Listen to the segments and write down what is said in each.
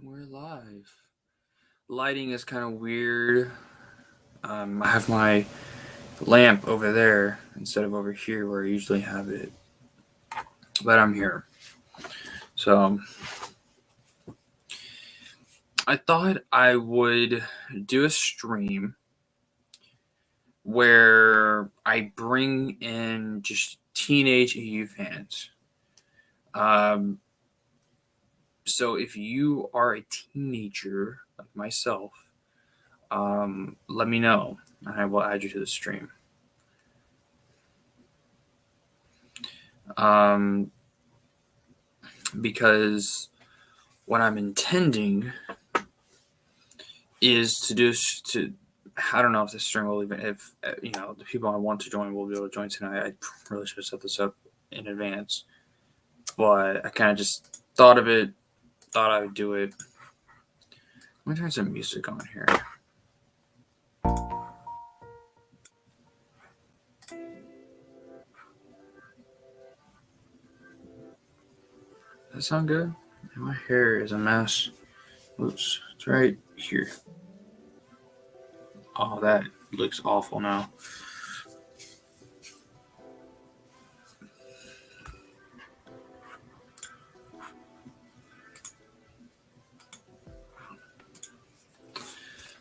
We're live. Lighting is kind of weird. I have my lamp over there instead of over here where I usually have it. But I'm here. So I thought I would do a stream where I bring in just teenage EU fans. So if you are a teenager like myself, let me know and I will add you to the stream. Because what I'm intending is I don't know if the stream will even, if the people I want to join will be able to join tonight. I really should have set this up in advance, but I kind of just thought of it, thought I would do it. Let me turn some music on here. Does that sound good? My hair is a mess. Oops, it's right here. Oh, that looks awful now.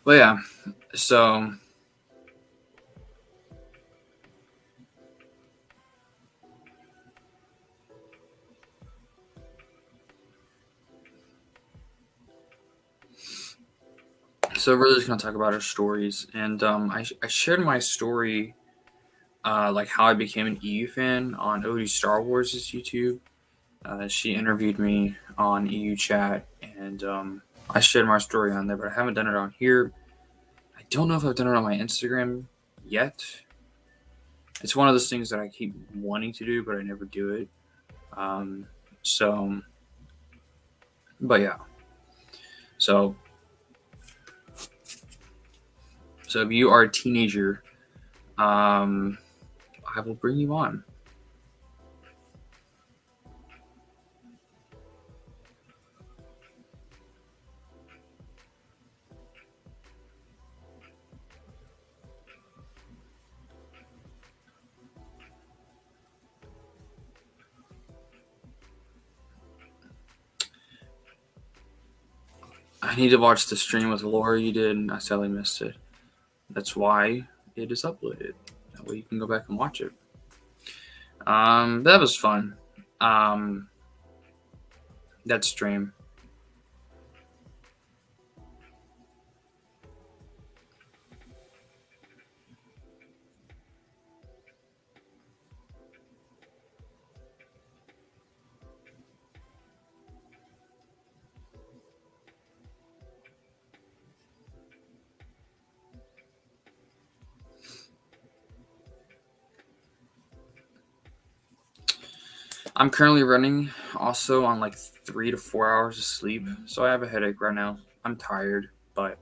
But yeah, so we're really just gonna talk about our stories, and I shared my story, like how I became an EU fan on OD Star Wars' YouTube. She interviewed me on EU chat, and I shared my story on there, but I haven't done it on here. I don't know if I've done it on my Instagram yet. It's one of those things that I keep wanting to do, but I never do it. But yeah. So if you are a teenager, I will bring you on. I need to watch the stream with Laura you did, and I sadly missed it. That's why it is uploaded. That way you can go back and watch it. That was fun. That stream. I'm currently running also on like 3 to 4 hours of sleep, so I have a headache right now. I'm tired, but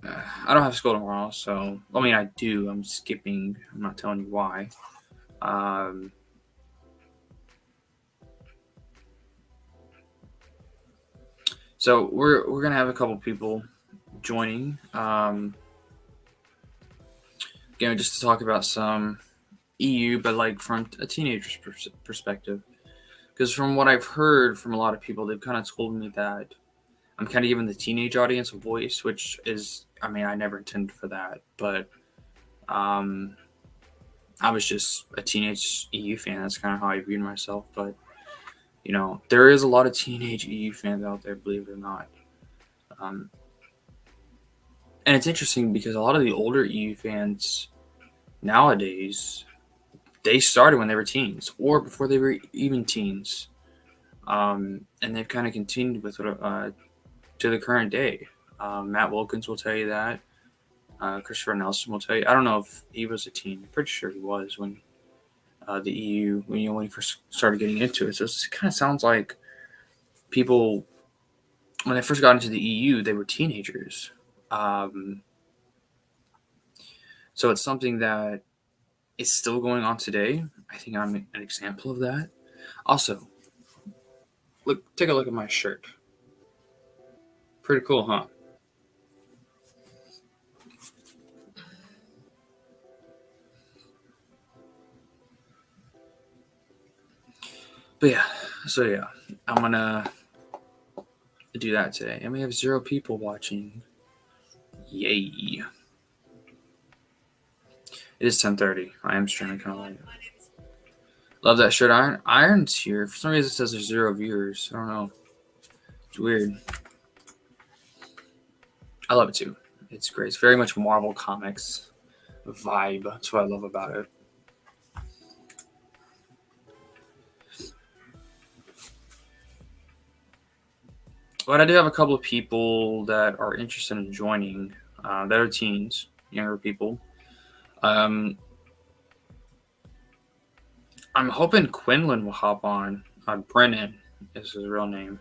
I don't have school tomorrow, so I mean I do. I'm skipping. I'm not telling you why. So we're gonna have a couple people joining. Again, just to talk about some EU, but like from a teenager's perspective. Because from what I've heard from a lot of people, they've kind of told me that I'm kind of giving the teenage audience a voice, which is, I mean, I never intended for that, but I was just a teenage EU fan. That's kind of how I viewed myself. But there is a lot of teenage EU fans out there, believe it or not. And it's interesting because a lot of the older EU fans nowadays, they started when they were teens or before they were even teens. And they've kind of continued with it to the current day. Matt Wilkins will tell you that. Christopher Nelson will tell you. I don't know if he was a teen. I'm pretty sure he was when the EU, when he first started getting into it. So it kind of sounds like people, when they first got into the EU, they were teenagers. So it's something that is still going on today. I think I'm an example of that. Also, take a look at my shirt. Pretty cool, huh? But yeah, so yeah, I'm gonna do that today, and we have 0 people watching. Yay! It is 10:30. I am streaming kind of late. Love that shirt. Iron's here. For some reason, it says there's 0 viewers. I don't know. It's weird. I love it too. It's great. It's very much Marvel Comics vibe. That's what I love about it. But I do have a couple of people that are interested in joining that are teens, younger people. I'm hoping Quinlan will hop on. Brennan is his real name.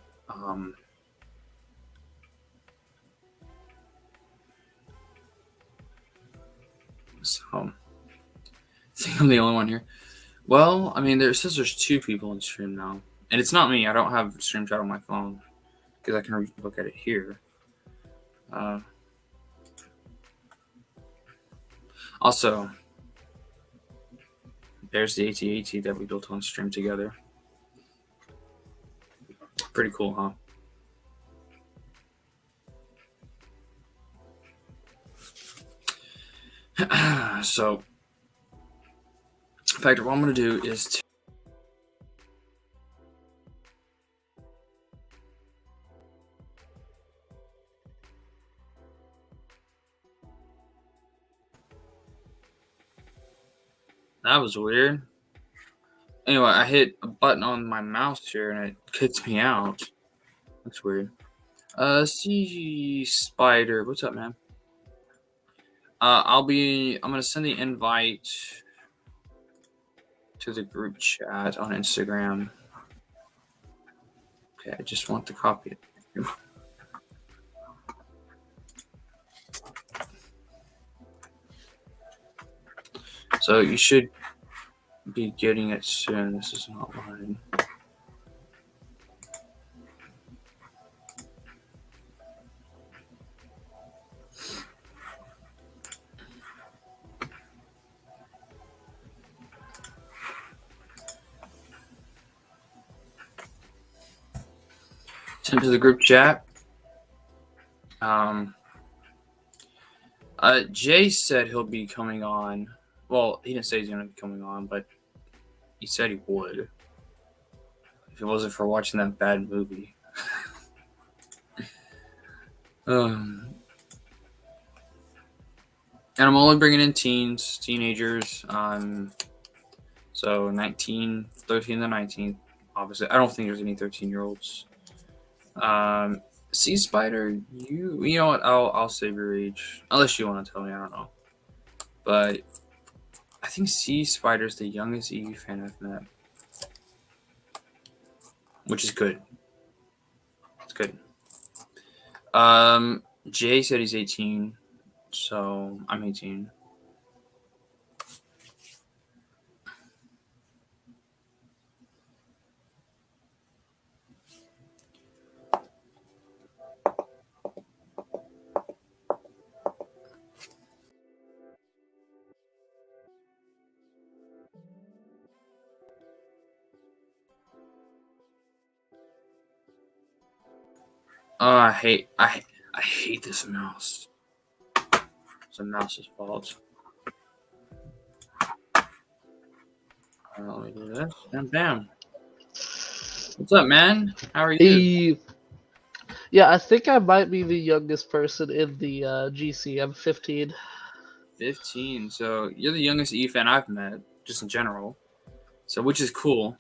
So I think I'm the only one here. Well, I mean, it says there's 2 people in stream now, and it's not me. I don't have stream chat on my phone because I can look at it here. Also, there's the AT-AT that we built on stream together. Pretty cool, huh? So, in fact, what I'm going to do is that was weird. Anyway, I hit a button on my mouse here and it kicked me out. That's weird. Spider, what's up, man? I'm gonna send the invite to the group chat on Instagram. Okay, I just want to copy it. So you should be getting it soon. This is not mine. Send to the group chat. Jay said he'll be coming on. Well, he didn't say he's going to be coming on, but he said he would. If it wasn't for watching that bad movie. And I'm only bringing in teenagers. So 13 to 19. Obviously, I don't think there's any 13-year-olds. Sea Spider, you know what? I'll save your age unless you want to tell me. I don't know, but I think Sea Spider's the youngest EU fan I've met, which is good. It's good. Jay said he's 18, so I'm 18. I hate this mouse. It's the mouse's fault. Let me do this. And bam. What's up, man? How are you? Yeah, I think I might be the youngest person in the GC. I'm 15. 15. So you're the youngest EU fan I've met, just in general. So which is cool.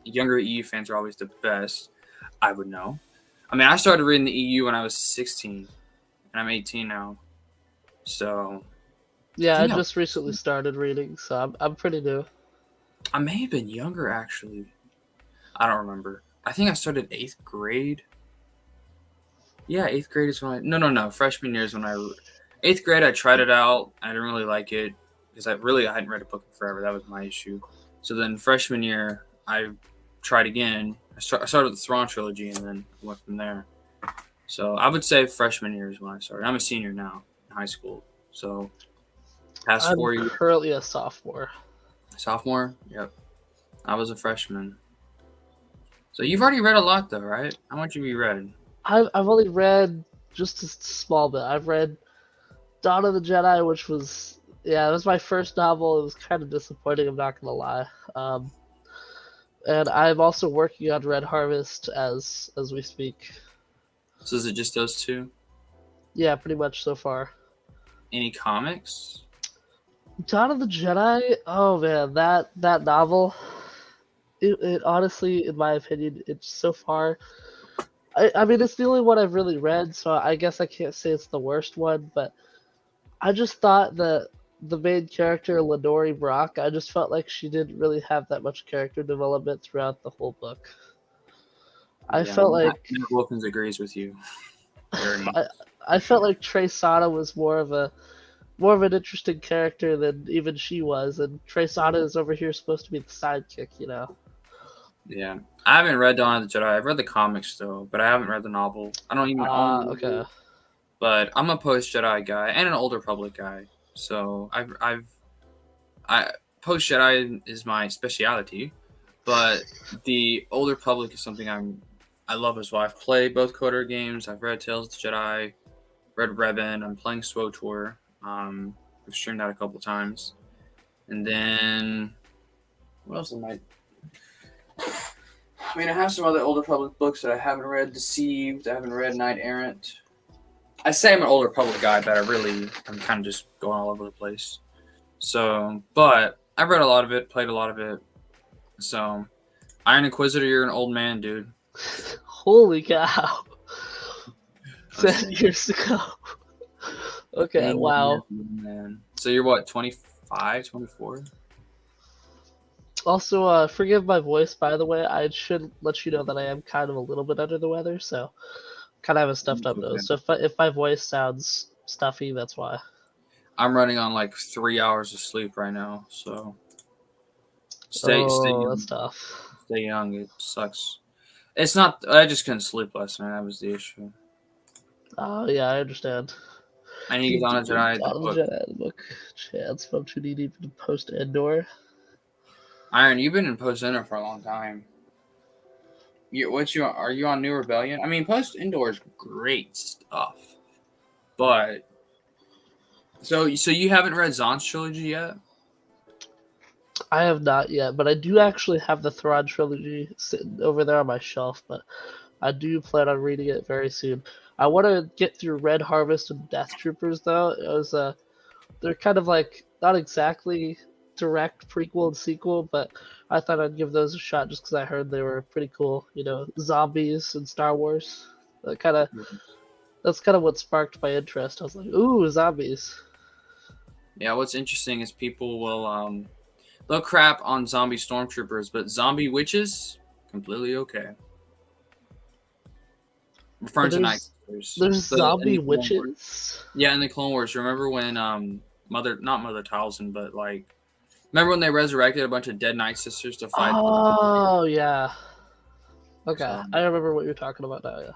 Younger EU fans are always the best. I would know. I mean, I started reading the EU when I was 16, and I'm 18 now. So yeah, I just recently started reading, so I'm pretty new. I may have been younger actually. I don't remember. I think I started 8th grade. Yeah, 8th grade is when I no freshman year is when 8th grade I tried it out. I didn't really like it because I hadn't read a book in forever. That was my issue. So then freshman year I tried again. I started with the Thrawn trilogy and then went from there. So I would say freshman year is when I started. I'm a senior now in high school. So past I'm 4 years. currently a sophomore. Sophomore? Yep. I was a freshman. So you've already read a lot though, right? How much have you read? I've only read just a small bit. I've read Dawn of the Jedi, which was yeah, it was my first novel. It was kind of disappointing. I'm not gonna lie. Um, and I'm also working on Red Harvest as we speak. So is it just those two? Yeah, pretty much so far. Any comics? Dawn of the Jedi. Oh man, that novel. It honestly, in my opinion, it's so far. I mean, it's the only one I've really read, so I guess I can't say it's the worst one. But I just thought that the main character, Lenore Brock, I just felt like she didn't really have that much character development throughout the whole book. I Yeah, felt like Matt Wilkins agrees with you very much. I, I felt like Trey Sada was more of an interesting character than even she was, and Trey Sada is over here supposed to be the sidekick, you know. Yeah. I haven't read Dawn of the Jedi. I've read the comics though, but I haven't read the novel. I don't even own the Okay. novel, but I'm a post Jedi guy and an Old Republic guy. So I post Jedi is my specialty, but the Old Republic is something I love as well. I've played both Coder games. I've read Tales of the Jedi, read Revan. I'm playing SWOTOR. I've streamed that a couple times, and then what else am I? I mean, I have some other Old Republic books that I haven't read. Deceived. I haven't read Knight Errant. I say I'm an Old Republic guy, but I'm kind of just going all over the place. So, but I've read a lot of it, played a lot of it. So, Iron Inquisitor, you're an old man, dude. Holy cow. I'm 10 years ago. Okay, 10 years, wow. man. So you're what, 25, 24? Also, forgive my voice, by the way. I should let you know that I am kind of a little bit under the weather, so kind of have a stuffed up Okay. nose. So if my voice sounds stuffy, that's why. I'm running on like 3 hours of sleep right now, so stay Oh, that's young. tough. Stay young. It sucks. It's not. I just couldn't sleep last night. That was the issue. Oh, yeah, I understand. I need to You get on a do Jedi the Dawn of the book. Jedi, the book. Chance from too deep even post Endor. Iron, you've been in Post Indoor for a long time. Are you on New Rebellion? I mean, Post Indoor is great stuff, but so you haven't read Zahn's trilogy yet? I have not yet, but I do actually have the Thrawn trilogy sitting over there on my shelf, but I do plan on reading it very soon. I want to get through Red Harvest and Death Troopers though. It was they're kind of like not exactly direct prequel and sequel, but I thought I'd give those a shot just because I heard they were pretty cool. You know, zombies in Star Wars. That kind of that's kind of what sparked my interest. I was like, ooh, zombies. Yeah. What's interesting is people will they'll crap on zombie stormtroopers, but zombie witches completely okay. But Referring to Night Sisters, there's in zombie the Clone Wars. witches. Yeah, in the Clone Wars. Remember when not Mother Talzin, but like remember when they resurrected a bunch of dead Night Sisters to fight the Oh yeah. Okay, so I remember what you're talking about now. Yeah,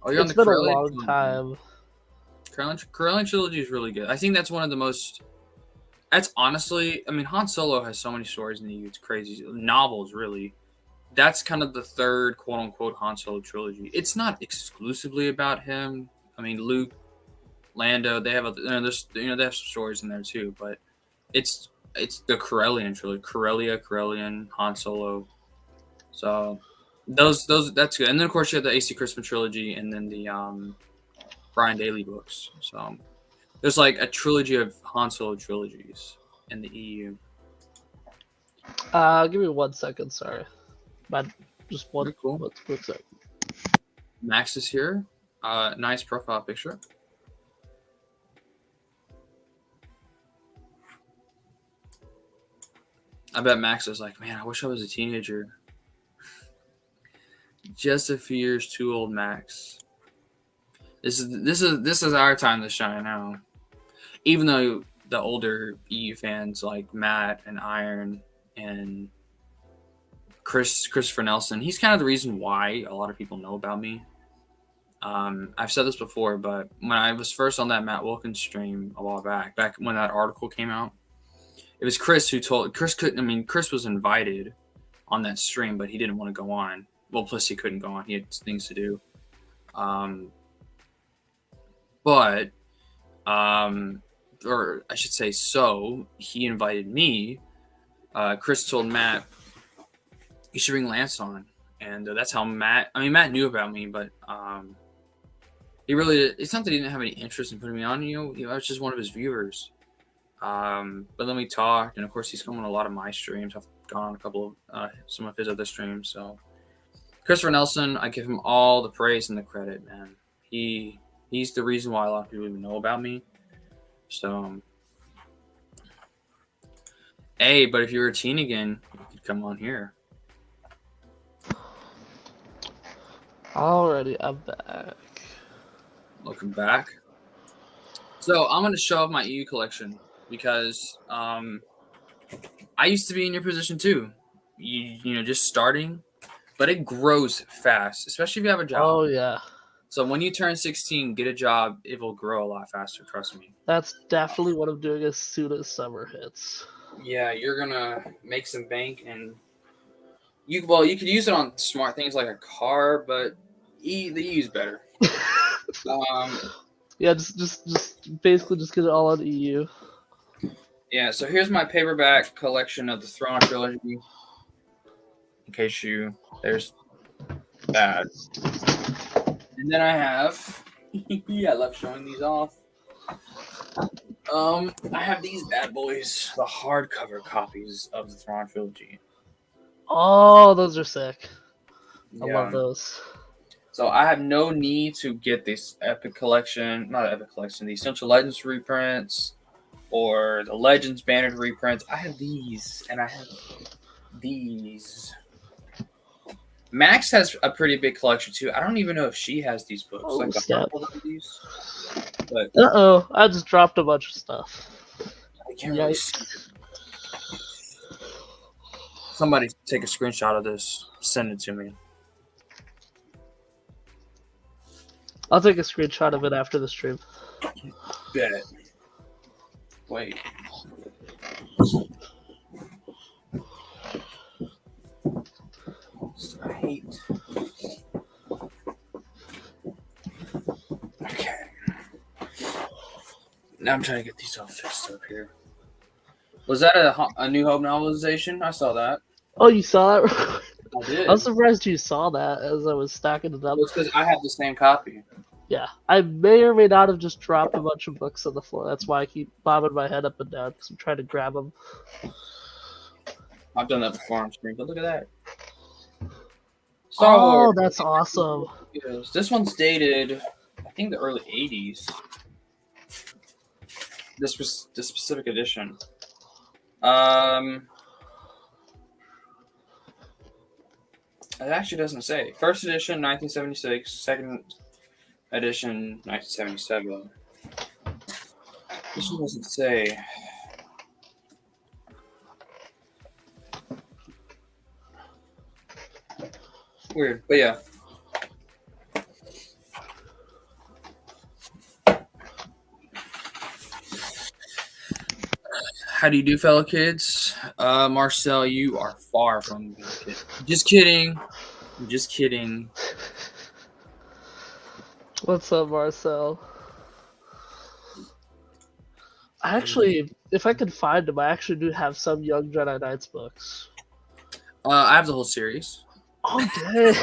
oh, you're on it's the been a Corellian long trilogy. time. Corellian trilogy is really good. I think that's one of the most. That's honestly, I mean, Han Solo has so many stories in the It's crazy novels, really. That's kind of the third quote unquote Han Solo trilogy. It's not exclusively about him. I mean, Luke, Lando, they have they have some stories in there too, but it's the Corellian trilogy, Corellian, Han Solo. So those that's good. And then of course you have the AC Crispin trilogy, and then the Brian Daly books. So there's like a trilogy of Han Solo trilogies in the EU. Give me 1 second. Sorry, but just Very cool. one quick second. Max is here. Nice profile picture. I bet Max is like, man, I wish I was a teenager. Just a few years too old, Max. This is our time to shine now. Even though the older EU fans like Matt and Iron and Christopher Nelson, he's kind of the reason why a lot of people know about me. I've said this before, but when I was first on that Matt Wilkins stream a while back when that article came out, it was Chris who told Chris couldn't. I mean, Chris was invited on that stream, but he didn't want to go on. Well, plus he couldn't go on; he had things to do. But or I should say, so he invited me. Chris told Matt, "You should bring Lance on," and that's how Matt. I mean, Matt knew about me, but he really. It's not that he didn't have any interest in putting me on. I was just one of his viewers. But then we talked, and of course, he's come on a lot of my streams. I've gone on a couple of some of his other streams. So, Christopher Nelson, I give him all the praise and the credit, man. He's the reason why a lot of people even know about me. So, hey, but if you're a teen again, you could come on here. Alrighty, I'm back. Welcome back. So I'm going to show off my EU collection because I used to be in your position too. You know, just starting, but it grows fast, especially if you have a job. Oh yeah. So when you turn 16, get a job, it will grow a lot faster, trust me. That's definitely what I'm doing as soon as summer hits. Yeah, you're going to make some bank, and you could use it on smart things like a car, but the E's better. Yeah, just basically just get it all on EU. Yeah, so here's my paperback collection of the Thrawn trilogy. In case there's that. And then I have, I love showing these off. I have these bad boys, the hardcover copies of the Thrawn trilogy. Oh, those are sick. Yeah. I love those. So I have no need to get this not epic collection, the Essential Legends reprints or the Legends Banner reprints. I have these, and I have these. Max has a pretty big collection too. I don't even know if she has these books. Oh, like snap. These. But I just dropped a bunch of stuff. I can't really see it. Somebody take a screenshot of this. Send it to me. I'll take a screenshot of it after the stream. Bet. Wait. I hate. Okay. Now I'm trying to get these all fixed up here. Was that a New Hope novelization? I saw that. Oh, you saw that? I did. I'm surprised you saw that as I was stacking it up. It's because I have the same copy. Yeah, I may or may not have just dropped a bunch of books on the floor. That's why I keep bobbing my head up and down, because I'm trying to grab them. I've done that before on stream, but look at that. Oh, that's awesome. This one's dated, I think, the early 80s. This was the specific edition. It actually doesn't say. First edition, 1976. Second edition, 1977. This one doesn't say. Weird, but yeah. How do you do, fellow kids? Marcel, you are far from being a kid. Just kidding. Just kidding. What's up, Marcel? Actually, if I can find them, I actually do have some Young Jedi Knights books. I have the whole series. Oh, dang.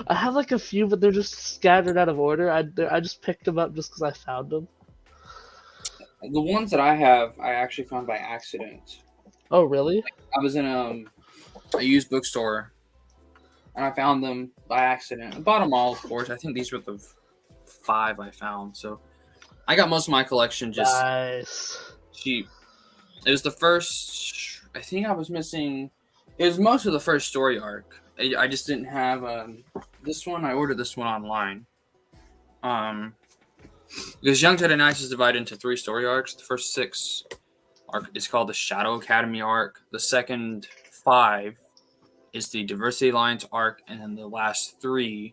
I have like a few, but they're just scattered out of order. I just picked them up just because I found them. The ones that I have, I actually found by accident. Oh, really? I was in a used bookstore, and I found them by accident. I bought them all, of course. I think these were the 5 I found. So I got most of my collection just cheap. It was the first. I think I was missing. It was most of the first story arc. I just didn't have this one. I ordered this one online. Because Young Jedi Knights is divided into 3 story arcs. The first 6 arc is called the Shadow Academy arc. The second 5 is the Diversity Alliance arc, and then the last 3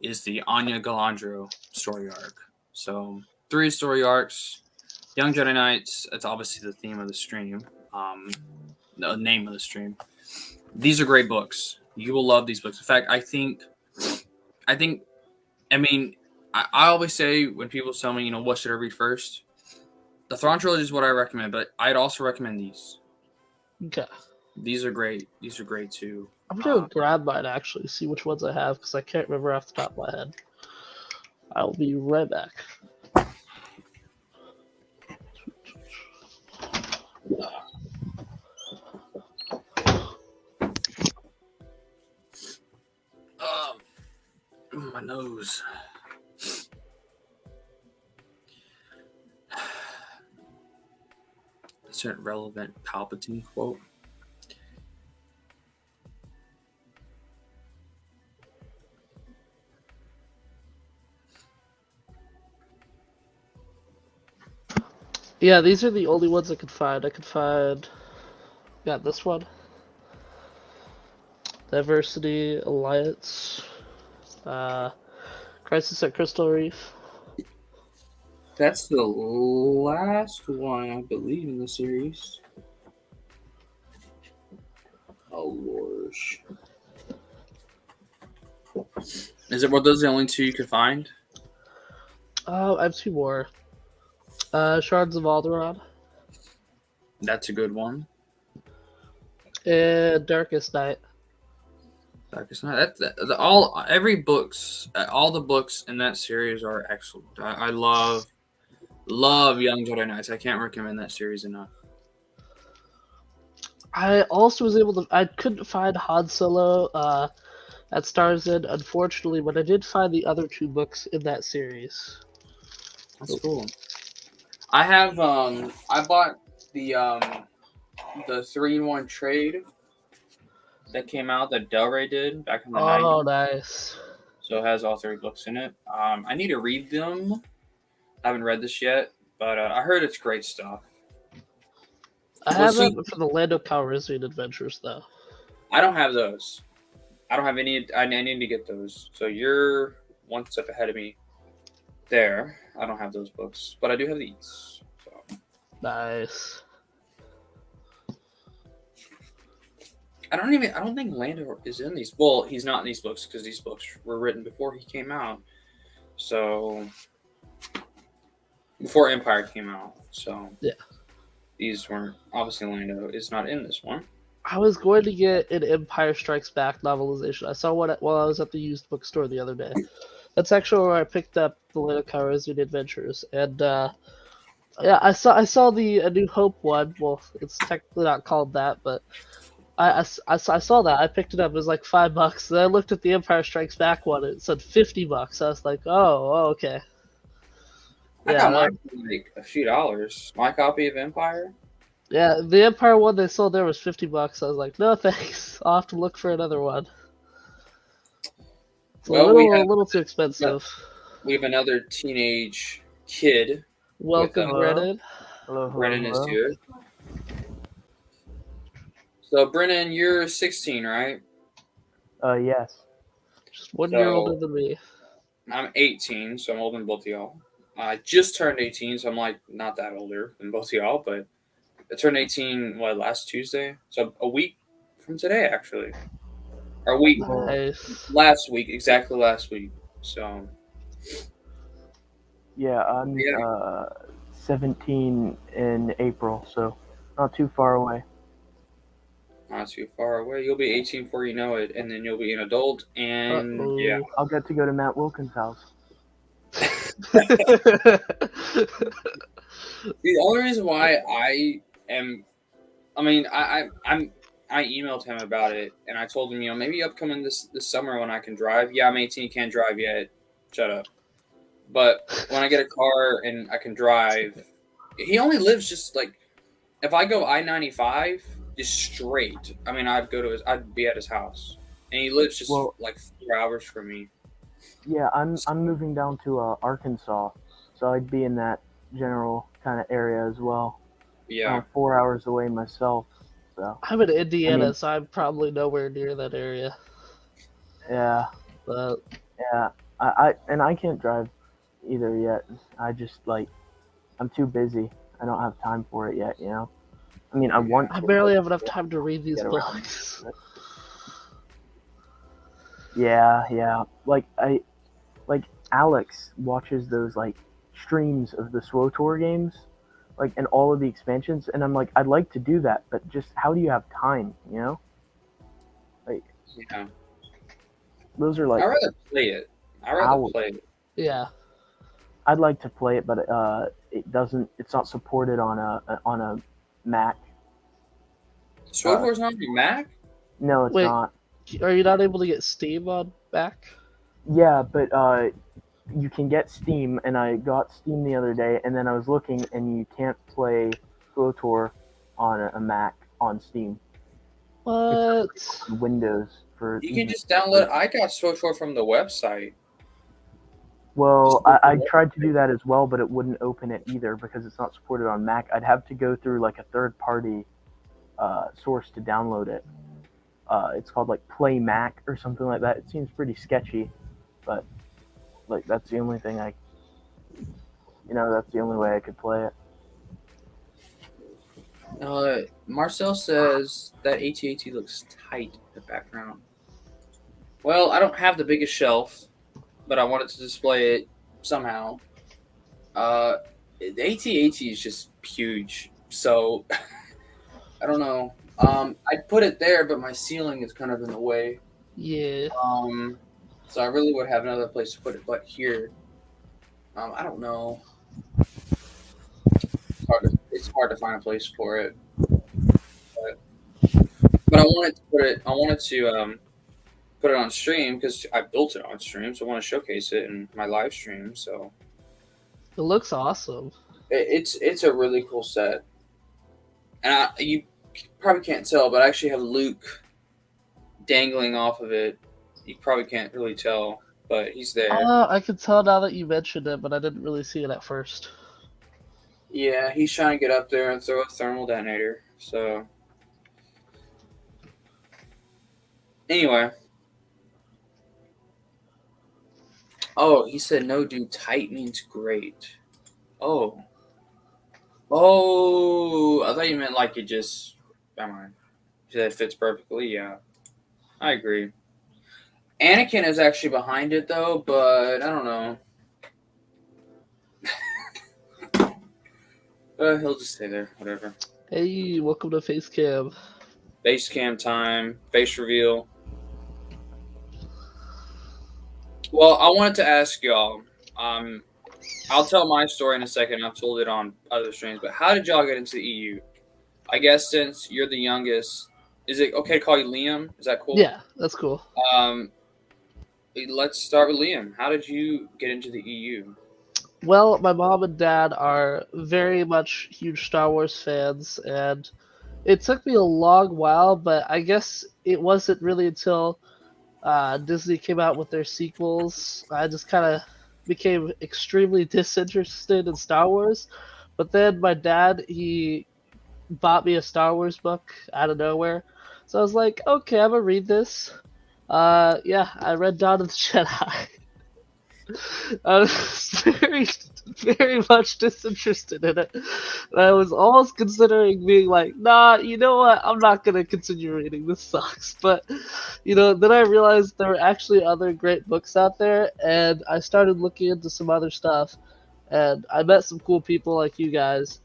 is the Anya Galandro story arc. So 3 story arcs. Young Jedi Knights. That's obviously the theme of the stream. The name of the stream. These are great books. You will love these books. In fact, I think, I mean, I always say when people tell me, what should I read first? The Thrawn trilogy is what I recommend, but I'd also recommend these. Okay. These are great. These are great too. I'm gonna grab mine actually, see which ones I have because I can't remember off the top of my head. I'll be right back. My nose. That's a relevant Palpatine quote. Yeah, these are the only ones I could find. Yeah, this one. Diversity Alliance. Crisis at Crystal Reef. That's the last one, I believe, in the series. Oh, Lord. Were those the only 2 you could find? I have 2 more. Shards of Alderaan. That's a good one. And Darkest Night. Darkest Night. All the books in that series are excellent. I love Young Jedi Knights. I can't recommend that series enough. I also was able to. I couldn't find Han Solo at Star's End, unfortunately, but I did find the other 2 books in that series. That's cool. I have I bought the 3-in-1 trade that came out that Del Rey did back in the 90s. Oh, nice. So it has all 3 books in it. I need to read them. I haven't read this yet, but I heard it's great stuff. I have it for the Lando Calrissian adventures, though. I don't have those. I don't have any. I need to get those. So you're one step ahead of me there. I don't have those books, but I do have these. So. Nice. I don't think Lando is in these. Well, he's not in these books because these books were written before he came out. So before Empire came out. So yeah, these weren't, obviously Lando is not in this one. I was going to get an Empire Strikes Back novelization. I saw one while I was at the used bookstore the other day. That's actually where I picked up the Lando Calrissian adventures, and yeah, I saw the A New Hope one. Well, it's technically not called that, but I saw that. I picked it up. It was like $5. Then I looked at the Empire Strikes Back one. It said $50. I was like, oh, okay. I got mine for like a few dollars. My copy of Empire. Yeah, the Empire one they sold there was $50. I was like, no thanks. I'll have to look for another one. It's a little too expensive. We have another teenage kid. Welcome, Brennan. Hello. Brennan is here. So, Brennan, you're 16, right? Yes. Just 1 year older than me. I'm 18, so I'm older than both of y'all. I just turned 18, so I'm like not that older than both of y'all, but I turned 18 last Tuesday, so a week from today actually, or a week last week, exactly last week. So yeah, I'm 17 in April, so not too far away. Not too far away. You'll be 18 before you know it, and then you'll be an adult, and yeah, I'll get to go to Matt Wilkins' house. The only reason why I emailed him about it, and I told him, maybe upcoming this summer when I can drive. Yeah, I'm 18, can't drive yet. Shut up. But when I get a car and I can drive, he only lives just like, if I go I-95 just straight, I'd be at his house, and he lives just like 4 hours from me. Yeah, I'm moving down to Arkansas, so I'd be in that general kind of area as well. Yeah, I'm 4 hours away myself. So I'm in Indiana, so I'm probably nowhere near that area. Yeah. But yeah, I can't drive either yet. I just like I'm too busy. I don't have time for it yet. I mean, I want I to. barely But have enough time to read these get around books. to it. Yeah. Like Alex watches those like streams of the SWOTOR games, like and all of the expansions, and I'm like, I'd like to do that, but just how do you have time? Like Yeah. those are I'd like rather play it. I'd rather hours. play it. Yeah. I'd like to play it, but it doesn't. It's not supported on a Mac. SWOTOR's not on your Mac? No, it's Wait, not. are you not able to get Steam on back? Yeah, but you can get Steam, and I got Steam the other day, and then I was looking, and you can't play SWOTOR on a Mac on Steam. What? It's on Windows for You can even. just download. I got SWOTOR from the website. Well, Just go to I the tried to website. do that as well, but it wouldn't open it either because it's not supported on Mac. I'd have to go through like a third-party source to download it. It's called like Play Mac or something like that. It seems pretty sketchy, but like that's the only thing that's the only way I could play it. Marcel says that AT-AT looks tight in the background. Well, I don't have the biggest shelf, but I wanted to display it somehow. The AT-AT is just huge, so I don't know. I put it there, but my ceiling is kind of in the way. Yeah. So I really would have another place to put it, but here, I don't know. It's hard to find a place for it, but I wanted to put it. I wanted to put it on stream because I built it on stream, so I want to showcase it in my live stream. So It looks awesome. it's a really cool set, and you probably can't tell, but I actually have Luke dangling off of it. You probably can't really tell, but he's there. I can tell now that you mentioned it, but I didn't really see it at first. Yeah, he's trying to get up there and throw a thermal detonator. So anyway, oh, he said no, dude. Tight means great. Oh, I thought you meant like it just. Never mind. You said it fits perfectly. Yeah, I agree. Anakin is actually behind it though, but I don't know. He'll just stay there. Whatever. Hey, welcome to Facecam. Face cam time. Face reveal. Well, I wanted to ask y'all. I'll tell my story in a second. I've told it on other streams, but how did y'all get into the EU? I guess since you're the youngest, is it okay to call you Liam? Is that cool? Yeah, that's cool. Let's start with Liam. How did you get into the EU? Well, my mom and dad are very much huge Star Wars fans, and it took me a long while, but I guess it wasn't really until Disney came out with their sequels. I just kind of became extremely disinterested in Star Wars. But then my dad, he bought me a Star Wars book out of nowhere. So I was like, okay, I'm gonna read this. Yeah, I read Dawn of the Jedi. I was very much disinterested in it. And I was almost considering being like, nah, you know what? I'm not gonna continue reading. This sucks. But, then I realized there were actually other great books out there, and I started looking into some other stuff, and I met some cool people like you guys.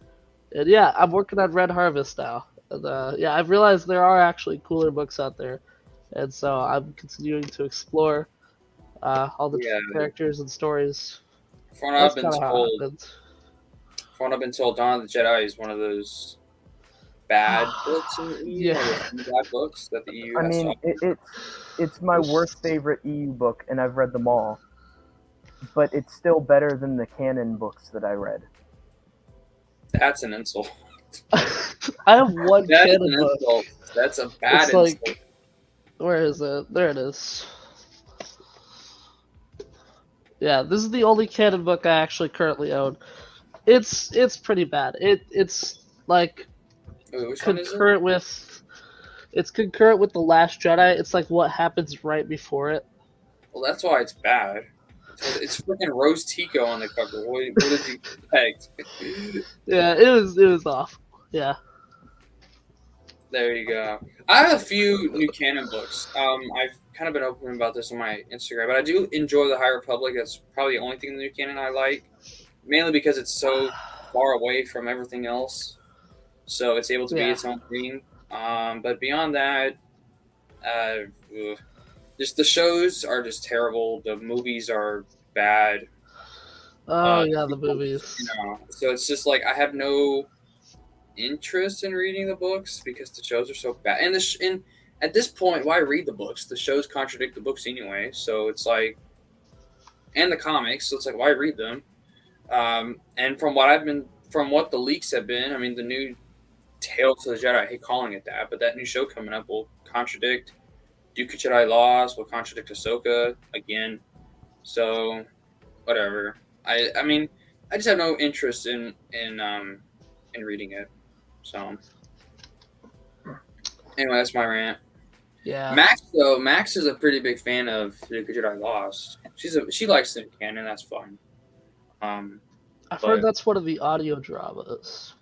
And yeah, I'm working on Red Harvest now. And yeah, I've realized there are actually cooler books out there, and so I'm continuing to explore all the Yeah, characters and stories. from what That's I've been kind of how it told, happened. Dawn of the Jedi is one of those bad books in the EU, Yeah. one of the few bad books that the EU I has to mean, offer. it's my worst favorite EU book, and I've read them all. But it's still better than the canon books that I read. That's an insult. I have one That is canon an book. insult. That's a bad It's insult. like, where is it? There it is. Yeah, this is the only canon book I actually currently own. It's pretty bad. It's like Wait, which one is it? concurrent with The Last Jedi. It's like what happens right before it. Well, that's why it's bad. It's freaking Rose Tico on the cover. What did you expect? Yeah, it was awful. Yeah. There you go. I have a few new canon books. I've kind of been open about this on my Instagram, but I do enjoy the High Republic. That's probably the only thing in the new canon I like, mainly because it's so far away from everything else, so it's able to be Yeah. its own thing. But beyond that, uh, ugh. Just the shows are just terrible. The movies are bad. Oh The yeah, the sequels, movies. so it's just like I have no interest in reading the books because the shows are so bad. And at this point, why read the books? The shows contradict the books anyway. So it's like, and the comics. So it's like, why read them? And from what the leaks have been, I mean, the new Tales of the Jedi. I hate calling it that, but that new show coming up will contradict Duke of Jedi Laws. Will contradict Ahsoka again. So whatever. I mean, I just have no interest in reading it. So anyway, that's my rant. Yeah. Max is a pretty big fan of Duke of Jedi Lost. She likes the canon. That's fine. I've heard But that's one of the audio dramas.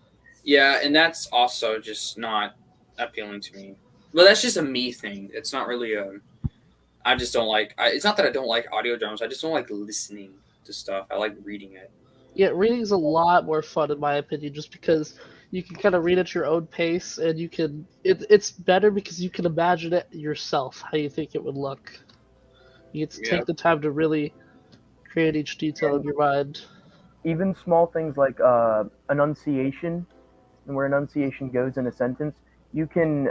yeah, and that's also just not appealing to me. But that's just a me thing. It's not really a. I just don't like. It's not that I don't like audio dramas. I just don't like listening to stuff. I like reading it. Yeah, reading's a lot more fun in my opinion, just because you can kind of read at your own pace, and you can. It's better because you can imagine it yourself how you think it would look. You get to Yeah. take the time to really create each detail in your mind. Even small things like enunciation, and where enunciation goes in a sentence, you can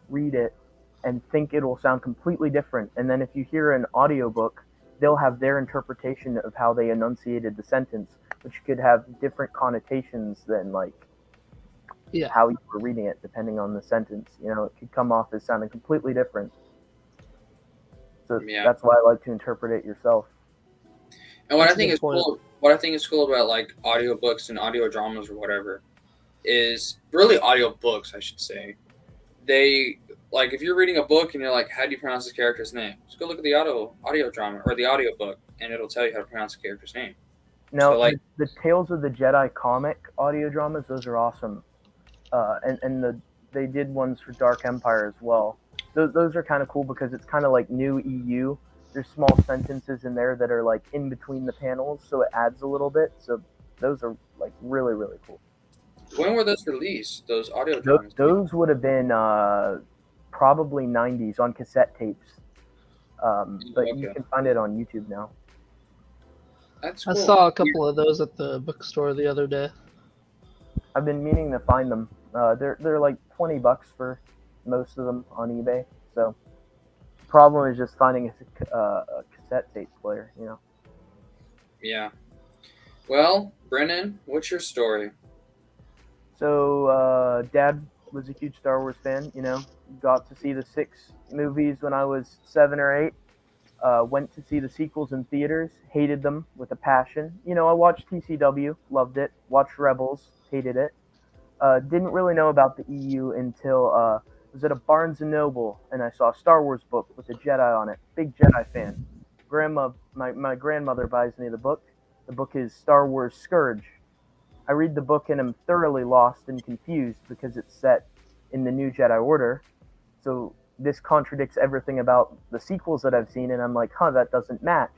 read it and think it'll sound completely different. And then if you hear an audiobook, they'll have their interpretation of how they enunciated the sentence, which could have different connotations than like Yeah. how you were reading it, depending on the sentence. You know, it could come off as sounding completely different. So Yeah. that's why I like to interpret it yourself. And what That's I a think good is point. cool, what I think is cool about like audiobooks and audio dramas or whatever, is really audiobooks, I should say. They like if you're reading a book and you're like, how do you pronounce this character's name? Just go look at the audio drama or the audiobook, and it'll tell you how to pronounce the character's name. Now, So like, the Tales of the Jedi comic audio dramas, those are awesome. They did ones for Dark Empire as well. Those are kind of cool because it's kind of like new EU. There's small sentences in there that are like in between the panels, so it adds a little bit. So those are like really, really cool. when were those released? Those audio Those, dramas? those would have been probably 90s on cassette tapes. But you Okay. can find it on YouTube now. That's I cool. saw a couple of those at the bookstore the other day. I've been meaning to find them. They're like $20 for most of them on eBay. So the problem is just finding a cassette tape player. You know. Yeah. Well, Brennan, what's your story? So Dad was a huge Star Wars fan. You know, got to see the 6 movies when I was 7 or 8. Went to see the sequels in theaters, hated them with a passion. You know, I watched TCW, loved it. Watched Rebels, hated it. Didn't really know about the EU until I was at a Barnes & Noble and I saw a Star Wars book with a Jedi on it. Big Jedi fan. My grandmother buys me the book. The book is Star Wars Scourge. I read the book and am thoroughly lost and confused because it's set in the New Jedi Order. So this contradicts everything about the sequels that I've seen, and I'm like, that doesn't match.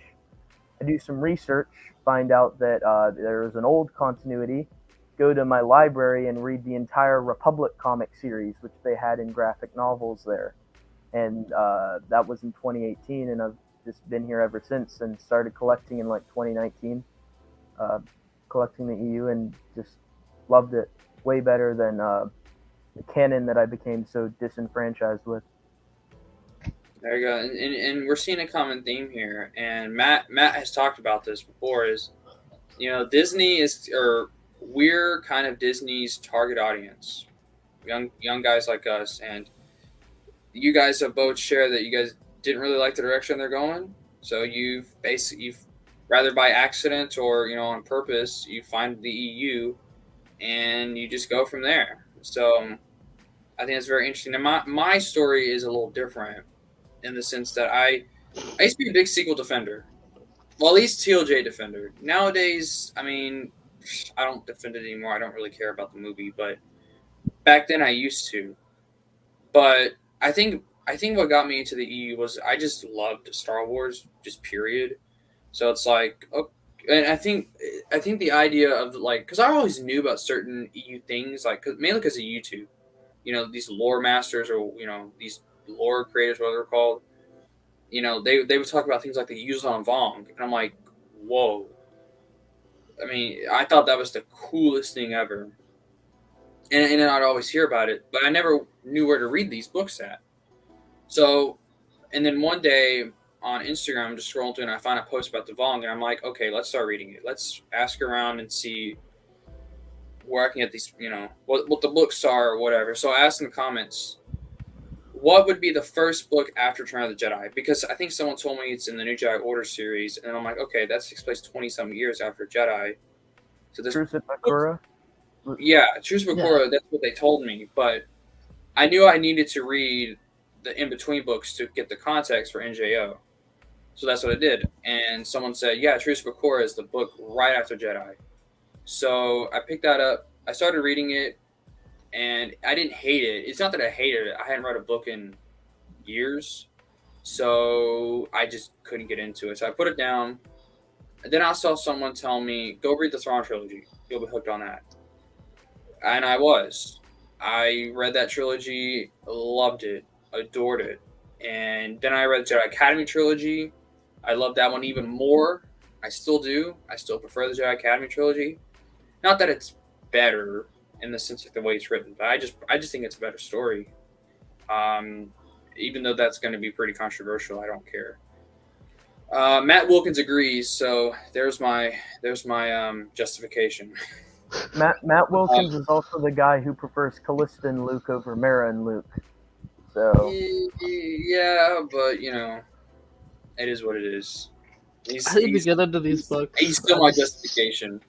I do some research, find out that there is an old continuity, go to my library and read the entire Republic comic series, which they had in graphic novels there. And that was in 2018, and I've just been here ever since and started collecting in like 2019, collecting the EU, and just loved it. Way better than the canon that I became so disenfranchised with. There you go, and we're seeing a common theme here. And Matt has talked about this before. Is Disney is, or we're kind of Disney's target audience, young guys like us, and you guys have both shared that you guys didn't really like the direction they're going. So you've rather by accident or on purpose, you find the EU, and you just go from there. So I think it's very interesting. Now my story is a little different in the sense that I used to be a big sequel defender. Well, at least TLJ Defender. Nowadays, I mean, I don't defend it anymore. I don't really care about the movie, but back then I used to. But I think what got me into the EU was I just loved Star Wars, just period. So it's like, oh, and I think the idea of like, because I always knew about certain EU things, like mainly because of YouTube. These lore masters or these lore creators, what they're called. They would talk about things like the Yuzhan Vong, and I'm like, whoa. I mean, I thought that was the coolest thing ever, and I'd always hear about it, but I never knew where to read these books at. So, and then one day on Instagram, I'm just scrolling through and I find a post about the Vong, and I'm like, okay, let's start reading it. Let's ask around and see where I can get these, what the books are or whatever. So I asked in the comments, what would be the first book after Return of the Jedi? Because I think someone told me it's in the New Jedi Order series, and I'm like, okay, that takes place 20-some years after Jedi. So this, Truce at Bakura? yeah, Truce Bakura, that's what they told me, but I knew I needed to read the in-between books to get the context for NJO. So that's what I did. And someone said, yeah, Truce Bakura is the book right after Jedi. So I picked that up. I started reading it, and I didn't hate it. It's not that I hated it. I hadn't read a book in years, so I just couldn't get into it. So I put it down. And then I saw someone tell me, go read the Thrawn trilogy. You'll be hooked on that. And I was. I read that trilogy, loved it, adored it. And then I read the Jedi Academy trilogy. I love that one even more. I still do. I still prefer the Jedi Academy trilogy. Not that it's better in the sense of the way it's written, but I just think it's a better story. Even though that's going to be pretty controversial, I don't care. Matt Wilkins agrees, so there's my justification. Matt Wilkins is also the guy who prefers Callista and Luke over Mara and Luke. So yeah, but it is what it is. I need to get into these books. He's still my justification.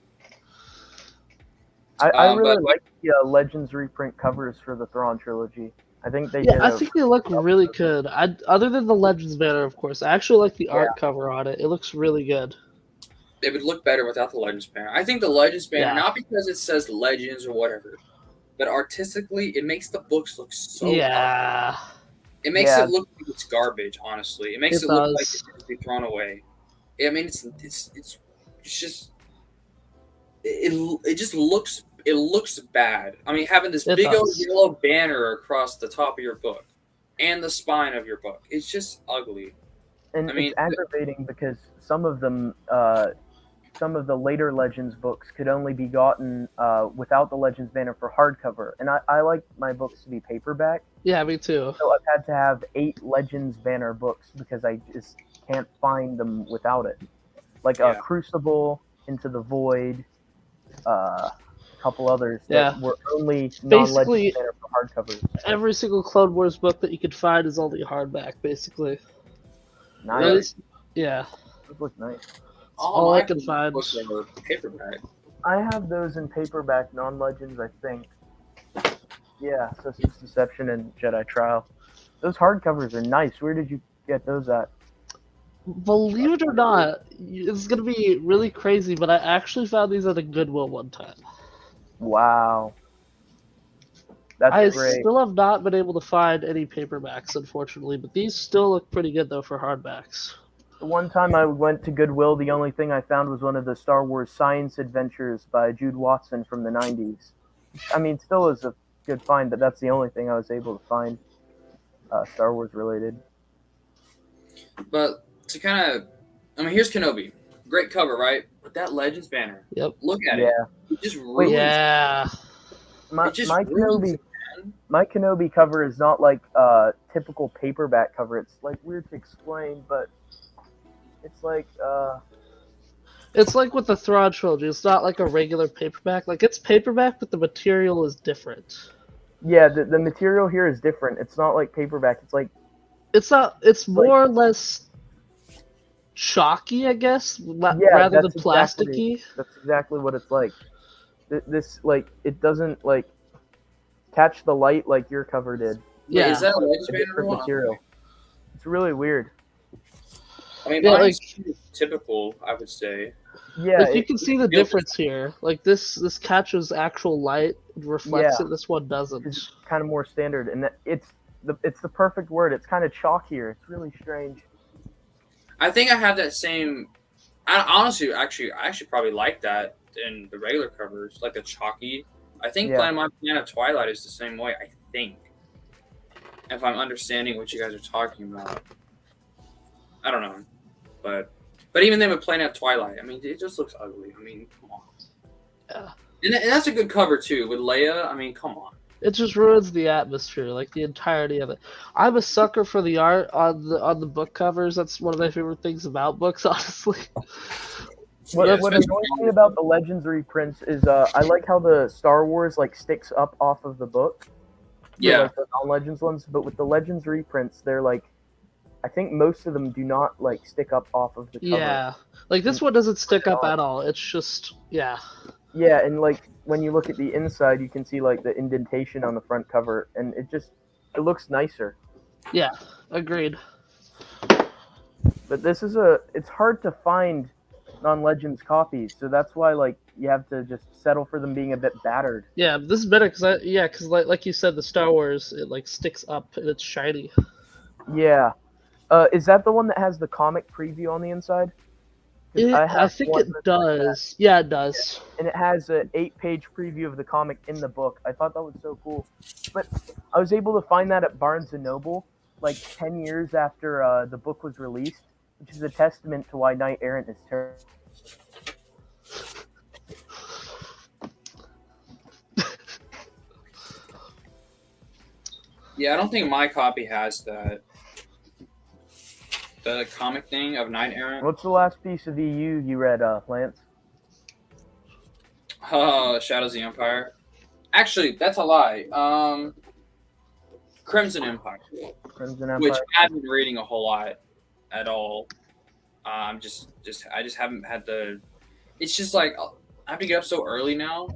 I really like the Legends reprint covers for the Thrawn trilogy. I think they did. I think they look really good. Other than the Legends banner, of course, I actually like the art cover on it. It looks really good. It would look better without the Legends banner. I think the Legends banner, not because it says Legends or whatever, but artistically, it makes the books look so ugly. It makes it look like it's garbage, honestly. It makes it look like it should be thrown away. I mean, it's just it just looks bad. I mean, having this big old yellow banner across the top of your book and the spine of your book, it's just ugly. And it's aggravating because some of them, some of the later Legends books could only be gotten without the Legends banner for hardcover. And I like my books to be paperback. Yeah, me too. So I've had to have 8 Legends banner books because I just can't find them without it. Like Crucible, Into the Void, a couple others that were only non-Legends banner for hardcovers. Every single Clone Wars book that you could find is only hardback, basically. Nice. Really? Yeah. Those look nice. All I can find. Books that were paperback. I have those in paperback, non-Legends, I think. Yeah, System's Deception and Jedi Trial. Those hardcovers are nice. Where did you get those at? Believe it or not, it's going to be really crazy, but I actually found these at a Goodwill one time. Wow. That's great. I still have not been able to find any paperbacks, unfortunately, but these still look pretty good, though, for hardbacks. The one time I went to Goodwill, the only thing I found was one of the Star Wars Science Adventures by Jude Watson from the 90s. I mean, still is a good find, but that's the only thing I was able to find Star Wars related. But to kind of, I mean, here's Kenobi. Great cover, right? But that Legends banner. Yep. Look at it. It just ruins My Kenobi cover is not like a typical paperback cover. It's like weird to explain, but it's like it's like with the Thrawn trilogy. It's not like a regular paperback. Like, it's paperback, but the material is different. Yeah, the material here is different. It's not like paperback. It's like it's more or less chalky, I guess, rather than plasticky. That's exactly what it's like. This like it doesn't like catch the light like your cover did. Yeah, is that a different material? It's really weird. I mean, typical, I would say. Yeah, Like you can see the feels- difference here. Like this catches actual light, reflects it. This one doesn't. it's kind of more standard, and it's the perfect word. It's kind of chalkier. It's really strange. I think I have that same. I honestly, I actually probably like that in the regular covers, like the chalky. I think Yeah. Planet Twilight is the same way. I think, if I'm understanding what you guys are talking about, I don't know, but even then with Planet Twilight, I mean, it just looks ugly. I mean, come on. Yeah. And that's a good cover too with Leia. I mean, come on. It just ruins the atmosphere, like the entirety of it. I'm a sucker for the art on the book covers. That's one of my favorite things about books, honestly. What Yeah, what especially- annoys me about the Legends reprints is I like how the Star Wars like sticks up off of the book. Yeah. Like the non-Legends ones, but with the Legends reprints, they're like, I think most of them do not like stick up off of the cover. Yeah, like this one doesn't stick up at all. It's just yeah. Yeah, and like when you look at the inside, you can see like the indentation on the front cover, and it looks nicer. Yeah, agreed. But it's hard to find non-Legends copies, so that's why like you have to just settle for them being a bit battered. Yeah, this is better because like you said, the Star Wars it like sticks up and it's shiny. Yeah. Is that the one that has the comic preview on the inside? 'Cause I think one it that's like that. does. Yeah, it does. And it has an 8-page preview of the comic in the book. I thought that was so cool. But I was able to find that at Barnes & Noble like 10 years after the book was released, which is a testament to why Knight Errant is terrible. Yeah, I don't think my copy has that. The comic thing of Knight Errant. What's the last piece of EU you read, Lance? Shadows of the Empire. Actually, that's a lie. Crimson Empire, Crimson Empire? which I haven't been reading a whole lot at all. I just haven't had the. It's just like I have to get up so early now.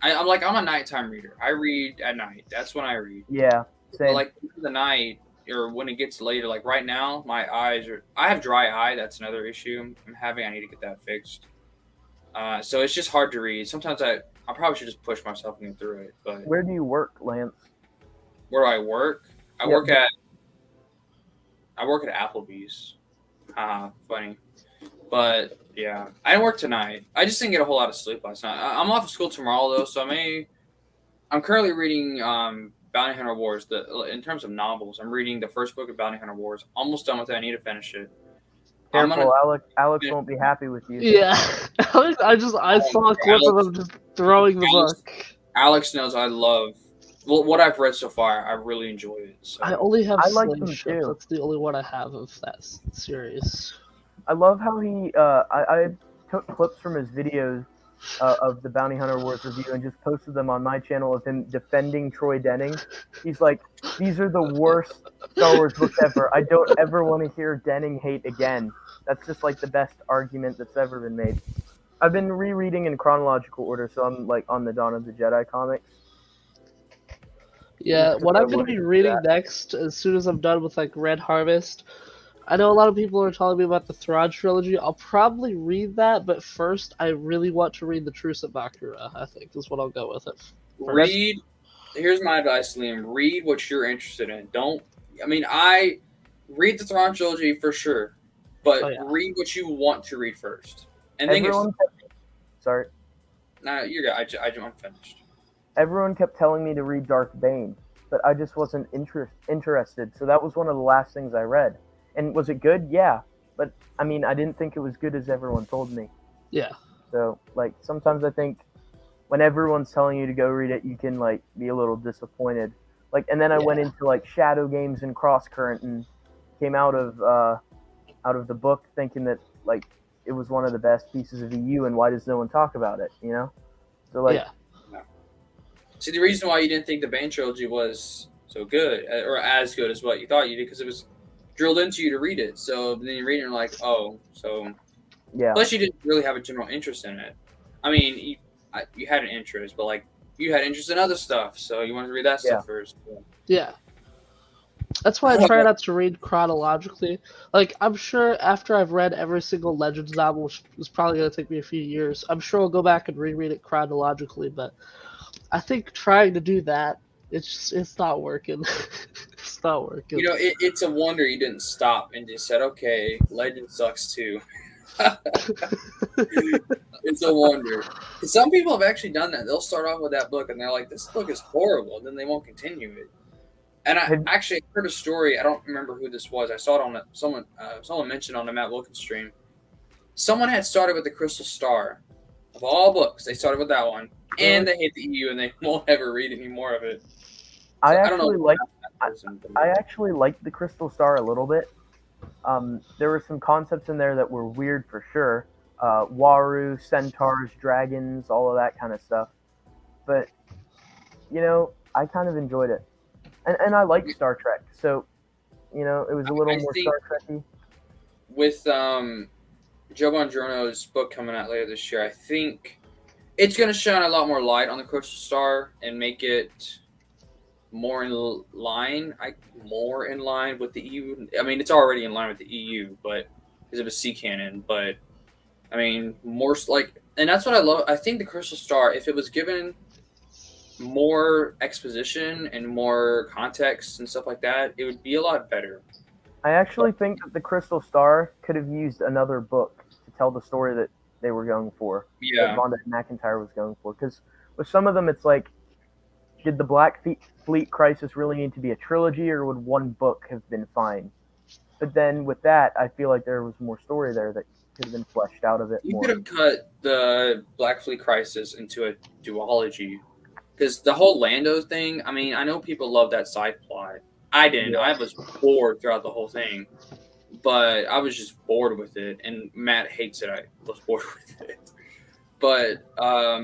I'm a nighttime reader. I read at night. That's when I read. Yeah, But same. like in the night or when it gets later, like right now, my eyes are. I have dry eye. That's another issue I'm having. I need to get that fixed. So it's just hard to read. Sometimes I probably should just push myself and get through it. But Where do you work, Lance? where do I work? I Yeah. work at Applebee's. Funny. But yeah, I didn't work tonight. I just didn't get a whole lot of sleep last night. I'm off of school tomorrow though, so I'm currently reading Bounty Hunter Wars. In terms of novels, I'm reading the first book of Bounty Hunter Wars. Almost done with it. I need to finish it. Careful, Alex won't be happy with you. Yeah, I saw a clip of him just throwing the book. Alex knows I love. Well, what I've read so far, I really enjoy it. So. I only have I like them Slingshot. too. That's the only one I have of that series. I love how he. I took clips from his videos of the Bounty Hunter Wars review and just posted them on my channel of him defending Troy Denning. He's like, these are the worst Star Wars books ever. I don't ever want to hear Denning hate again. That's just like the best argument that's ever been made. I've been rereading in chronological order, so I'm like on the Dawn of the Jedi comics. Yeah, Just what I I'm gonna wanted be to do reading that. next, as soon as I'm done with like Red Harvest. I know a lot of people are telling me about the Thrawn trilogy. I'll probably read that, but first I really want to read the Truce at Bakura. I think is what I'll go with it. Read. Here's my advice, Liam. Read what you're interested in. Don't. I mean, I read the Thrawn trilogy for sure, but Oh, yeah. read what you want to read first. And then Everyone sorry. nah, you're good. I'm finished. Everyone kept telling me to read Darth Bane, but I just wasn't interested. So that was one of the last things I read. And was it good? Yeah. But I mean, I didn't think it was good as everyone told me. Yeah. So like sometimes I think when everyone's telling you to go read it, you can like be a little disappointed. Like, and then I went Yeah. into like Shadow Games and Cross Current and came out of the book thinking that like it was one of the best pieces of EU, and why does no one talk about it? You know? So like, Yeah. See, the reason why you didn't think the Bane trilogy was so good or as good as what you thought you did, because it was drilled into you to read it. So then you read it and you're like, oh, so. yeah. Plus, you didn't really have a general interest in it. I mean, you had an interest, but like you had interest in other stuff, so you wanted to read that stuff first. Yeah. That's why I try not to read chronologically. Like, I'm sure after I've read every single Legends novel, which is probably going to take me a few years, I'm sure I'll go back and reread it chronologically, but I think trying to do that, it's not working. It's not working. It's a wonder you didn't stop and just said, okay, Legend sucks too. It's a wonder. 'Cause some people have actually done that. They'll start off with that book and they're like, this book is horrible, and then they won't continue it. And I actually heard a story. I don't remember who this was. I saw it on someone mentioned on the Matt Wilkins stream. Someone had started with the Crystal Star. Of all books, they started with that one, and they hate the EU, and they won't ever read any more of it. I So I don't know. actually liked the Crystal Star a little bit. There were some concepts in there that were weird for sure. Waru, centaurs, dragons, all of that kind of stuff. But, I kind of enjoyed it. And I like Star Trek, so, it was a little more Star Trek-y. With Joe Bongiorno's book coming out later this year, I think it's going to shine a lot more light on the Crystal Star and make it more in line with the EU. I mean, it's already in line with the EU, but because of a sea cannon. But I mean, more like, and that's what I love. I think the Crystal Star, if it was given more exposition and more context and stuff like that, it would be a lot better. I actually think that the Crystal Star could have used another book to tell the story that they were going for. Yeah. That Vonda McIntyre was going for. Because with some of them, it's like, did the Black Fleet Crisis really need to be a trilogy, or would one book have been fine? But then with that, I feel like there was more story there that could have been fleshed out a bit more. You could have cut the Black Fleet Crisis into a duology. Because the whole Lando thing, I mean, I know people love that side plot. I didn't. Yeah. I was bored throughout the whole thing. But I was just bored with it. And Matt hates it. I was bored with it. But, I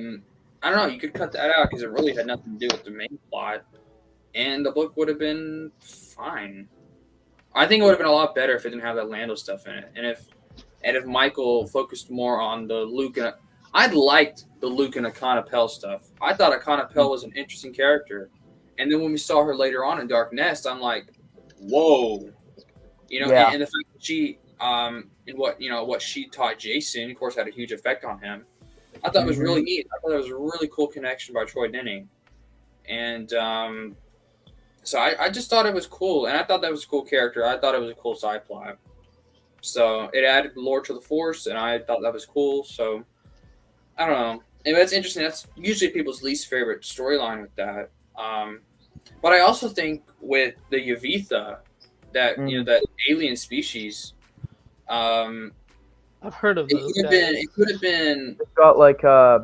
don't know. You could cut that out because it really had nothing to do with the main plot. And the book would have been fine. I think it would have been a lot better if it didn't have that Lando stuff in it. And if Michael focused more on the Luke and... I liked the Luke and Akana Pell stuff. I thought Akana Pell was an interesting character. And then when we saw her later on in Dark Nest, I'm like, whoa. Yeah. And the fact that she, and what she taught Jason, of course, had a huge effect on him. I thought it was really neat. I thought it was a really cool connection by Troy Denning. And so I just thought it was cool. And I thought that was a cool character. I thought it was a cool side plot. So it added lore to the Force, and I thought that was cool. So I don't know. And that's interesting. That's usually people's least favorite storyline with that. But I also think with the Yavitha, that that alien species, I've heard of those. It could have been. It's got like they're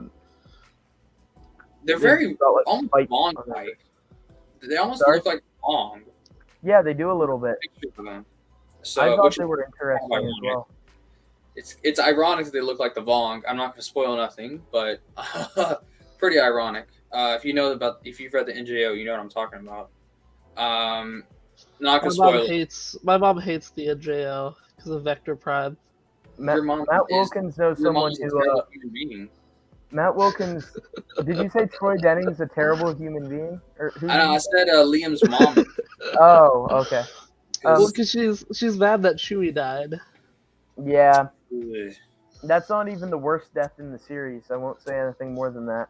very almost Vong-like. They almost look like Vong. Yeah, they do a little bit. So I thought they were interesting as well. It's ironic that they look like the Vong. I'm not going to spoil nothing, but pretty ironic. If you've read the NJO, you know what I'm talking about. Not going to spoil. My mom hates the NJO because of Vector Prime. Matt Wilkins knows someone who. Matt Wilkins. Did you say Troy Denning's a terrible human being? I said Liam's mom. Oh, okay. Well, because she's mad that Chewie died. Yeah. That's not even the worst death in the series. I won't say anything more than that.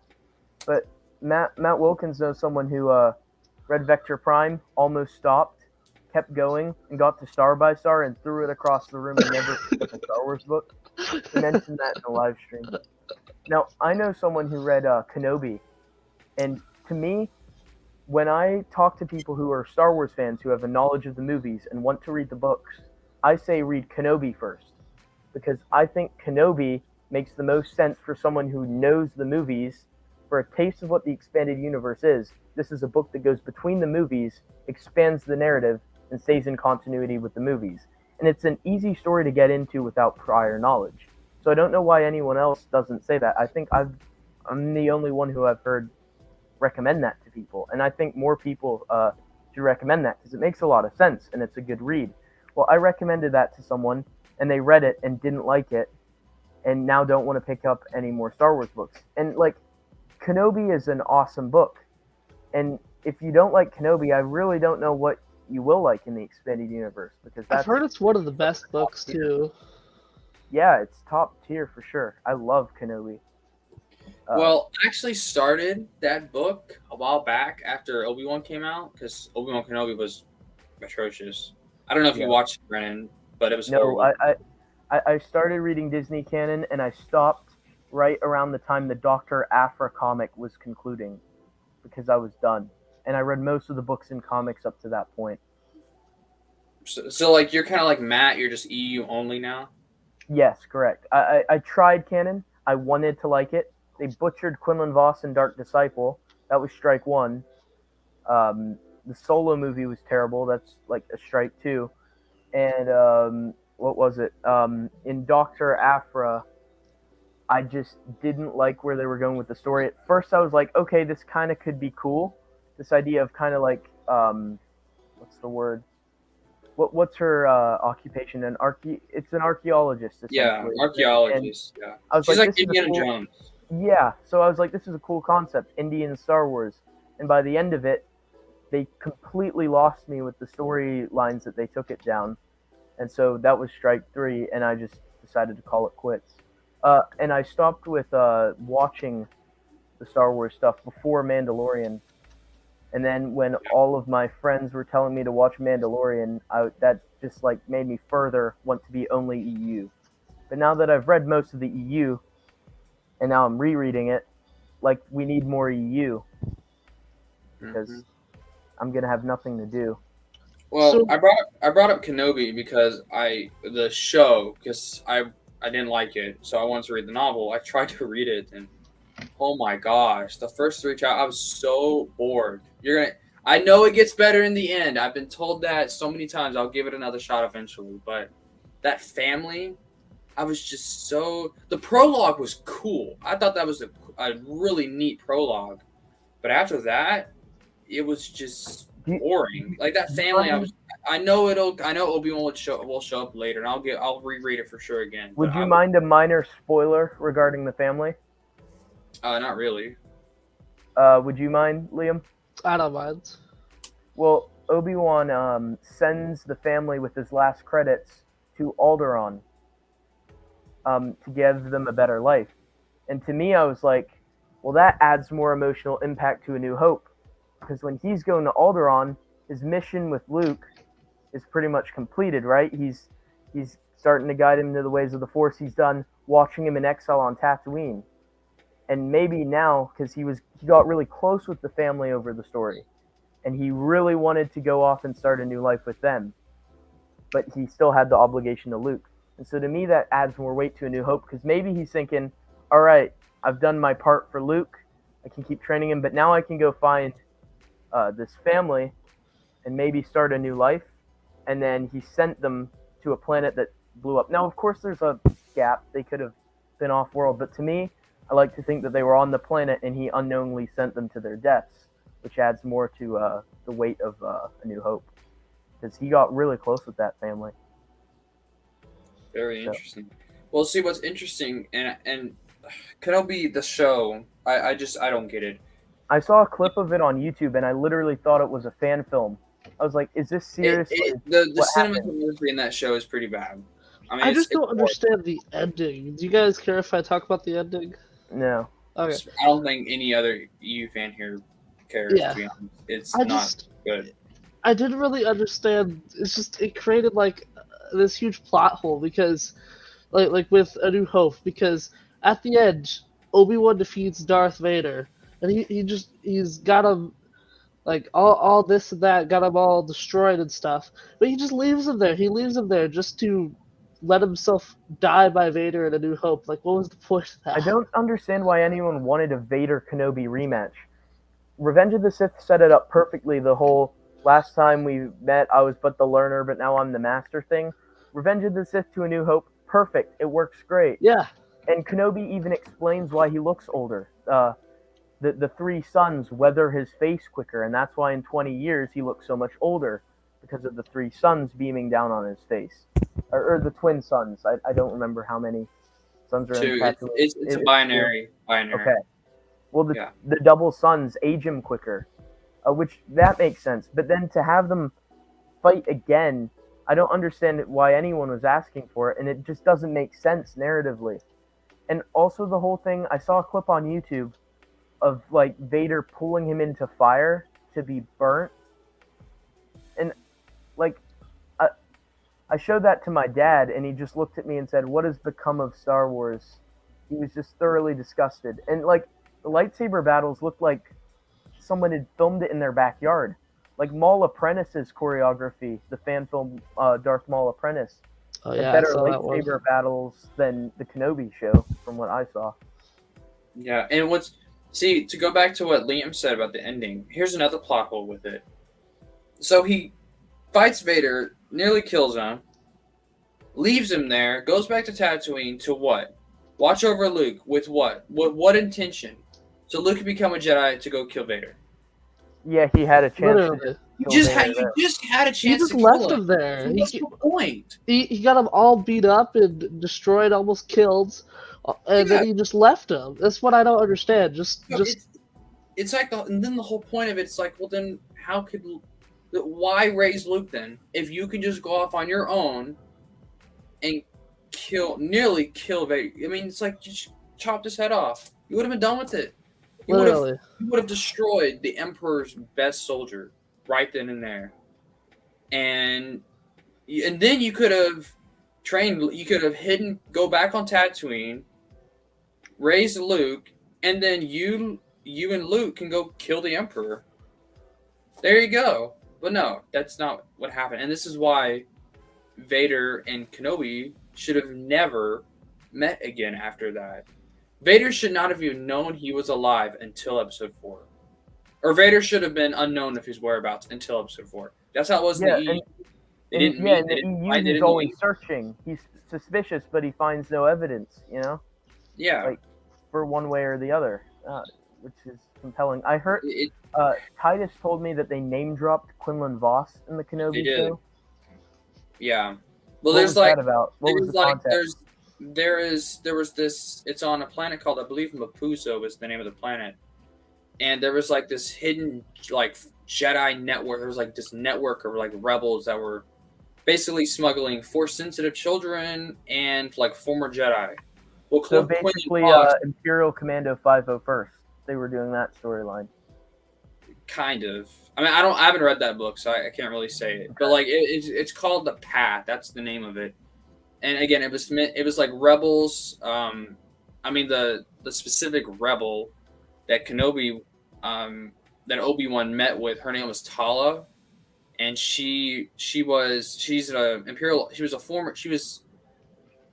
But Matt Wilkins knows someone who read Vector Prime, almost stopped, kept going, and got to Star by Star and threw it across the room and never picked up a Star Wars book. He mentioned that in the live stream. Now, I know someone who read Kenobi, and to me, when I talk to people who are Star Wars fans who have a knowledge of the movies and want to read the books, I say read Kenobi first. Because I think Kenobi makes the most sense for someone who knows the movies. For a taste of what the expanded universe is, this is a book that goes between the movies, expands the narrative, and stays in continuity with the movies. And it's an easy story to get into without prior knowledge. So I don't know why anyone else doesn't say that. I think I'm the only one who I've heard recommend that to people. And I think more people should recommend that because it makes a lot of sense and it's a good read. Well, I recommended that to someone, and they read it and didn't like it, and now don't want to pick up any more Star Wars books. And, Kenobi is an awesome book. And if you don't like Kenobi, I really don't know what you will like in the expanded universe, because I've that's heard it's one of the best books too. yeah, it's top tier for sure. I love Kenobi. Well, I actually started that book a while back after Obi-Wan came out because Obi-Wan Kenobi was atrocious. I don't know if Yeah. you watched it, Brennan, but it was No, horrible. I started reading Disney canon, and I stopped right around the time the Doctor Aphra comic was concluding, because I was done. And I read most of the books and comics up to that point. So like you're kind of like Matt, you're just EU only now. Yes, correct. I tried canon. I wanted to like it. They butchered Quinlan Voss in Dark Disciple. That was strike one. The Solo movie was terrible. That's like a strike two. And what was it? In Doctor Aphra, I just didn't like where they were going with the story. At first, I was like, okay, this kind of could be cool. This idea of kind of like, what's the word? What's her occupation? It's an archaeologist, essentially. Yeah, archaeologist. Yeah, I was she's like, like this is a Indiana cool- Jones. Yeah, so I was like, this is a cool concept, Indian Star Wars. And by the end of it, they completely lost me with the storylines that they took it down. And so that was strike three, and I just decided to call it quits. And I stopped with watching the Star Wars stuff before Mandalorian. And then when all of my friends were telling me to watch Mandalorian, that just like made me further want to be only EU. But now that I've read most of the EU, and now I'm rereading it, like we need more EU because I'm gonna have nothing to do. Well, So- I brought up Kenobi because I didn't like it, so I wanted to read the novel. I tried to read it, and oh my gosh, the first three chapters, I was so bored. I know it gets better in the end. I've been told that so many times. I'll give it another shot eventually, but that family, I was just so. The prologue was cool. I thought that was a really neat prologue, but after that, it was just boring. Like that family, I know Obi-Wan will show up later, and I'll reread it for sure again. Would you mind a minor spoiler regarding the family? Not really. Would you mind, Liam? I don't mind. Well, Obi-Wan sends the family with his last credits to Alderaan to give them a better life. And to me, I was like, well, that adds more emotional impact to A New Hope. Because when he's going to Alderaan, his mission with Luke is pretty much completed, right? He's starting to guide him into the ways of the Force. He's done watching him in exile on Tatooine. And maybe now, because he got really close with the family over the story, and he really wanted to go off and start a new life with them, but he still had the obligation to Luke. And so to me, that adds more weight to A New Hope, because maybe he's thinking, all right, I've done my part for Luke, I can keep training him, but now I can go find this family and maybe start a new life. And then he sent them to a planet that blew up. Now, of course, there's a gap. They could have been off-world, but to me, I like to think that they were on the planet and he unknowingly sent them to their deaths, which adds more to the weight of A New Hope, because he got really close with that family. Very interesting. Well, see, what's interesting, and Kenobi, the show, I don't get it. I saw a clip of it on YouTube, and I literally thought it was a fan film. I was like, is this seriously The cinematography in that show is pretty bad. I just don't understand the ending. Do you guys care if I talk about the ending? No. Okay. I don't think any other EU fan here cares, Yeah. to be honest. It's not good. I didn't really understand. It's just, it created like this huge plot hole because, like with A New Hope, because at the end, Obi-Wan defeats Darth Vader, and he's got him like all this and that, got him all destroyed and stuff, but he just leaves him there. He leaves him there just to let himself die by Vader in A New Hope. Like, what was the point of that? I don't understand why anyone wanted a Vader Kenobi rematch. Revenge of the Sith set it up perfectly. The whole last time we met, I was but the learner, but now I'm the master thing. Revenge of the Sith to A New Hope, perfect. It works great. Yeah. And Kenobi even explains why he looks older. The three sons weather his face quicker, and that's why in 20 years he looks so much older, because of the three suns beaming down on his face. Or the twin sons. I don't remember how many sons are in Tatooine. It's a binary. Okay. Well, the double suns age him quicker, which that makes sense. But then to have them fight again. I don't understand why anyone was asking for it, and it just doesn't make sense narratively. And also the whole thing, I saw a clip on YouTube of like Vader pulling him into fire to be burnt, and like I showed that to my dad, and he just looked at me and said, "What has become of Star Wars?" He was just thoroughly disgusted, and like the lightsaber battles looked like someone had filmed it in their backyard. Like Maul Apprentice's choreography, the fan film Darth Maul Apprentice, Oh had yeah, I better saw that one. lightsaber battles than the Kenobi show, from what I saw. Yeah, and to go back to what Liam said about the ending, here's another plot hole with it. So he fights Vader, nearly kills him, leaves him there, goes back to Tatooine to what? Watch over Luke with what? With what intention? So Luke could become a Jedi to go kill Vader. Yeah, he had a chance. Literally. You kill just Vader there. had a He chance just to kill left him there. So what's the point? He got him all beat up and destroyed, almost killed, and then he just left him. That's what I don't understand. It's like and then the whole point of it's like, well, then why raise Luke then if you can just go off on your own and nearly kill Vader? I mean, it's like just chopped his head off. You would have been done with it. You Literally. would have destroyed the Emperor's best soldier right then and there, and then you could have trained. You could have hidden, go back on Tatooine, raise Luke, and then you and Luke can go kill the Emperor. There you go. But no, that's not what happened, and this is why Vader and Kenobi should have never met again after that. Vader should not have even known he was alive until Episode 4. Or Vader should have been unknown of his whereabouts until Episode 4. That's how it was in the EU. He's always searching. He's suspicious, but he finds no evidence, you know? Yeah. Like, for one way or the other, which is compelling. I heard Titus told me that they name-dropped Quinlan Voss in the Kenobi show. Yeah. Well, What was that about? What was the context? There was this. It's on a planet called, I believe, Mapuso was the name of the planet, and there was like this hidden like Jedi network. There was like this network of like rebels that were basically smuggling Force-sensitive children and like former Jedi. Well, so basically, Imperial Commando 501st. They were doing that storyline. Kind of. I mean, I haven't read that book, so I can't really say it. Okay. But like, it's called The Path. That's the name of it. And again, it was like rebels. I mean, the specific rebel that Kenobi, that Obi-Wan met with, her name was Tala, and she's an Imperial. She was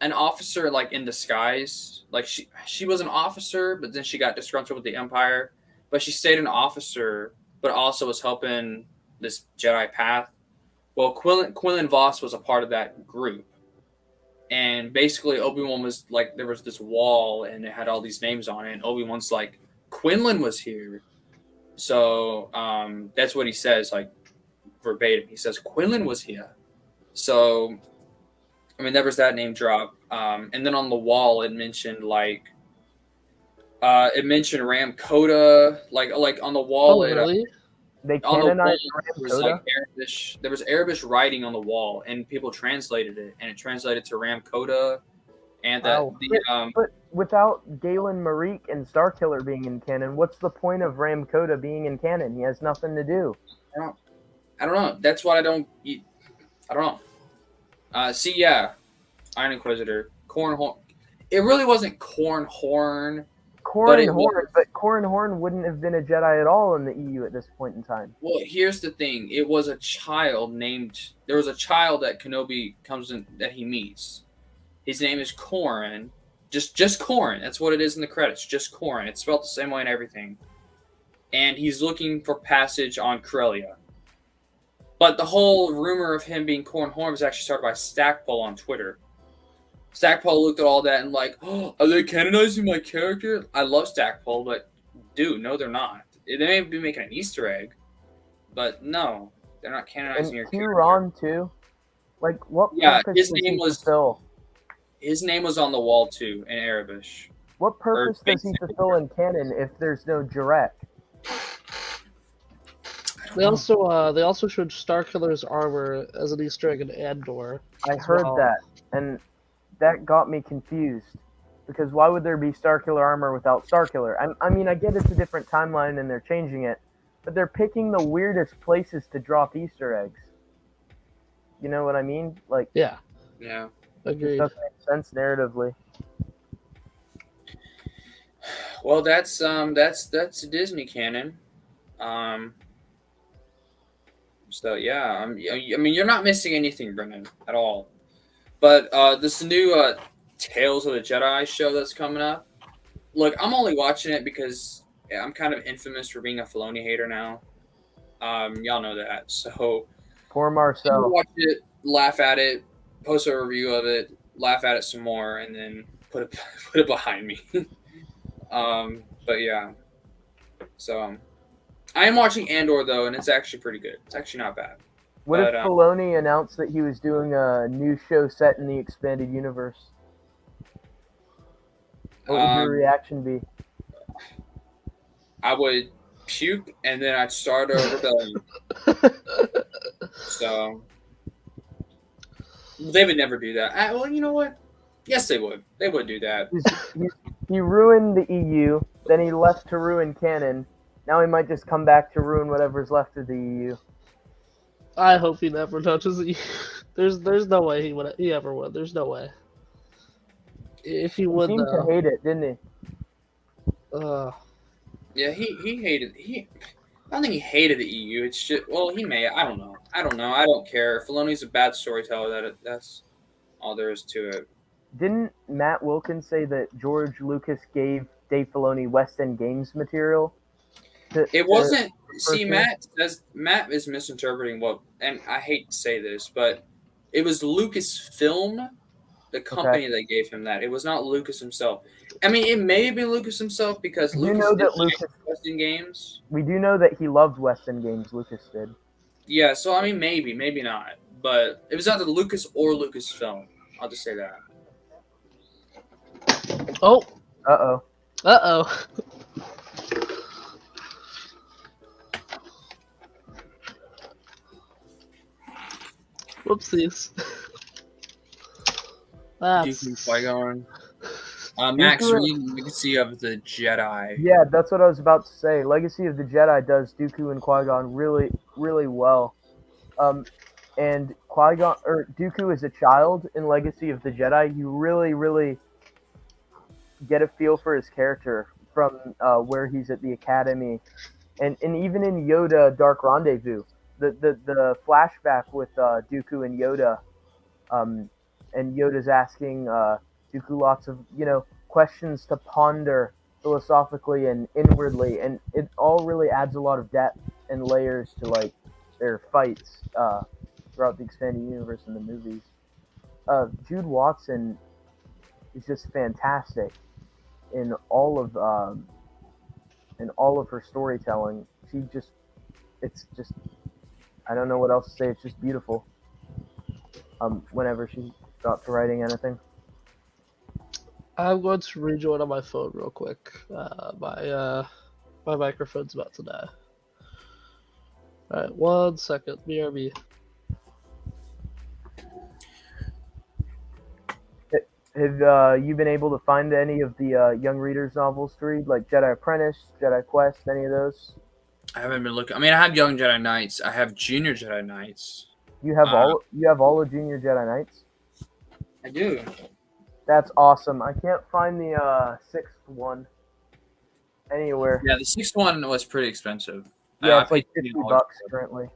an officer like in disguise. Like she was an officer, but then she got disgruntled with the Empire. But she stayed an officer, but also was helping this Jedi path. Well, Quinlan Voss was a part of that group. And basically, Obi-Wan was like, there was this wall, and it had all these names on it. And Obi-Wan's like, Quinlan was here. So that's what he says, like verbatim. He says, Quinlan was here. So, I mean, there was that name drop. And then on the wall, it mentioned Ram Koda, like on the wall. Oh, really? They canonized Ram Koda? There was Arabic writing on the wall, and people translated it, and it translated to Ram Koda. And but without Galen Marek and Starkiller being in canon, what's the point of Ram Koda being in canon? He has nothing to do. I don't know. That's what I don't know. Iron Inquisitor, Corran Horn. It really wasn't Corran Horn. But Corran Horn wouldn't have been a Jedi at all in the EU at this point in time. Well, here's the thing. It was a child named... There was a child that Kenobi comes in, that he meets. His name is Corran. Just Corran. That's what it is in the credits. Just Corran. It's spelled the same way and everything. And he's looking for passage on Corellia. But the whole rumor of him being Corran Horn was actually started by Stackpole on Twitter. Stackpole looked at all that and like, oh, are they canonizing my character? I love Stackpole, but dude, no, they're not. They may be making an Easter egg, but no, they're not canonizing your character. Ron too. Like, what purpose his name was fulfill? His name was on the wall too in Arabic. What purpose does he fulfill in canon if there's no Jarek? They also showed Starkiller's armor as an Easter egg in Andor. I as heard well. that, and that got me confused. Because why would there be Starkiller armor without Starkiller? I mean, I get it's a different timeline and they're changing it, but they're picking the weirdest places to drop Easter eggs. You know what I mean? Like, Yeah, Yeah. it just agreed. doesn't make sense narratively. Well, that's Disney canon. So yeah, I mean, you're not missing anything, Brennan, at all. But this new Tales of the Jedi show that's coming up. Look, I'm only watching it because I'm kind of infamous for being a Filoni hater now. Y'all know that. So Poor I'm gonna Marcel. watch it, laugh at it, post a review of it, laugh at it some more, and then put it put it behind me. But yeah, so I am watching Andor though, and it's actually pretty good. It's actually not bad. What if But Filoni announced that he was doing a new show set in the expanded universe? What would your reaction be? I would puke and then I'd start a rebellion. So they would never do that. Well, you know what? Yes, they would. They would do that. He ruined the EU, then he left to ruin canon. Now he might just come back to ruin whatever's left of the EU. I hope he never touches it. There's no way he ever would. There's no way. If he He would seemed to though, hate it, didn't he? Yeah, he hated I don't think he hated the EU. It's just he may. I don't know. I don't care. Filoni's a bad storyteller. That's all there is to it. Didn't Matt Wilkins say that George Lucas gave Dave Filoni West End Games material? It wasn't. See, personally? Matt is misinterpreting what, and I hate to say this, but it was Lucasfilm, the company that gave him that. It was not Lucas himself. I mean, it may have been Lucas himself because We do Lucas know did that Lucas. West End Games. We do know that he loved West End Games. Lucas did. Yeah, so I mean, maybe not, but it was either Lucas or Lucasfilm. I'll just say that. oh, Uh-oh. uh-oh. Whoopsies. Dooku Qui-Gon. Max, Dooku- read Legacy of the Jedi. Yeah, that's what I was about to say. Legacy of the Jedi does Dooku and Qui-Gon really, really well. And Qui-Gon or Dooku is a child in Legacy of the Jedi. You really, really get a feel for his character from where he's at the academy, and even in Yoda Dark Rendezvous, the flashback with Dooku and Yoda, and Yoda's asking Dooku lots of questions to ponder philosophically and inwardly, and it all really adds a lot of depth and layers to like their fights throughout the expanded universe and the movies. Jude Watson is just fantastic in all of her storytelling. It's just I don't know what else to say. It's just beautiful. Whenever she got to writing anything. I'm going to rejoin on my phone real quick. My microphone's about to die. Alright, 1 second. BRB. Have you been able to find any of the young readers novels to read, like Jedi Apprentice, Jedi Quest, any of those? I haven't been looking. I mean, I have Young Jedi Knights. I have Junior Jedi Knights. You have all of Junior Jedi Knights? I do. That's awesome. I can't find the sixth one anywhere. Yeah, the sixth one was pretty expensive. Yeah, it's like paid $50 $50. currently.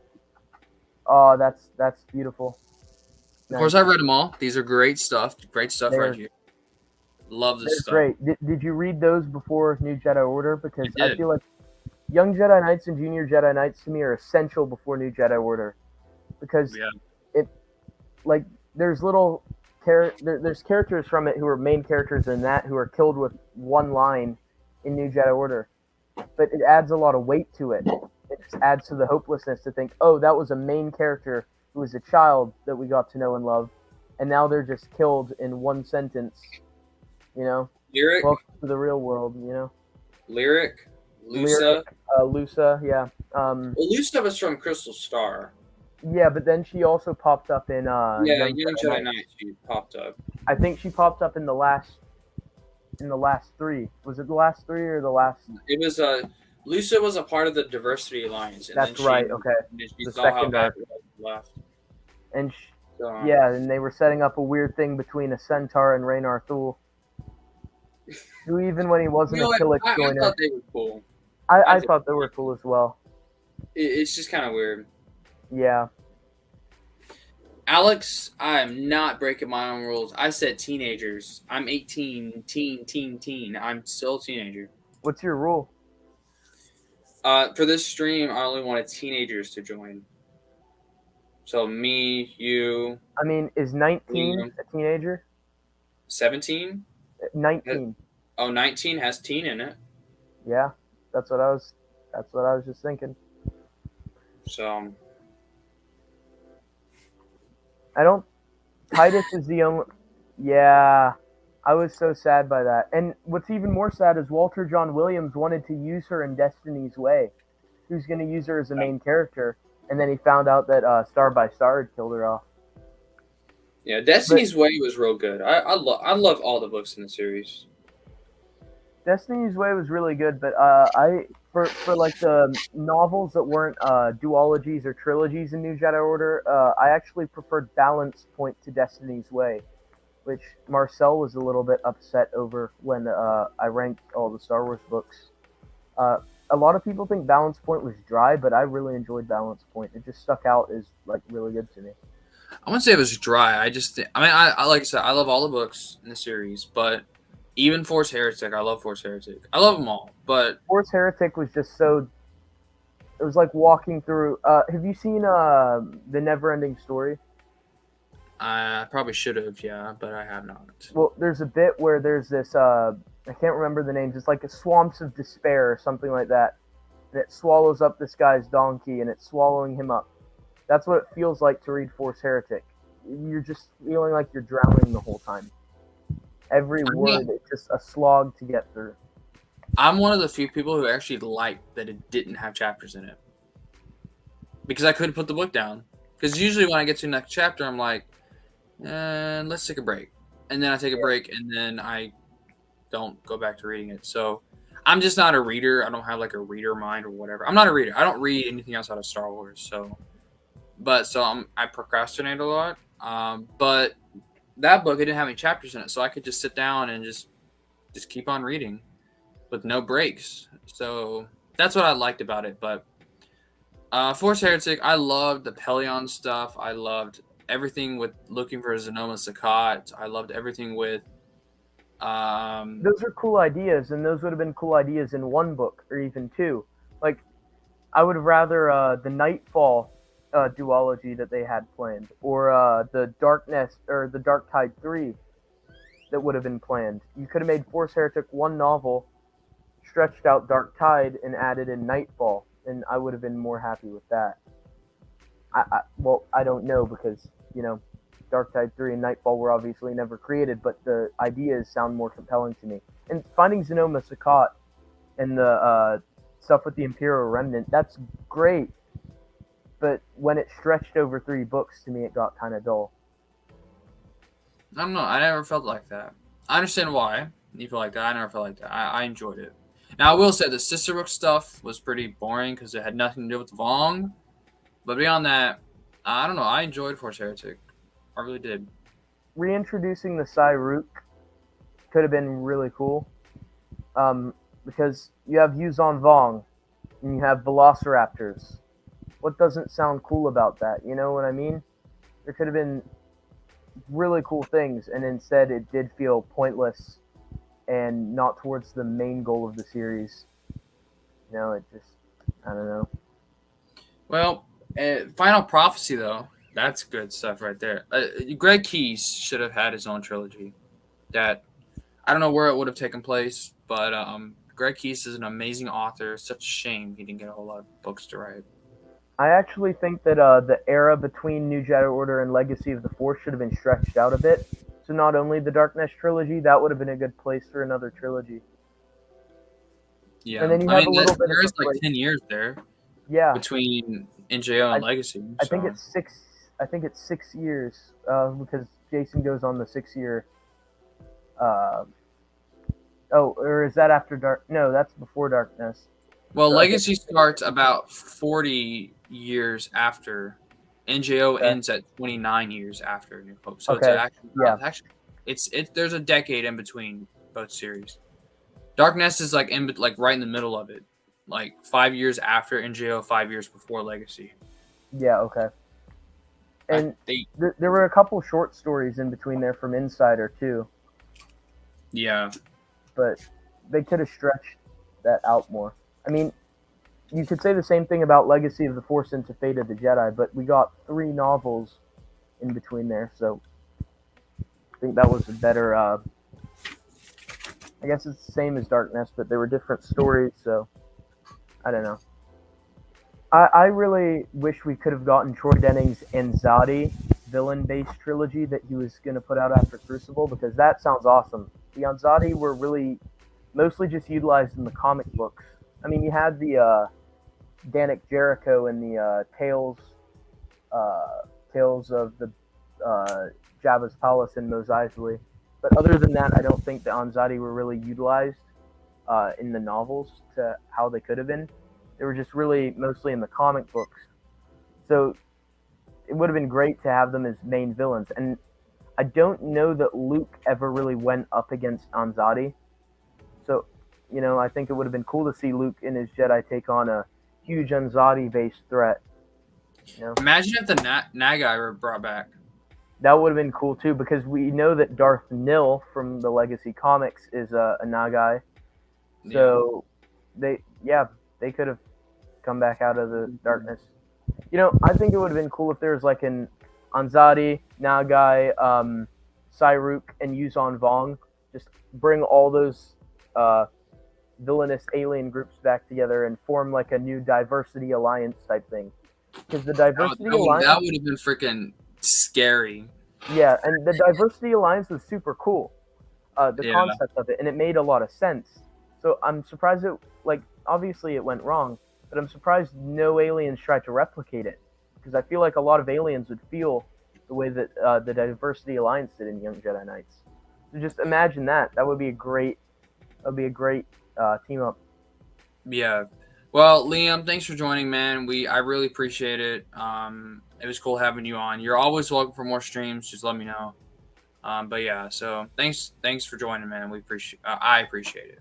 Oh, that's beautiful. Of course, I read them all. These are great stuff. Great stuff They're- right here. Love this They're stuff. great. Did you read those before New Jedi Order? Because I I did. feel like Young Jedi Knights and Junior Jedi Knights to me are essential before New Jedi Order. Because Yeah. there's there's characters from it who are main characters in that who are killed with one line in New Jedi Order. But it adds a lot of weight to it. It just adds to the hopelessness to think, oh, that was a main character who was a child that we got to know and love, and now they're just killed in one sentence. Lyric. Welcome to the real world, Lyric. Lusa. Lusa, yeah. Well, Lusa was from Crystal Star. Yeah, but then she also popped up in Yeah, Young Young Jedi Jedi Knight. Knight. She popped up. I think she popped up in the last three. Was it the last three or the last? It was Lusa was a part of the Diversity Alliance, and That's then right. Okay, she the saw how second bad arc, it was and left. and So, yeah, and they were setting up a weird thing between a centaur and Raynar Thule, who even when he wasn't you know a what? Killick I joiner, thought they were cool. I thought they were cool as well. It's just kind of weird. Yeah. Alex, I am not breaking my own rules. I said teenagers. I'm 18, teen. I'm still a teenager. What's your rule? For this stream, I only wanted teenagers to join. So me, you. I mean, is 19 Liam. a teenager? 17? 19. Oh, 19 has teen in it. Yeah, that's what I was just thinking. So I don't. Titus is the only. Yeah, I was so sad by that. And what's even more sad is Walter John Williams wanted to use her in Destiny's Way. He was going to use her as a main character, and then he found out that Star by Star had killed her off. yeah, Destiny's Way was real good. I love all the books in the series. Destiny's Way was really good, but for like the novels that weren't duologies or trilogies in New Jedi Order, I actually preferred Balance Point to Destiny's Way, which Marcel was a little bit upset over when I ranked all the Star Wars books. A lot of people think Balance Point was dry, but I really enjoyed Balance Point. It just stuck out as like really good to me. I wouldn't say it was dry. I like I said, I love all the books in the series, but even Force Heretic, I love Force Heretic. I love them all, but Force Heretic was just so. It was like walking through. Have you seen the Neverending Story? I probably should have, yeah, but I have not. Well, there's a bit where there's this. I can't remember the names. It's like a Swamps of Despair or something like that, and it swallows up this guy's donkey, and it's swallowing him up. That's what it feels like to read Force Heretic. You're just feeling like you're drowning the whole time. Every word is just a slog to get through. I'm one of the few people who actually liked that it didn't have chapters in it. Because I couldn't put the book down. Because usually when I get to the next chapter, I'm like, let's take a break. And then I take a break, and then I don't go back to reading it. So I'm just not a reader. I don't have like a reader mind or whatever. I'm not a reader. I don't read anything outside of Star Wars. So I procrastinate a lot. But that book, it didn't have any chapters in it, so I could just sit down and just keep on reading with no breaks. So that's what I liked about it. But Force Heretic, I loved the Pelion stuff. I loved everything with looking for Zenoma Sakat. I loved everything with. Those are cool ideas, and those would have been cool ideas in one book or even two. Like, I would have rather the Nightfall duology that they had planned, or the Darkness or the Dark Tide 3 that would have been planned. You could have made Force Heretic one novel, stretched out Dark Tide, and added in Nightfall, and I would have been more happy with that. I don't know because, Dark Tide 3 and Nightfall were obviously never created, but the ideas sound more compelling to me. And finding Zenoma Sakat and the stuff with the Imperial Remnant, that's great. But when it stretched over 3 books, to me, it got kind of dull. I don't know. I never felt like that. I understand why you feel like that. I never felt like that. I enjoyed it. Now, I will say the Sisterbook stuff was pretty boring because it had nothing to do with Vong. But beyond that, I don't know. I enjoyed Force Heretic. I really did. Reintroducing the Cyrook could have been really cool. Because you have Yuzon Vong, and you have Velociraptors. What doesn't sound cool about that? You know what I mean? There could have been really cool things, and instead it did feel pointless and not towards the main goal of the series. It just, I don't know. Well, Final Prophecy, though, that's good stuff right there. Greg Keyes should have had his own trilogy. That, I don't know where it would have taken place, but Greg Keyes is an amazing author. Such a shame he didn't get a whole lot of books to write. I actually think that the era between New Jedi Order and Legacy of the Force should have been stretched out a bit. So not only the Darkness trilogy, that would have been a good place for another trilogy. Yeah, And then you I have mean, a little bit of there is a like break. 10 years there Yeah, between NJO I, and Legacy. I think So it's 6. I think it's 6 years because Jason goes on the 6 year. Uh, oh, or is that after Dark? No, that's before Darkness. well, So I think Legacy starts about 40 years after. NJO okay, ends at 29 years after New Hope. So it's okay, actually, yeah, there's a decade in between both series. Darkness is like like right in the middle of it, like 5 years after NJO, 5 years before Legacy. yeah, okay. I And think, there were a couple short stories in between there from Insider too, yeah, but they could have stretched that out more. I mean, you could say the same thing about Legacy of the Force into Fate of the Jedi, but we got 3 novels in between there, so I think that was a better. I guess it's the same as Darkness, but they were different stories, so I don't know. I really wish we could have gotten Troy Denning's Anzadi villain-based trilogy that he was going to put out after Crucible, because that sounds awesome. The Anzadi were really mostly just utilized in the comic books. I mean, you had the Danik Jericho and the Tales of the Jabba's Palace and Mos Eisley. But other than that, I don't think the Anzadi were really utilized in the novels to how they could have been. They were just really mostly in the comic books. So it would have been great to have them as main villains. And I don't know that Luke ever really went up against Anzadi. So, I think it would have been cool to see Luke and his Jedi take on a huge Anzadi-based threat. Imagine if the Nagai were brought back. That would have been cool too, because we know that Darth Nil from the Legacy comics is a Nagai. So they could have come back out of the darkness. I think it would have been cool if there was like an Anzadi, Nagai, Cyruk, and Yuzon Vong. Just bring all those villainous alien groups back together and form like a new diversity alliance type thing. Because the diversity alliance, that would have been freaking scary. yeah, and the diversity alliance was super cool. The concept of it, and it made a lot of sense. So I'm surprised obviously it went wrong, but I'm surprised no aliens tried to replicate it, because I feel like a lot of aliens would feel the way that the Diversity Alliance did in Young Jedi Knights. So just imagine that. That would be a great team up. Yeah. Well, Liam, thanks for joining, man. I really appreciate it. It was cool having you on. You're always welcome for more streams. Just let me know. But yeah, so thanks for joining, man. I appreciate it.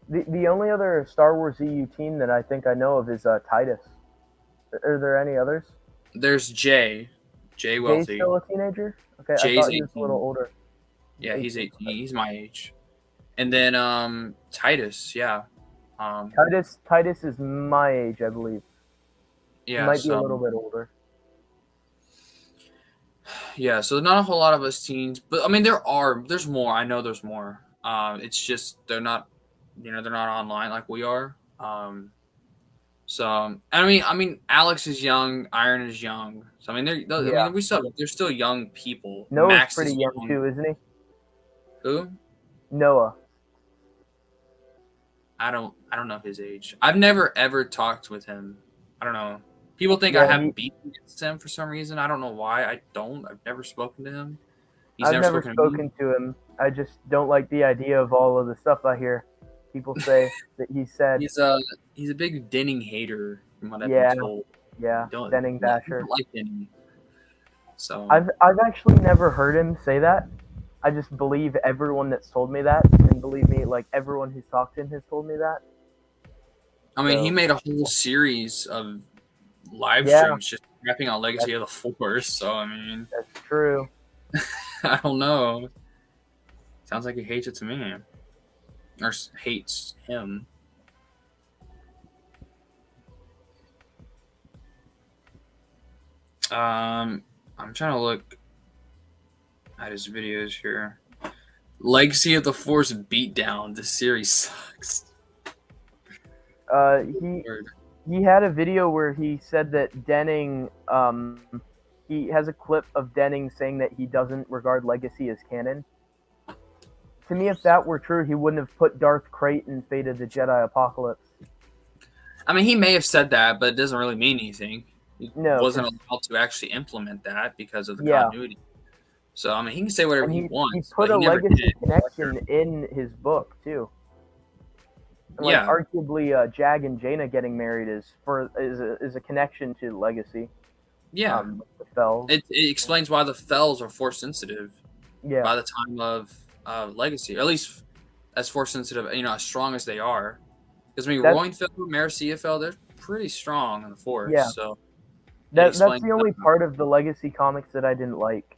The only other Star Wars EU team that I think I know of is Titus. Are there any others? There's Jay Wealthy. Jay's still a teenager? Okay, Jay's I thought he was 18. a little older. Yeah, he's 18. He's my age. And then Titus, yeah. Titus is my age, I believe. Yeah, he might be a little bit older. Yeah, so not a whole lot of us teens, but I mean there's more. I know there's more. It's just they're not online like we are. So I mean Alex is young, Iron is young. So I mean they're still young people. Noah's Max pretty is young too, isn't he? Who? Noah. I don't know his age. I've never ever talked with him. I don't know. People think I have beef against him for some reason. I don't know why. I don't. I've never spoken to him. I've never spoken to him. I just don't like the idea of all of the stuff I hear people say that he said. He's a big Denning hater, from what I've been told. Yeah, Denning basher. I don't like Denning. So I've actually never heard him say that. I just believe everyone that's told me that, and believe me, like everyone who's talked to him has told me that. I mean, he made a whole series of live streams just rapping on Legacy of the Force. So I mean, that's true. I don't know. Sounds like he hates it to me, or hates him. I'm trying to look at his videos here. Legacy of the Force beatdown. This series sucks. He had a video where he said that Denning. He has a clip of Denning saying that he doesn't regard Legacy as canon. to me, if that were true, he wouldn't have put Darth Krayt in Fate of the Jedi Apocalypse. I mean, he may have said that, but it doesn't really mean anything. He No, wasn't 'cause- allowed to actually implement that because of the Yeah. continuity. So I mean, he can say whatever and he he wants, put but a he never legacy did. connection in his book too. And like Yeah. arguably, Jag and Jaina getting married is a connection to legacy. Yeah, The Fells. it explains why the Fells are force sensitive Yeah, by the time of Legacy, or at least as force sensitive, as strong as they are. Because I mean, That's- Roinfeld, Marcia Fell, they're pretty strong in the force. Yeah. So that's explains the only that. part of the legacy comics that I didn't like.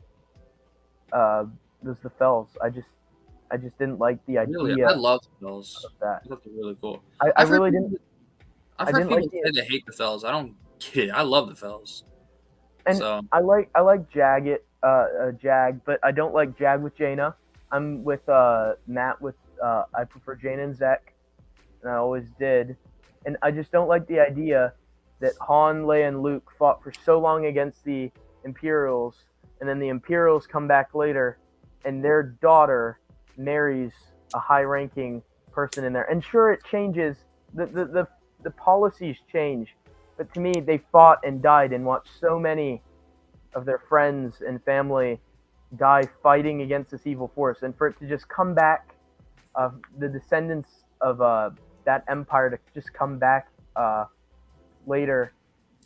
Was the Fells. I just didn't like the idea Really, I love the Fells. of that. I thought they're really cool. I I've heard really people- didn't. I've I heard didn't people like say the- they hate the Fells. I don't get it. I love the Fells. And So I like Jag, but I don't like Jag with Jaina. I'm with Matt with I prefer Jaina and Zek, and I always did. And I just don't like the idea that Han, Leia, and Luke fought for so long against the Imperials, and then the Imperials come back later, and their daughter marries a high-ranking person in there. And sure, it changes. The policies change, but to me, they fought and died and watched so many of their friends and family die fighting against this evil force, and for it to just come back, the descendants of that empire to just come back later,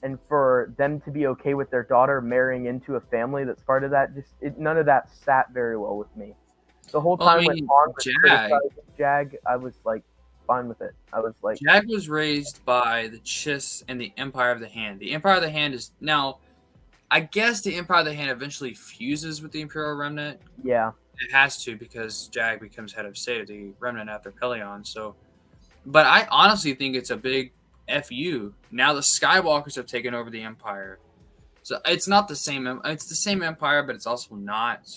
and for them to be okay with their daughter marrying into a family that's part of that, none of that sat very well with me. The whole Well, I time when mean, Han was Jag- criticizing Jag, I was like fine with it. I was like, Jag was raised by the Chiss and the Empire of the Hand. The Empire of the Hand is now, I guess, the Empire of the Hand eventually fuses with the Imperial Remnant. yeah, It has to, because Jag becomes head of state of the Remnant after Pelion. So, but I honestly think it's a big FU. Now the Skywalkers have taken over the Empire. So it's not the same. It's the same Empire, but it's also not.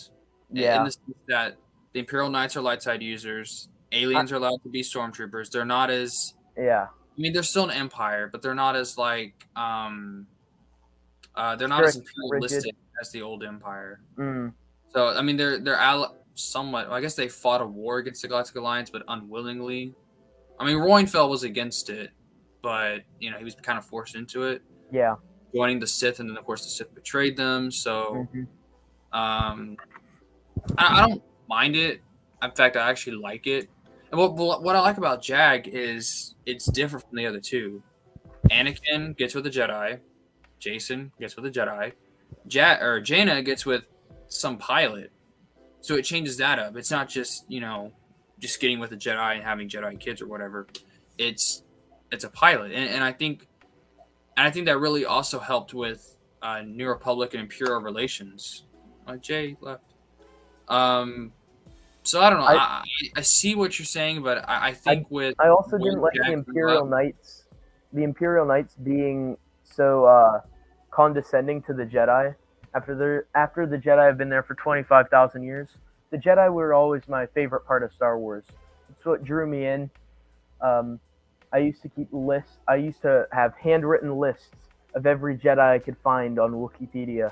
yeah. In the sense that the Imperial Knights are light side users. Aliens are allowed to be stormtroopers. They're not as. Yeah. I mean, they're still an empire, but they're not as like. They're not as Strict, imperialistic as the old empire. Mm. So I mean, they're somewhat. I guess they fought a war against the Galactic Alliance, but unwillingly. I mean, Roinfeld was against it, but he was kind of forced into it. Yeah. Joining the Sith, and then of course the Sith betrayed them. So, Mhm. I don't mind it. In fact, I actually like it. And what I like about Jag is it's different from the other two. Anakin gets with a Jedi. Jason gets with a Jedi. Jaina gets with some pilot. So it changes that up. It's not just just getting with a Jedi and having Jedi kids or whatever. It's a pilot, and I think that really also helped with New Republic and Imperial relations. Jay left. So I don't know. I see what you're saying, but I think I also where didn't like Jag the grew Imperial up- Knights. The Imperial Knights being so condescending to the Jedi after the Jedi have been there for 25,000 years. The Jedi were always my favorite part of Star Wars. It's what drew me in. I used to keep lists. I used to have handwritten lists of every Jedi I could find on Wikipedia.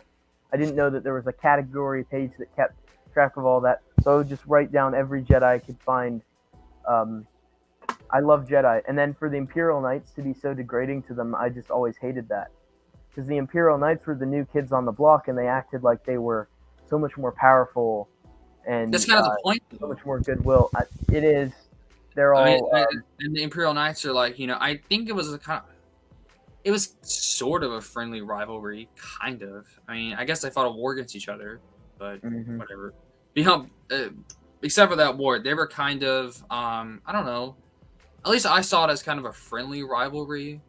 I didn't know that there was a category page that kept track of all that, so I would just write down every Jedi I could find. I love Jedi, and then for the Imperial Knights to be so degrading to them, I just always hated that. Because the Imperial Knights were the new kids on the block, and they acted like they were so much more powerful and That's kind of the point, so though. much more goodwill. It is. They're all. And the Imperial Knights are like, I think it was it was sort of a friendly rivalry, kind of. I mean, I guess they fought a war against each other, but Mhm. whatever. Except for that war, they were kind of, I don't know. At least I saw it as kind of a friendly rivalry.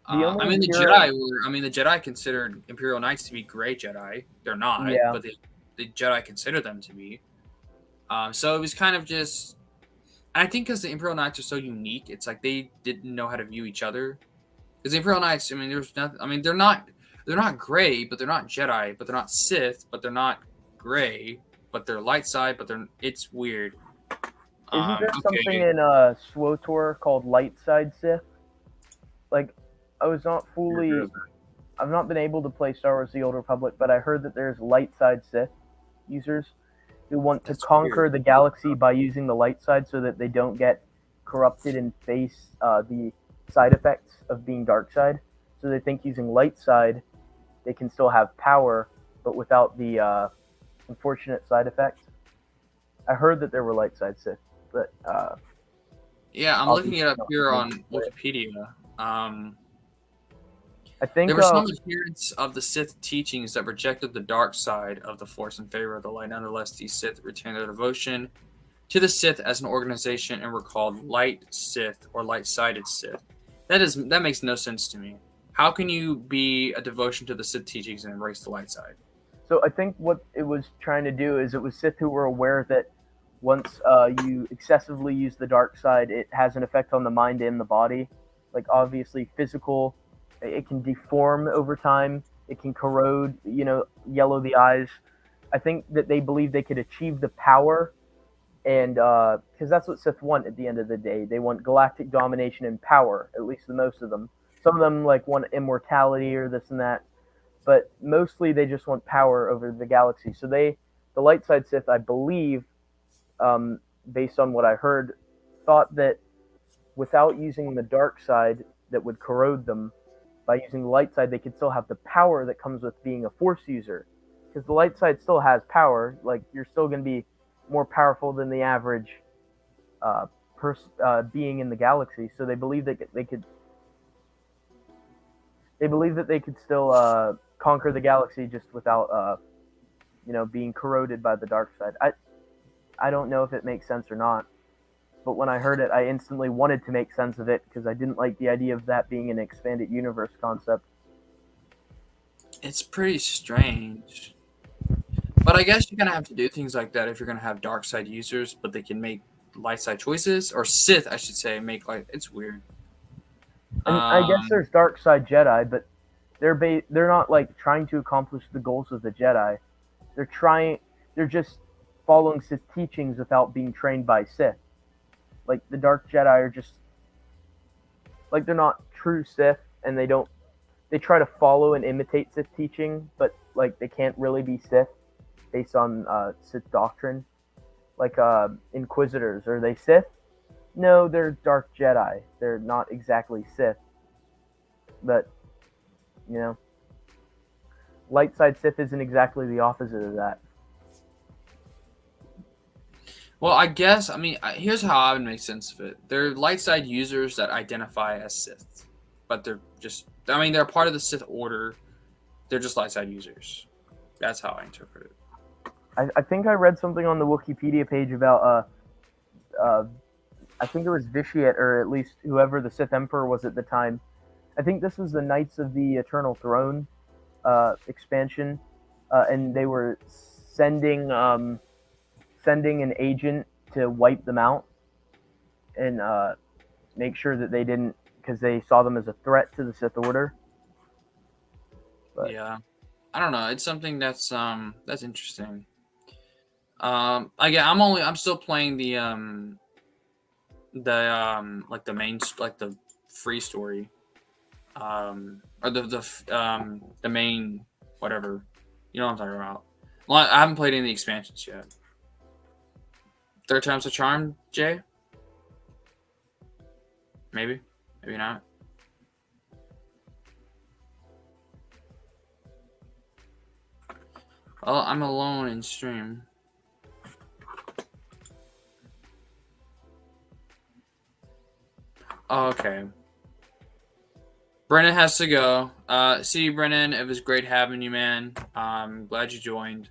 The only I mean, the Jedi considered Imperial Knights to be great Jedi. They're not, Yeah. but the Jedi consider them to be. So it was kind of just. I think because the Imperial Knights are so unique, it's like they didn't know how to view each other. Because the Imperial Knights, I mean, there's nothing. I mean, they're not gray, but they're not Jedi, but they're not Sith, but they're not gray, but they're light side, but it's weird. Isn't there okay. something in SWTOR called Light Side Sith? Like, I was not fully. I've not been able to play Star Wars: The Old Republic, but I heard that there's Light Side Sith users who want to That's conquer weird. the galaxy by using the light side so that they don't get corrupted and face the side effects of being dark side. So they think using light side, they can still have power, but without the unfortunate side effects. I heard that there were light side Sith, but Yeah, I'm looking obviously it up not here many on for it. Wikipedia. I think There were some adherents of the Sith teachings that rejected the dark side of the Force in favor of the light. Nonetheless, these Sith retained their devotion to the Sith as an organization and were called Light Sith or Light-Sided Sith. That makes no sense to me. How can you be a devotion to the Sith teachings and embrace the light side? so. I think what it was trying to do is it was Sith who were aware that once you excessively use the dark side, it has an effect on the mind and the body. Like obviously physical, it can deform over time. It can corrode, yellow the eyes. I think that they believe they could achieve the power, and because that's what Sith want at the end of the day. They want galactic domination and power. At least the most of them. Some of them like want immortality or this and that, but mostly they just want power over the galaxy. So the light side Sith, I believe, um, based on what I heard, thought that without using the dark side that would corrode them, by using the light side, they could still have the power that comes with being a force user. Because the light side still has power. Like you're still going to be more powerful than the average being in the galaxy. So they believe that they could. They believe that they could still conquer the galaxy just without, being corroded by the dark side. I don't know if it makes sense or not, but when I heard it, I instantly wanted to make sense of it because I didn't like the idea of that being an expanded universe concept. It's pretty strange. But I guess you're going to have to do things like that if you're going to have dark side users, but they can make light side choices. Or Sith, I should say, make light. It's weird. And I guess there's dark side Jedi, but they're not like trying to accomplish the goals of the Jedi. They're just following Sith teachings without being trained by Sith. Like the dark Jedi are just like they're not true Sith, and they try to follow and imitate Sith teaching, but like they can't really be Sith based on Sith doctrine. Like Inquisitors, are they Sith? No, they're dark Jedi. They're not exactly Sith, but you know, light side Sith isn't exactly the opposite of that. Well, I guess, here's how I would make sense of it. They're light side users that identify as Sith, but they're part of the Sith order. They're just light side users. That's how I interpret it. I think I read something on the Wikipedia page about I think it was Vitiate, or at least whoever the Sith Emperor was at the time. I think this was the Knights of the Eternal Throne expansion, and they were sending an agent to wipe them out and make sure that they didn't, because they saw them as a threat to the Sith Order. But Yeah, I don't know. It's something that's interesting. I'm still playing the like the main, like the free story, or the main whatever. You know what I'm talking about. Well, I haven't played any of the expansions yet. Third time's a charm, Jay? Maybe. Maybe not. Well, I'm alone in stream. Oh, okay. Brennan has to go. See you, Brennan. It was great having you, man. Glad you joined.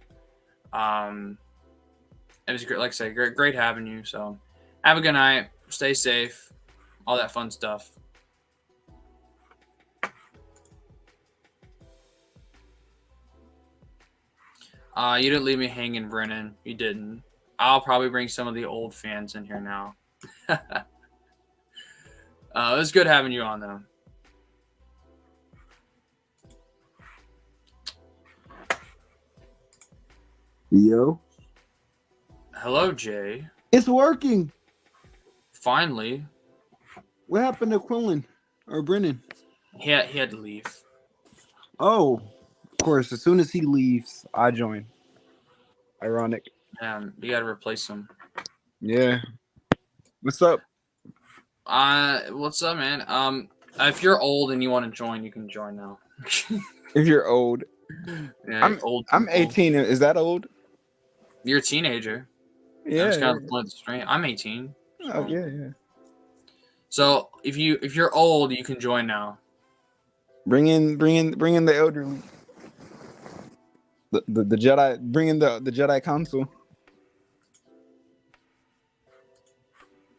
It was great, like I said, great having you. So, have a good night. Stay safe. All that fun stuff. You didn't leave me hanging, Brennan. You didn't. I'll probably bring some of the old fans in here now. It was good having you on, though. Yo. Hello, Jay. It's working. Finally. What happened to Quillen or Brennan? He had to leave. Oh, of course. As soon as he leaves, I join. Ironic. You gotta replace them. Yeah. What's up? What's up, man? If you're old and you want to join, you can join now. If you're old, Yeah, old. I'm people. 18. Is that old? You're a teenager. Yeah. That's kind of the point of the stream. I'm 18. So. Oh, yeah. So if you're old, you can join now. Bring in the elderly. The Jedi. Bring in the Jedi Council.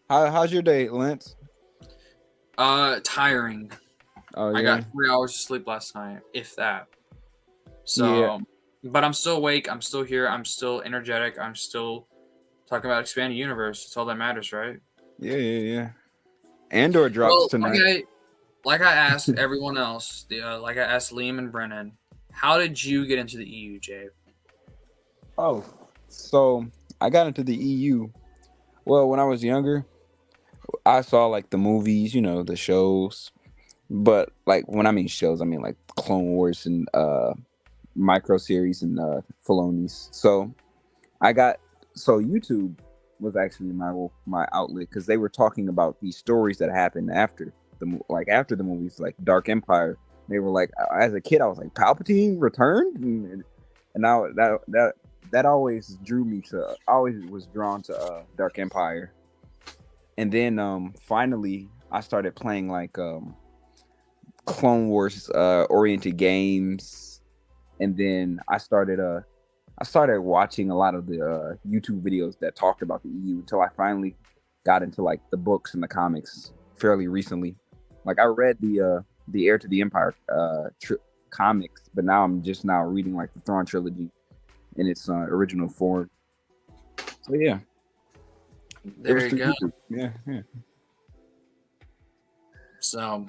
How's your day, Lance? Tiring. Oh yeah. I got 3 hours of sleep last night, if that. So, Yeah. but I'm still awake. I'm still here. I'm still energetic. I'm still talking about expanding universe. That's all that matters, right? Yeah. Andor drops tonight. Like I asked everyone else, like I asked Liam and Brennan, how did you get into the EU, Jay? Oh, so I got into the EU. Well, when I was younger, I saw like the movies, the shows. But like when I mean shows, I mean like Clone Wars and micro series and Filoni's. So YouTube was actually my outlet because they were talking about these stories that happened after the movies, like Dark Empire. They were like, as a kid, I was like, Palpatine returned, and now that always drew me to. I always was drawn to Dark Empire, and then finally I started playing like Clone Wars oriented games, and then I started watching a lot of the YouTube videos that talked about the EU until I finally got into like the books and the comics fairly recently. Like I read the Heir to the Empire comics, but now I'm just now reading like the Thrawn trilogy in its original form. So yeah, There you go. YouTube. Yeah. So,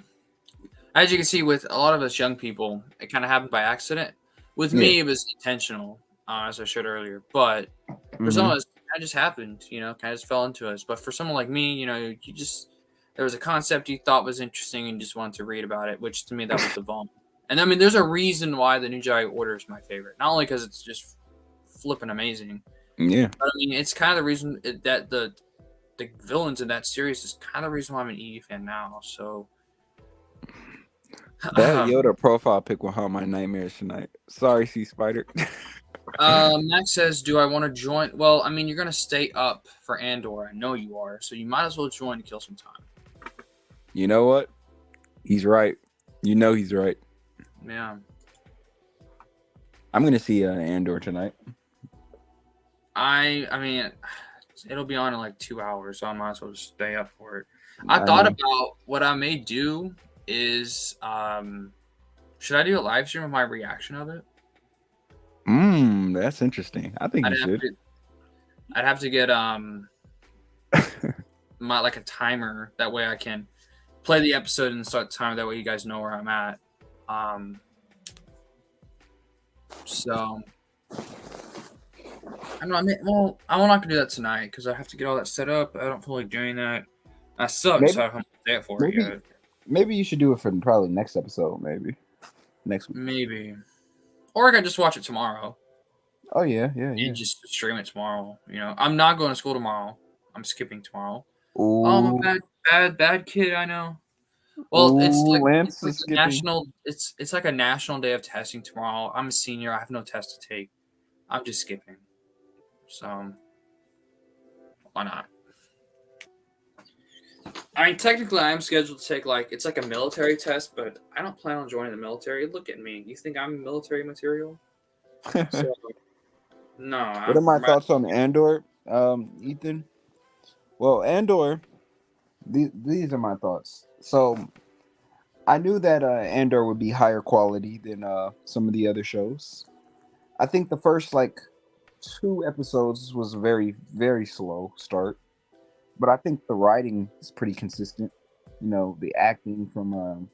as you can see, with a lot of us young people, it kind of happened by accident. With me, it was intentional, as I showed earlier. But for some of us, it just happened. Kind of just fell into us. But for someone like me, there was a concept you thought was interesting and you just wanted to read about it, which to me that was the bomb. And I mean, there's a reason why the New Jedi Order is my favorite. Not only because it's just flipping amazing. Yeah. But I mean, it's kind of the reason that the villains in that series is kind of the reason why I'm an EU fan now. So. That Yoda profile pic will haunt my nightmares tonight. Sorry, Sea Spider. Max says, do I want to join? Well, I mean, you're going to stay up for Andor. I know you are. So you might as well join to kill some time. You know what? He's right. He's right. Yeah. I'm going to see Andor tonight. I mean, it'll be on in like 2 hours, so I might as well just stay up for it. I thought about what I may do is, should I do a live stream of my reaction of it? That's interesting. I think you should. I'd have to get my like a timer. That way I can play the episode and start the timer. That way you guys know where I'm at. So I'm not. Well, I'm not gonna do that tonight because I have to get all that set up. I don't feel like doing that. I suck. So I haven't day for it yet. Maybe you should do it for probably next episode. Maybe next week. Maybe, or I can just watch it tomorrow. Oh yeah. And just stream it tomorrow. I'm not going to school tomorrow. I'm skipping tomorrow. Ooh. Oh, I'm a bad kid. I know. Well, it's like a national. It's like a national day of testing tomorrow. I'm a senior. I have no test to take. I'm just skipping. So why not? I mean, technically, I'm scheduled to take it's like a military test, but I don't plan on joining the military. Look at me. You think I'm military material? So, no. What are my thoughts on Andor, Ethan? Well, Andor, these are my thoughts. So, I knew that Andor would be higher quality than some of the other shows. I think the first 2 episodes was a very, very slow start, but I think the writing is pretty consistent. The acting from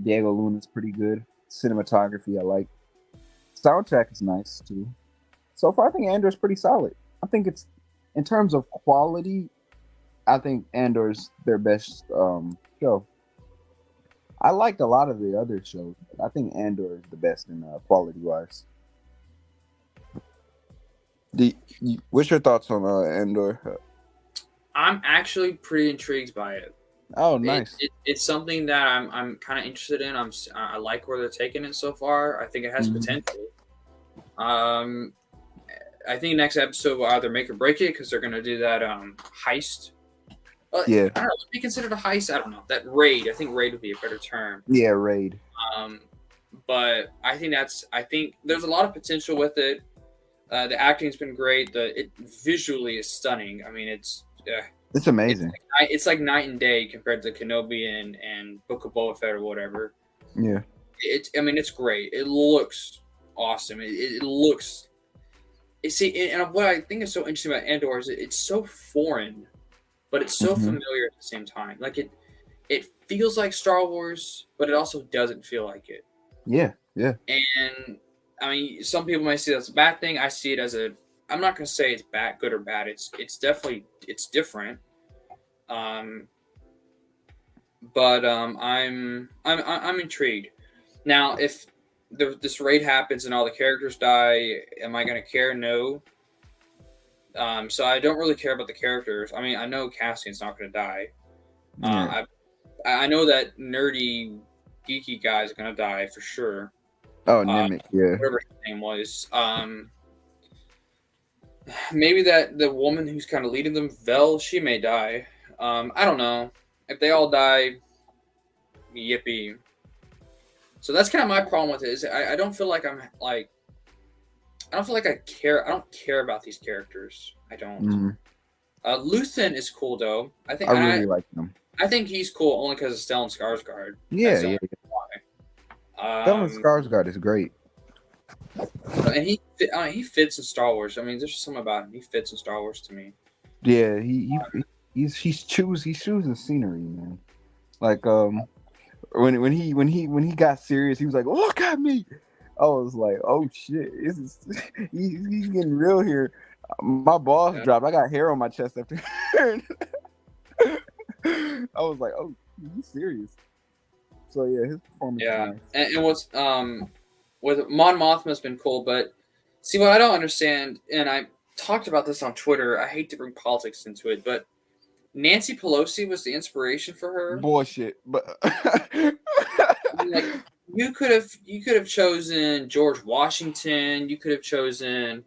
Diego Luna is pretty good. Cinematography I like. Soundtrack is nice too. So far, I think Andor's pretty solid. I think it's, in terms of quality, I think Andor's their best show. I liked a lot of the other shows, but I think Andor is the best in quality-wise. What's your thoughts on Andor? I'm actually pretty intrigued by it. Oh, nice. It's something that I'm kind of interested in. I like where they're taking it so far. I think it has potential. I think next episode will either make or break it because they're going to do that heist. Yeah. I don't know. Would it be considered a heist? I don't know. That raid. I think raid would be a better term. Yeah, raid. But I think there's a lot of potential with it. The acting's been great. It visually is stunning. I mean, it's amazing. It's like night and day compared to Kenobi and Book of Boba Fett or whatever. Yeah. It's great. It looks awesome. It looks. And what I think is so interesting about Andor is it's so foreign, but it's so familiar at the same time. Like it feels like Star Wars, but it also doesn't feel like it. Yeah, yeah. And I mean, some people might see that as a bad thing. I see it as I'm not going to say it's bad, good or bad. It's definitely different. But I'm intrigued. Now, if this raid happens and all the characters die, am I going to care? No. So I don't really care about the characters. I mean, I know Cassian's not going to die. Yeah. I know that nerdy, geeky guy is going to die for sure. Oh, Nemec, yeah. Whatever his name was. Maybe that the woman who's kind of leading them, Vel, she may die. I don't know. If they all die, yippee. So that's kind of my problem with it. Is I don't feel like I don't feel like I care. I don't care about these characters. I don't. Luthen is cool though. I really like him. I think he's cool only because of Stellan Skarsgård. Yeah, yeah. Stellan Skarsgård is great. And he fits in Star Wars. I mean, there's something about him. He fits in Star Wars to me. Yeah, he chooses scenery, man. Like when he got serious, he was like, "Look at me." I was like, "Oh shit, he's getting real here." My balls dropped. I got hair on my chest after. I was like, "Oh, he's serious." So yeah, his performance. Yeah, nice. and what's with Mon Mothma's been cool, but see what I don't understand, and I talked about this on Twitter. I hate to bring politics into it, but Nancy Pelosi was the inspiration for her. Bullshit, but like you could have chosen George Washington. You could have chosen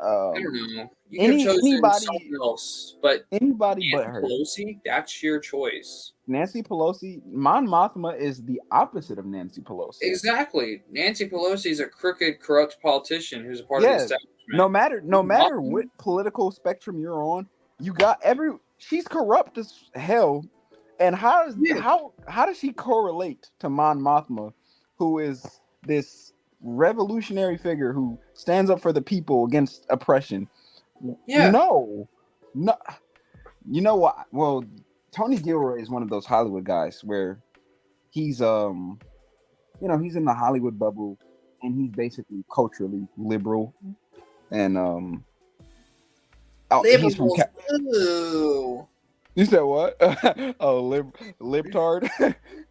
I don't know. You could have chosen someone else, but anybody but her. Pelosi, that's your choice. Nancy Pelosi, Mon Mothma is the opposite of Nancy Pelosi. Exactly. Nancy Pelosi is a crooked, corrupt politician who's a part of the establishment. No matter what political spectrum you're on, you got she's corrupt as hell. And how does she correlate to Mon Mothma, who is this revolutionary figure who stands up for the people against oppression? Yeah. No. You know what? Well, Tony Gilroy is one of those Hollywood guys where he's he's in the Hollywood bubble and he's basically culturally liberal and he's from You said what? Oh, libtard.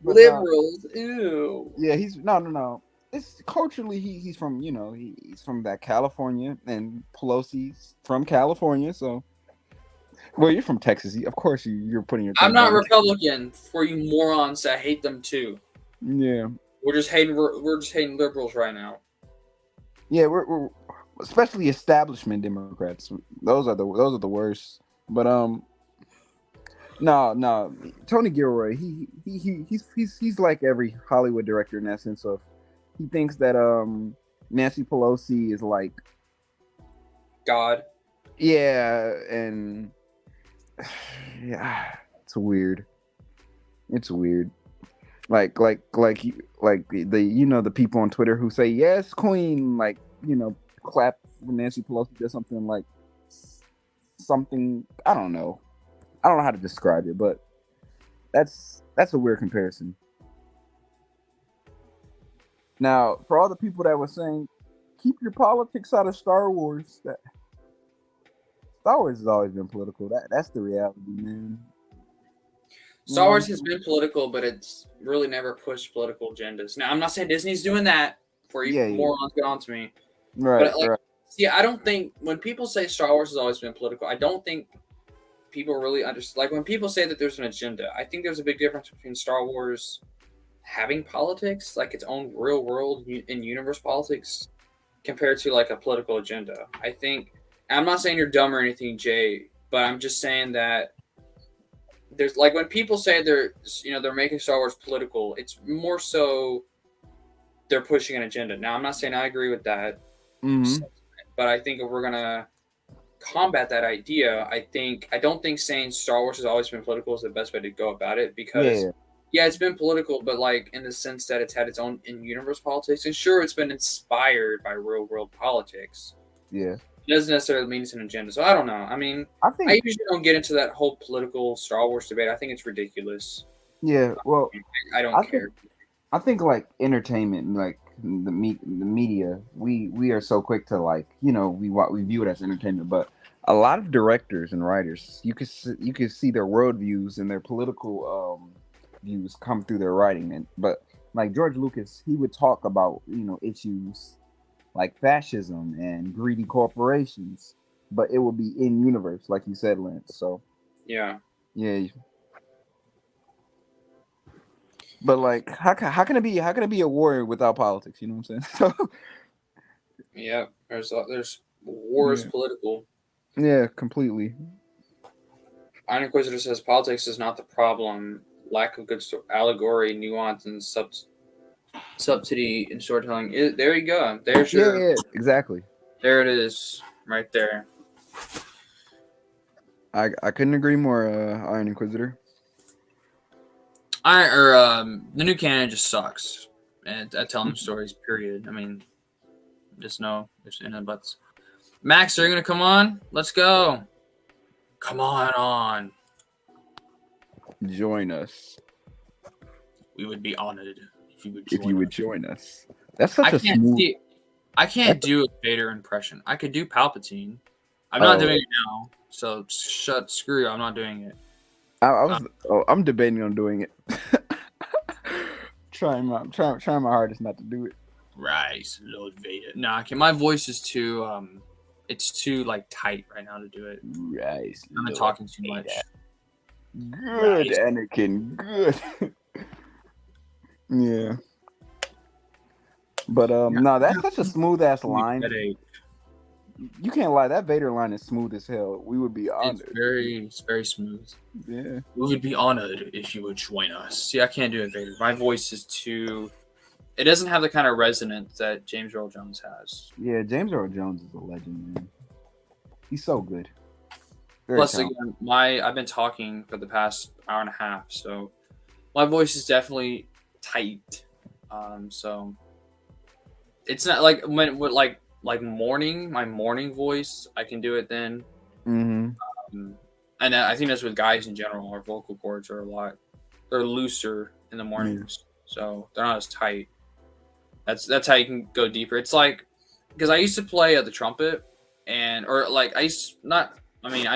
Liberals. Ew. Yeah, he's no. It's culturally he's from he's from that California, and Pelosi's from California, so. Well, you're from Texas. Of course, you're putting your. I'm not Republican. For you morons that hate them too. Yeah. We're just hating liberals right now. Yeah, we're especially establishment Democrats. Those are the worst. But no. Tony Gilroy, he's like every Hollywood director in that sense of he thinks that Nancy Pelosi is like God. Yeah, and yeah, it's weird. It's weird. Like the people on Twitter who say yes, Queen, like clap when Nancy Pelosi does something like something. I don't know how to describe it, but that's a weird comparison. Now, for all the people that were saying, keep your politics out of Star Wars, Star Wars has always been political. That's the reality, man. Star Wars has been political, but it's really never pushed political agendas. Now, I'm not saying Disney's doing that. Before you morons get on to me, right? But See, I don't think when people say Star Wars has always been political, I don't think people really understand. Like when people say that there's an agenda, I think there's a big difference between Star Wars having politics, like its own real world in universe politics, compared to like a political agenda. I think, and I'm not saying you're dumb or anything, Jay, but I'm just saying that there's like when people say they're making Star Wars political, it's more so they're pushing an agenda. Now, I'm not saying I agree with that, Mm-hmm. but I think if we're gonna combat that idea, I don't think saying Star Wars has always been political is the best way to go about it because Yeah. yeah, it's been political, but like in the sense that it's had its own in-universe politics, and sure, it's been inspired by real-world politics. Yeah. It doesn't necessarily mean it's an agenda. So I don't know. I mean, I I think. usually don't get into that whole political Star Wars debate. I think it's ridiculous. Yeah. Well, I don't I care. I think like entertainment, like the media, we are so quick to like we view it as entertainment, but a lot of directors and writers, you could see their worldviews and their political views come through their writing, but like George Lucas, he would talk about issues like fascism and greedy corporations, but it would be in universe, like you said, Lance. So Yeah. yeah. But like, how can it be a warrior without politics? You know what I'm saying? So Yeah. There's war is Yeah. political. yeah, completely. Iron Inquisitor says politics is not the problem. Lack of good allegory, nuance, and subtlety in storytelling. There you go. There's your. Yeah, exactly. There it is, right there. I couldn't agree more, Iron Inquisitor. The new canon just sucks, and at telling stories. Period. I mean, just no, there's no buts. Max, are you gonna come on? Let's go. Come on. Join us We would be honored if you would. if you would join us. That's I such a can't smooth. see. I can't do a Vader impression. I could do Palpatine. I'm not doing it now, so screw you. I'm not doing it. I'm debating on doing it. trying my hardest not to do it. Rise, Lord Vader. Nah, my voice is too it's too like tight right now to do it. Rise, I'm Lord talking too Vader. much. Good, Rise. Anakin. Good. Yeah. But no, that's such a smooth ass line. Headache. You can't lie. That Vader line is smooth as hell. We would be It's honored. very smooth. Yeah. We would be honored if you would join us. See, I can't do it, Vader. My voice is too. It doesn't have the kind of resonance that James Earl Jones has. Yeah, James Earl Jones is a legend, man. He's so good. Very Plus, talented. again, I've been talking for the past hour and a half, so my voice is definitely tight. So it's not like when with like my morning voice. I can do it then. Mm-hmm. And I think that's with guys in general. Our vocal cords are they're looser in the mornings, so they're not as tight. That's how you can go deeper. It's like because I used to play the trumpet I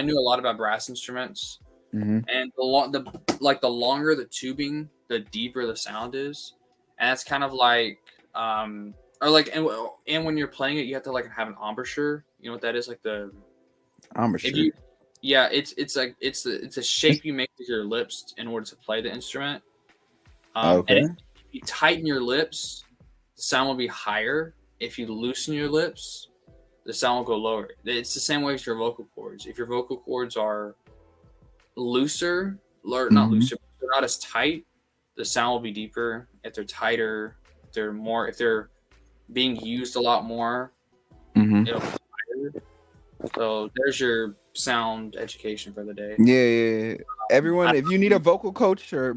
knew a lot about brass instruments, Mm-hmm. and the longer the tubing, the deeper the sound is, and it's kind of like and when you're playing it, you have to like have an embouchure. You know what that is? Like the Embouchure. it's a shape you make with your lips in order to play the instrument. And Okay. if you tighten your lips, the sound will be higher. If you loosen your lips, the sound will go lower. It's the same way with your vocal cords. If your vocal cords are looser, or not Mhm. looser, but they're not as tight, the sound will be deeper. If they're tighter, if they're being used a lot more, Mm-hmm. it'll be higher. So there's your sound education for the day. Yeah. Everyone, if you need a vocal coach or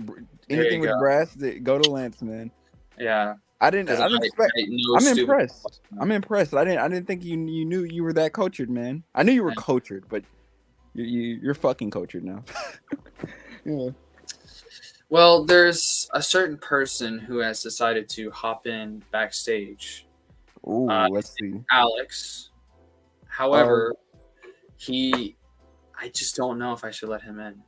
anything with go. brass, go to Lance, man. Yeah. I didn't expect. know I'm stupid- impressed. I'm impressed. I didn't think you knew you were that cultured, man. I knew you were cultured, but you're fucking cultured now. Yeah. Well, there's a certain person who has decided to hop in backstage. Ooh, let's see. Alex. However, I just don't know if I should let him in.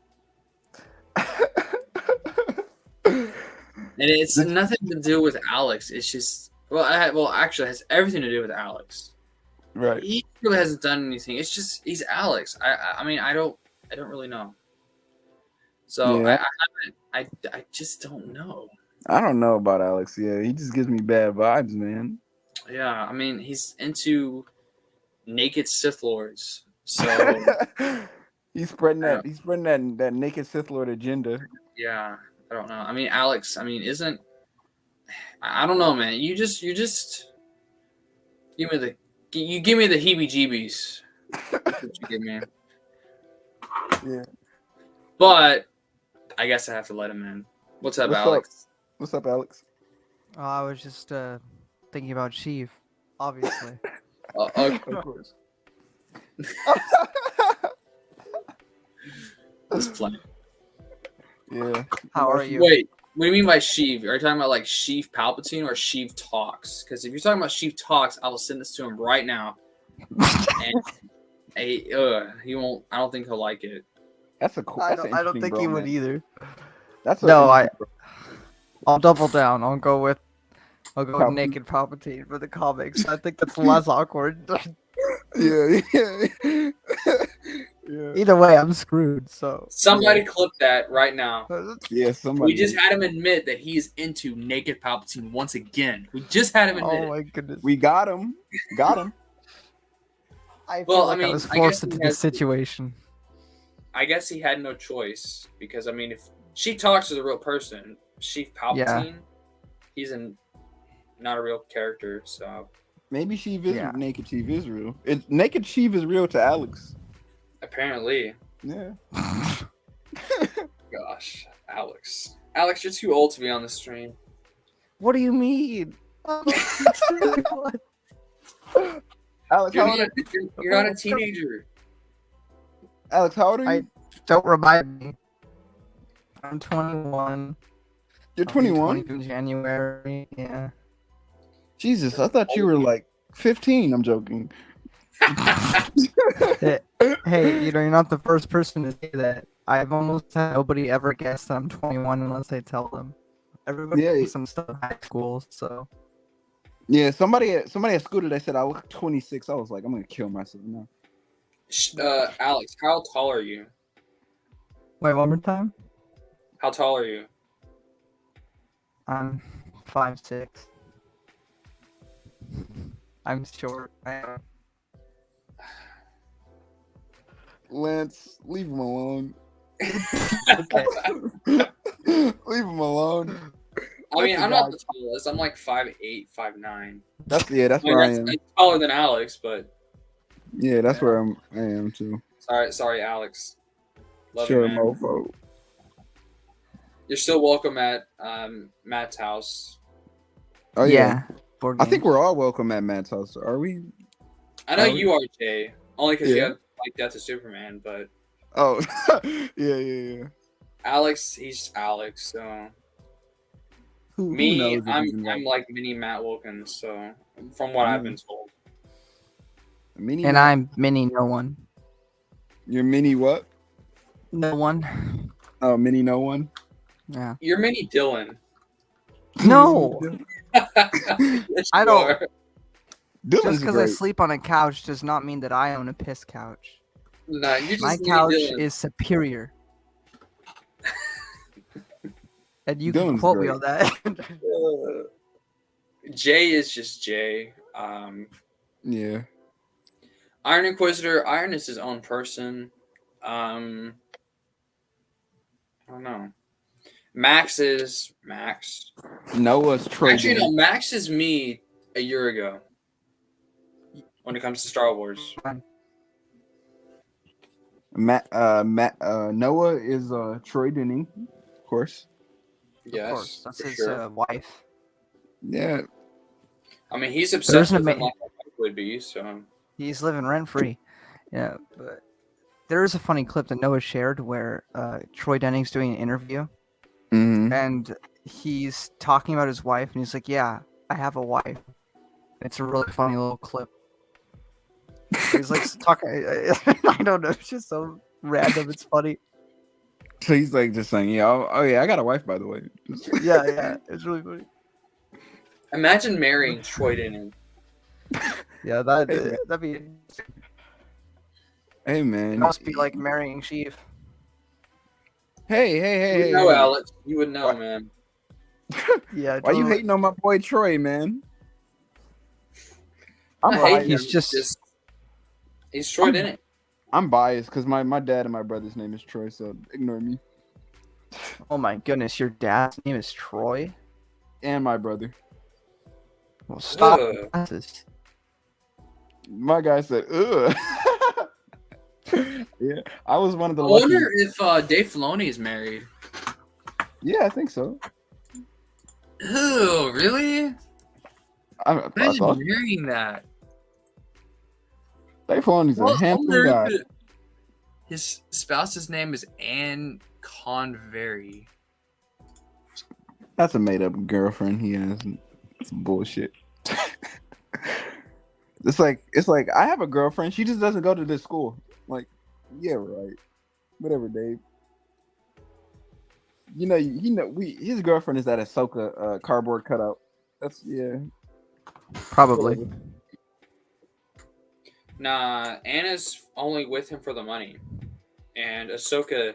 And it's nothing to do with Alex. It's just actually, it has everything to do with Alex. Right. He really hasn't done anything. It's just he's Alex. I mean I don't really know. So Yeah. I just don't know. I don't know about Alex. Yeah, he just gives me bad vibes, man. Yeah, I mean he's into naked Sith lords. So he's spreading I that. don't- He's spreading that naked Sith Lord agenda. yeah, I don't know. I mean Alex. I mean isn't I don't know, man. You just give me the heebie-jeebies. That's what you give me. Yeah. But I guess I have to let him in. What's up, What's Alex? What's up, Alex? Oh, I was just thinking about Sheev, obviously. Of course. this planet. Yeah. How are you? Wait, what do you mean by Sheev? Are you talking about like Sheev Palpatine or Sheev Talks? Because if you're talking about Sheev Talks, I will send this to him right now. And he won't. I don't think he'll like it. That's a cool. I That's an don't interesting think he would bromance. either. That's a No, interesting I'll double down. I'll go with Palpatine. naked Palpatine for the comics. I think that's less awkward. Yeah. Yeah. Either way, I'm screwed. So Somebody clip that right now. Yeah. Somebody. We just had him admit that he is into naked Palpatine once again. We just had him admit oh it. my goodness. We got him. Got him. I feel Well, like I mean, was I forced guess he into this has- situation. I guess he had no choice because I mean, if she talks to the real person, Sheev Palpatine, he's not a real character. So Maybe Sheev is Yeah. naked. Sheev is real. Naked Sheev is real to Alex. apparently, Yeah. gosh, Alex, you're too old to be on the stream. What do you mean? Alex, You're how old not, you're not a teenager. Alex, how old are you? Don't remind me. I'm 21. You're I'll be 21. 20 in January. Yeah. Jesus, I thought you were like 15. I'm joking. Hey, you're not the first person to say that. I've almost had nobody ever guess that I'm 21 unless I tell them. Everybody Yeah. thinks I'm still in high school, so. Yeah, somebody at school today said I look 26. I was like, I'm gonna kill myself now. Alex, how tall are you? Wait, one more time? How tall are you? I'm 5'6". I'm short. Lance, leave him alone. Okay. Leave him alone. I mean, That's I'm a not guy. the tallest. I'm like 5'8", 5'9". That's I mean, where I am. that's taller than Alex, but Yeah, that's where I am too. sorry, Alex. Love Sure, you, man. mofo. You're still welcome at Matt's house. Oh yeah. Board I think games. we're all welcome at Matt's house. Are we? I know Oh. you are, Jay, only because you Yeah. have like Death of Superman, but Oh, yeah. Alex, he's Alex. So Who me, knows if he's I'm invited? like mini Matt Wilkins. So from what I've been told, Mini. And I'm mini no one. You're mini what? No one. Oh, mini no one. Yeah. you're mini Dylan. No! Yes, I you don't- are. Just Dylan's because I great. sleep on a couch does not mean that I own a piss couch. Nah, you're just My mini couch Dylan. is superior. And you can Dylan's quote me great. on that. Jay is just Jay. Yeah. Iron Inquisitor. Iron is his own person. I don't know. Max is Max. Noah's Troy. Actually, no. Max is me a year ago. When it comes to Star Wars. Noah is Troy Denning, of course. Yes, Of course, that's for his sure. wife. Yeah. I mean, he's obsessed an with him ama- like a wife would be. So He's living rent free. Yeah, but there is a funny clip that Noah shared where Troy Denning's doing an interview Mm-hmm. and he's talking about his wife and he's like, "Yeah, I have a wife." It's a really funny little clip. He's like talking. I don't know. It's just so random. It's funny. So he's like just saying, yeah, oh yeah, I got a wife by the way. Yeah. It's really funny. imagine marrying Troy Denning. Yeah, Hey, man. that'd be. Hey, It man. must be like marrying Sheev. Hey, You would know, Alex. You would know, What? man. Yeah, Why you totally. hating on my boy Troy, man? I'm I hate biased. He's him. just- He's Troy in it. I'm biased because my dad and my brother's name is Troy, so ignore me. Oh my goodness, your dad's name is Troy. And my brother. Well, stop. Ugh. Glasses. My guy said, ugh. Yeah, I was one of the I lucky. wonder if Dave Filoni is married. Yeah, I think so. Ew, really? I Imagine thought hearing that. Dave Filoni's a handsome guy. His spouse's name is Anne Convery. That's a made up girlfriend he has. It's bullshit. It's like I have a girlfriend. She just doesn't go to this school. Like, yeah, right. Whatever, Dave. His girlfriend is that Ahsoka cardboard cutout. That's Probably. whatever. Nah, Anna's only with him for the money. And Ahsoka,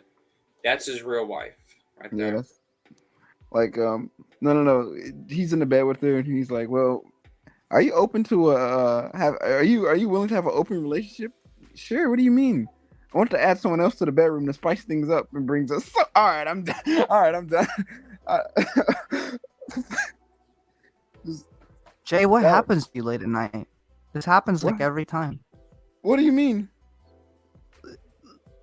that's his real wife right Yeah, there. that's like no. He's in the bed with her and he's like, well, are you open to are you willing to have an open relationship? Sure. What do you mean? I want to add someone else to the bedroom to spice things up and brings us. All right, I'm done. All right, I'm done. Just, Jay, what Alex. happens to you late at night? This happens like What? every time. what do you mean?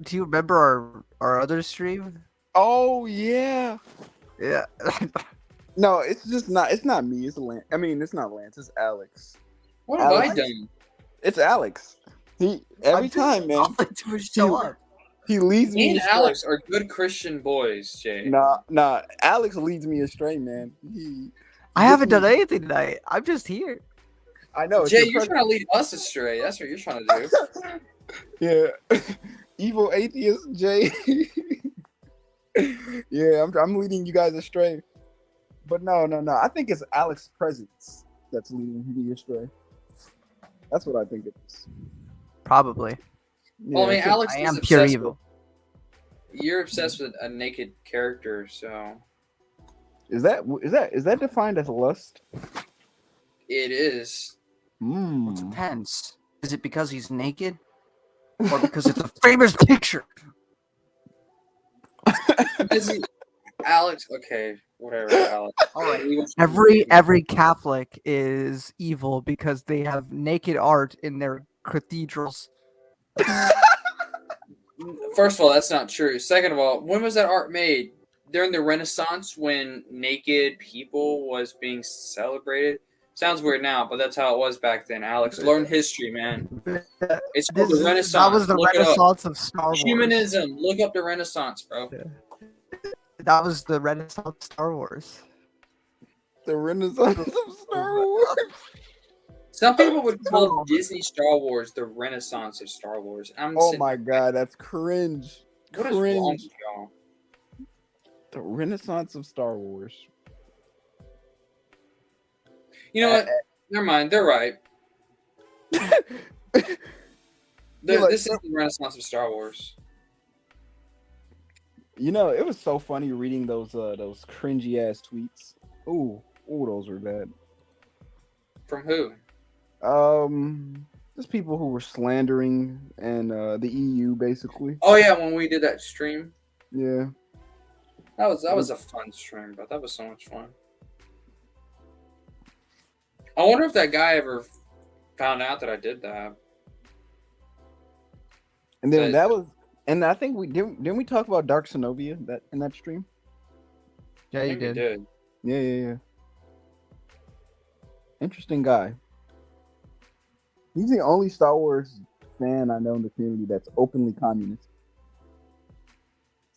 Do you remember our other stream? Oh yeah. Yeah. No, it's just not. It's not me. It's Lance. I mean, it's not Lance. It's Alex. What have I Alex. done? It's Alex. He every time, man. All I do is show up. He leads Me me and astray. Alex are good Christian boys, Jay. Nah. Alex leads me astray, man. I haven't done anything tonight. I'm just here. I know. it's Jay, your you're trying to lead us astray. That's what you're trying to do. Yeah. Evil atheist, Jay. Yeah, I'm leading you guys astray. But no. I think it's Alex's presence that's leading me astray. That's what I think it is. Probably. Well, I mean, Yeah, Alex I is am pure obsessed evil. You're obsessed with a naked character, so is that defined as lust? it is. It depends. Is it because he's naked? Or because it's a famous picture? Alex, okay, whatever, Alex. Alright. He wants to Every Catholic is evil because they have naked art in their cathedrals. First of all, that's not true. Second of all, when was that art made? During the Renaissance, when naked people was being celebrated. Sounds weird now, but that's how it was back then. Alex, learn history, man. It's called the Renaissance. That was the Look it up. Renaissance of Star Wars. Humanism. Look up the Renaissance, bro. That was the Renaissance Star Wars. The Renaissance of Star Wars. Some people would call Disney Star Wars the Renaissance of Star Wars. Oh my god, that's cringe. What is wrong Cringe. with y'all? The Renaissance of Star Wars. You know what? Never mind. They're right. This is the Renaissance of Star Wars. You know, it was so funny reading those cringy ass tweets. Ooh, those were bad. From who? Just people who were slandering and the EU basically. Oh yeah, when we did that stream. Yeah. That was a fun stream, but that was so much fun. I wonder if that guy ever found out that I did that. And then and I think didn't we talk about Dark Zenobia in that stream? Yeah, I you think we did. Yeah. Interesting guy. He's the only Star Wars fan I know in the community that's openly communist.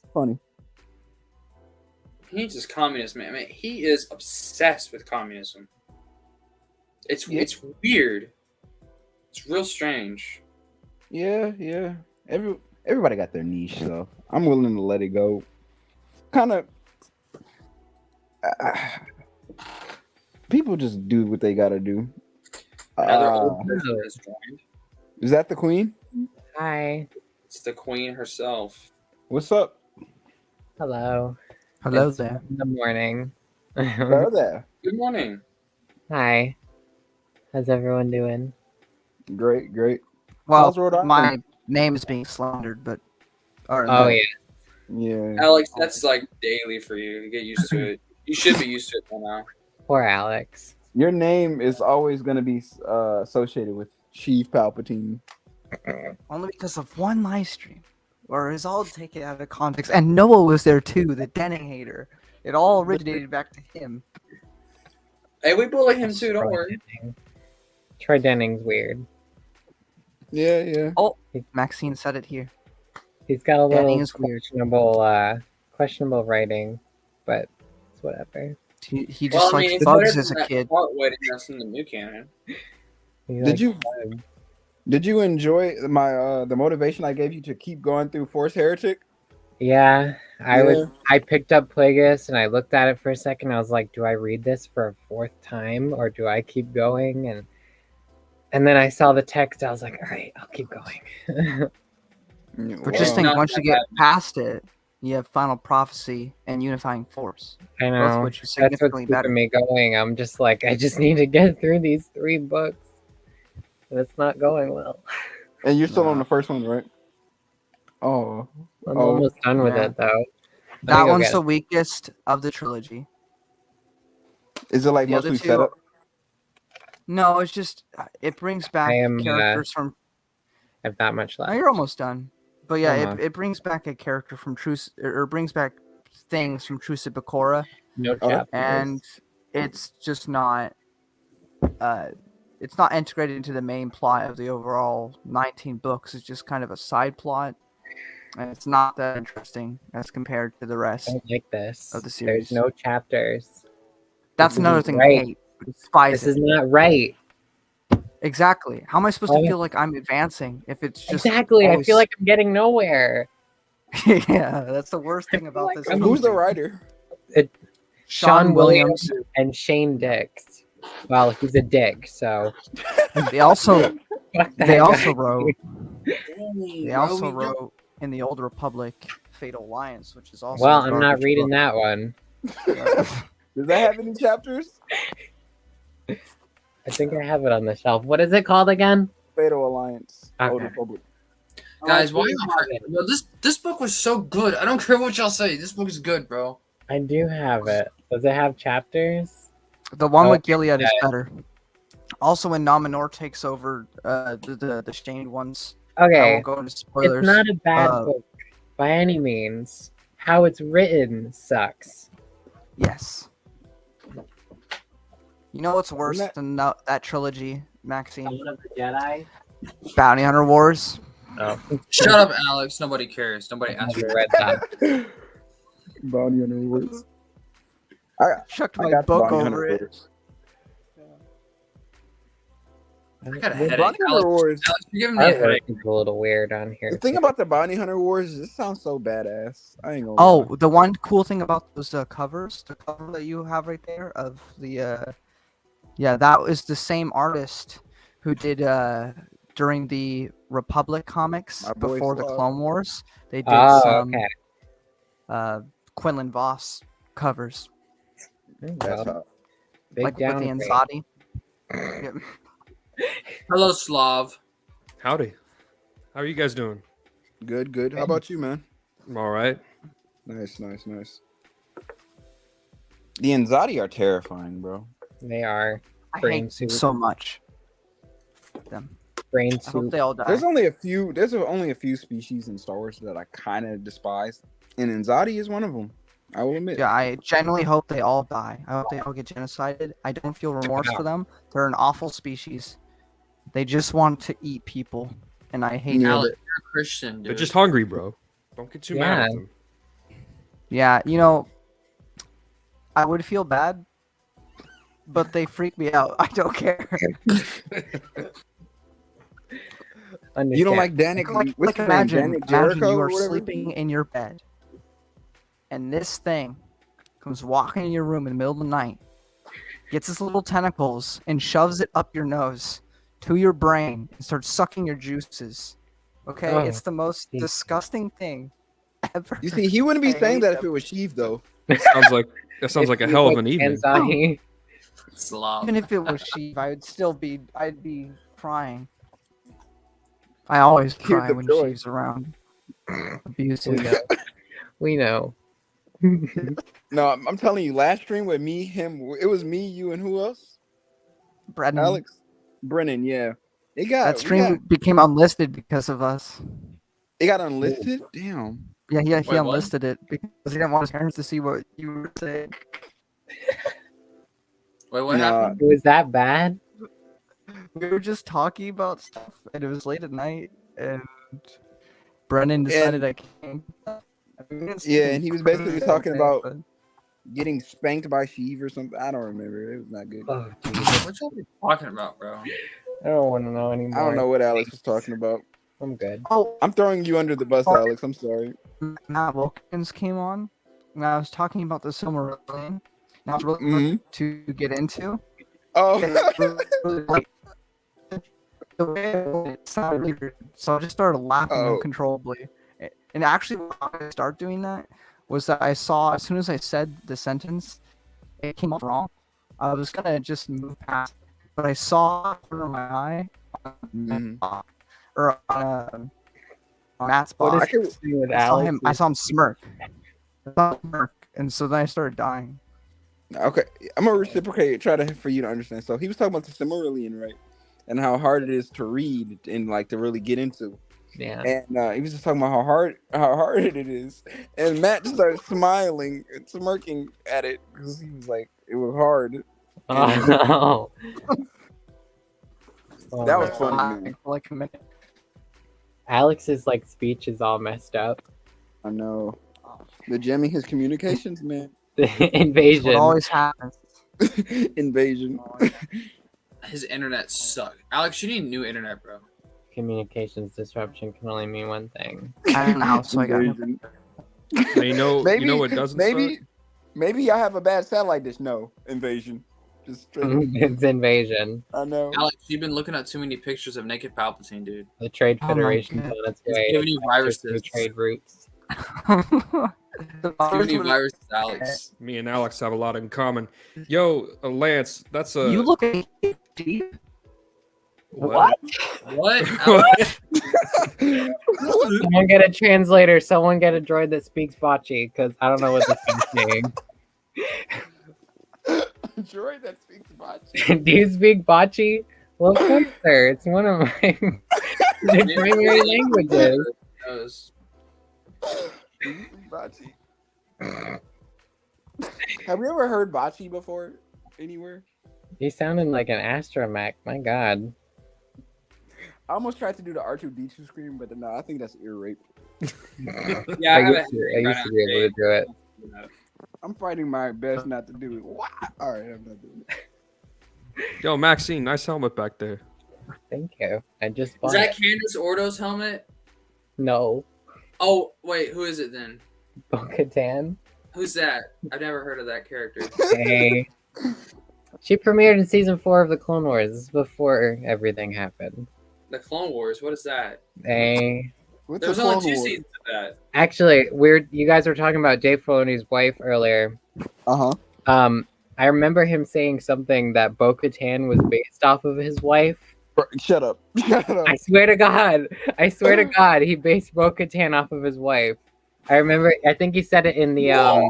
It's funny. He's just communist, man. I mean, he is obsessed with communism. It's weird. It's real strange. Yeah. Everybody got their niche, so I'm willing to let it go. Kind of. People just do what they gotta do. Another old Ah, person has joined. is that the queen? Hi. It's the queen herself. What's up? Hello. Hello It's there. in the morning. Hello there. Good morning. Hi. How's everyone doing? Great, great. Well, How's Rhode Island? my name is being slandered, but Oh yeah. Yeah. Alex, that's like daily for you. You get used to it. You should be used to it by now. Poor Alex. Your name is always going to be associated with Chief Palpatine. only because of one live stream where it's all taken out of context. And Noah was there too, the Denning hater. It all originated back to him. Hey, we bully him too. Don't Troy worry. Denning. Troy Denning's weird. Yeah, yeah. Oh, Maxine said it here. He's got a little Denning is weird. questionable writing, but it's whatever. He just likes it's bugs better as than a that kid. part waiting us in the new canon. He Did likes you- bugs. Did you enjoy my the motivation I gave you to keep going through Force Heretic? Yeah, Yeah. I picked up Plagueis and I looked at it for a second. I was like, do I read this for a fourth time or do I keep going? And then I saw the text. I was like, all right, I'll keep going. But just think, Not once that you get past it, you have Final Prophecy and Unifying Force, I both know. of which are That's what's significantly keeping better. me going. I'm just like, I just need to get through these 3 books. And it's not going well. And you're still on the first one, right? Oh, I'm Oh, almost done with yeah. it though. That go one's get the it. weakest of the trilogy. is it like The other mostly two, set up? no, it's just it brings back am, characters from. I have that much Oh, left. you're almost done. But yeah, Almost. it brings back a character from or brings back things from Truce Bakora, No Oh, chapters. and it's just not. It's not integrated into the main plot of the overall 19 books. It's just kind of a side plot, and it's not that interesting as compared to the I rest don't like this. of the series. There's no chapters. That's this another isn't thing right. I hate. I despise This it. is not right. Exactly. How am I supposed to Oh. feel like I'm advancing if it's just Exactly. I always- feel like I'm getting nowhere. yeah, that's the worst thing feel about like this. I'm- Who's the movie. writer? Sean Williams and Shane Dix. Well, he's a dick, so They also fuck that they guy. also wrote Dang, they bro, also we don't- wrote in the Old Republic Fatal Alliance, which is also Well, a I'm not garbage reading book. that one. Does that have any chapters? I think I have it on the shelf. What is it called again? Fatal Alliance. Old Okay. Republic. Guys, why do y'all have hurt? it. Yo, this book was so good. I don't care what y'all say. This book is good, bro. I do have it. Does it have chapters? The one Oh, with Gilead is yeah. better. Also, when Nominor takes over the Stained ones, I Okay, won't go into spoilers. it's not a bad Uh, book by any means. How it's written sucks. Yes. You know what's worse that- than that trilogy, Maxine? Dawn of the Jedi. Bounty Hunter Wars. Oh, Shut up, Alex. Nobody cares. Nobody I asked haven't you. read that. Bounty Hunter Wars. Chucked I my got book Bounty over Hunter it. Wars. I got a The headache. Bounty Hunter Alex, Wars. Alex, you're giving me a artwork headache. is a little weird on here. The thing about the Bounty Hunter Wars, this sounds so badass. I ain't gonna. Oh, lie. the one cool thing about those covers, the cover that you have right there of the, yeah, that was the same artist who did during the Republic comics My boy before the Slav. Clone Wars. They did Oh, some okay. Quinlan Voss covers, That's Well, hot. big like with the downgrade. Anzati. Yeah. Hello, Slav. Howdy. How are you guys doing? Good, good. How about you, man? I'm all right. Nice, nice, nice. The Anzati are terrifying, bro. They are I Brain hate suit. so much. Them. brain I hope soup. they all die. There's only a few. There's only a few species in Star Wars that I kind of despise, and Anzati is one of them. I will admit. Yeah, I genuinely hope they all die. I hope they all get genocided. I don't feel remorse for them. They're an awful species. They just want to eat people, and I hate Yeah, it. Alex, you're a Christian, They're dude. just hungry, bro. Don't get too mad Yeah. at them. Yeah, you know, I would feel bad, but they freak me out. I don't care. You don't like Danik? like what's his name? Danik imagine Jericho you or are whatever? sleeping in your bed, and this thing comes walking in your room in the middle of the night, gets his little tentacles and shoves it up your nose to your brain and starts sucking your juices. Okay, Oh, it's the most geez. disgusting thing ever. You see, he wouldn't be I saying hate that if them. it was Sheev, though. Sounds like a hell of an evening. Anxiety. Slob. Even if it was Sheev, I'd be crying. I always Tears cry of when joy. Sheev's around. We Abusive. know. We know. No, I'm telling you, last stream with me, him, it was me, you, and who else? Brennan. Alex, Brennan. Yeah, That stream became unlisted because of us. it got unlisted. Damn. Yeah, he Wait, what? unlisted it because he didn't want his parents to see what you were saying. Wait, what Nah. happened? It was that bad? We were just talking about stuff, and it was late at night, and Brennan decided I came. Yeah, and he was basically talking about getting spanked by Sheev or something. I don't remember. It was not good. Oh, Jesus. What y'all be talking about, bro? I don't want to know anymore. I don't know what Alex was talking about. I'm good. Oh, I'm throwing you under the bus, Alex. I'm sorry. Matt Wilkins came on, and I was talking about the Silmarillion, and I was really Mhm. to get into. Oh, Really, like, the way it sounded really weird, so I just started laughing Oh. uncontrollably. And actually, when I started doing that was that I saw as soon as I said the sentence, it came off wrong. I was gonna just move past, but I saw under my eye Mhm. or on Matt's What box. is this thing with I saw Alex? him. I saw him smirk. And so then I started dying. Okay, I'm gonna reciprocate. For you to understand. So he was talking about the Silmarillion, right? And how hard it is to read and like to really get into. Yeah. And he was just talking about how hard it is. And Matt just started smiling and smirking at it because he was like, it was hard. Oh. Oh, That was no. funny to me. For like a minute. Alex's like speech is all messed up. I know. The jamming his communications, man. The What invasion. always happens. Invasion. His internet sucked. Alex, you need new internet, bro. Communications disruption can only mean one thing. I don't know, so I got Invasion. Hey, you know what doesn't suck? Maybe I have a bad satellite dish. No, invasion. Just straight. It's invasion. I know. Alex, you've been looking at too many pictures of naked Palpatine, dude. The Trade Oh my Federation's God. on its It's way. giving you Just through viruses. trade routes. The It's giving you virus viruses, Alex. Me and Alex have a lot in common. Yo, Lance, that's a you look at deep. What? What? What? Someone get a translator. Someone get a droid that speaks Bocce, because I don't know what this thing's saying. Droid that speaks bocce. Do you speak Bocce? Well, of course, sir. It's one of my the primary languages. Knows. Bocce. Have we ever heard bocce before anywhere? You sounded like an astromech. My God. I almost tried to do the R2D2 scream, but no, I think that's ear rape. Yeah, I used to be able to do it. I'm fighting my best not to do it. What? All right, I'm not doing it. Yo, Maxine, nice helmet back there. Thank you. I just Is bought that it. Candace Ordo's helmet? No. Oh, wait, who is it then? Bo-Katan. Who's that? I've never heard of that character. Hey. She premiered in season 4 of the Clone Wars. This is before everything happened. The Clone Wars, what is that? Hey. What's There was a only Clone 2 War? seasons of that. Actually, you guys were talking about Dave Filoni's wife earlier. Uh-huh. I remember him saying something that Bo-Katan was based off of his wife. Shut up. Shut up. I swear to God, he based Bo-Katan off of his wife. I think he said it in the I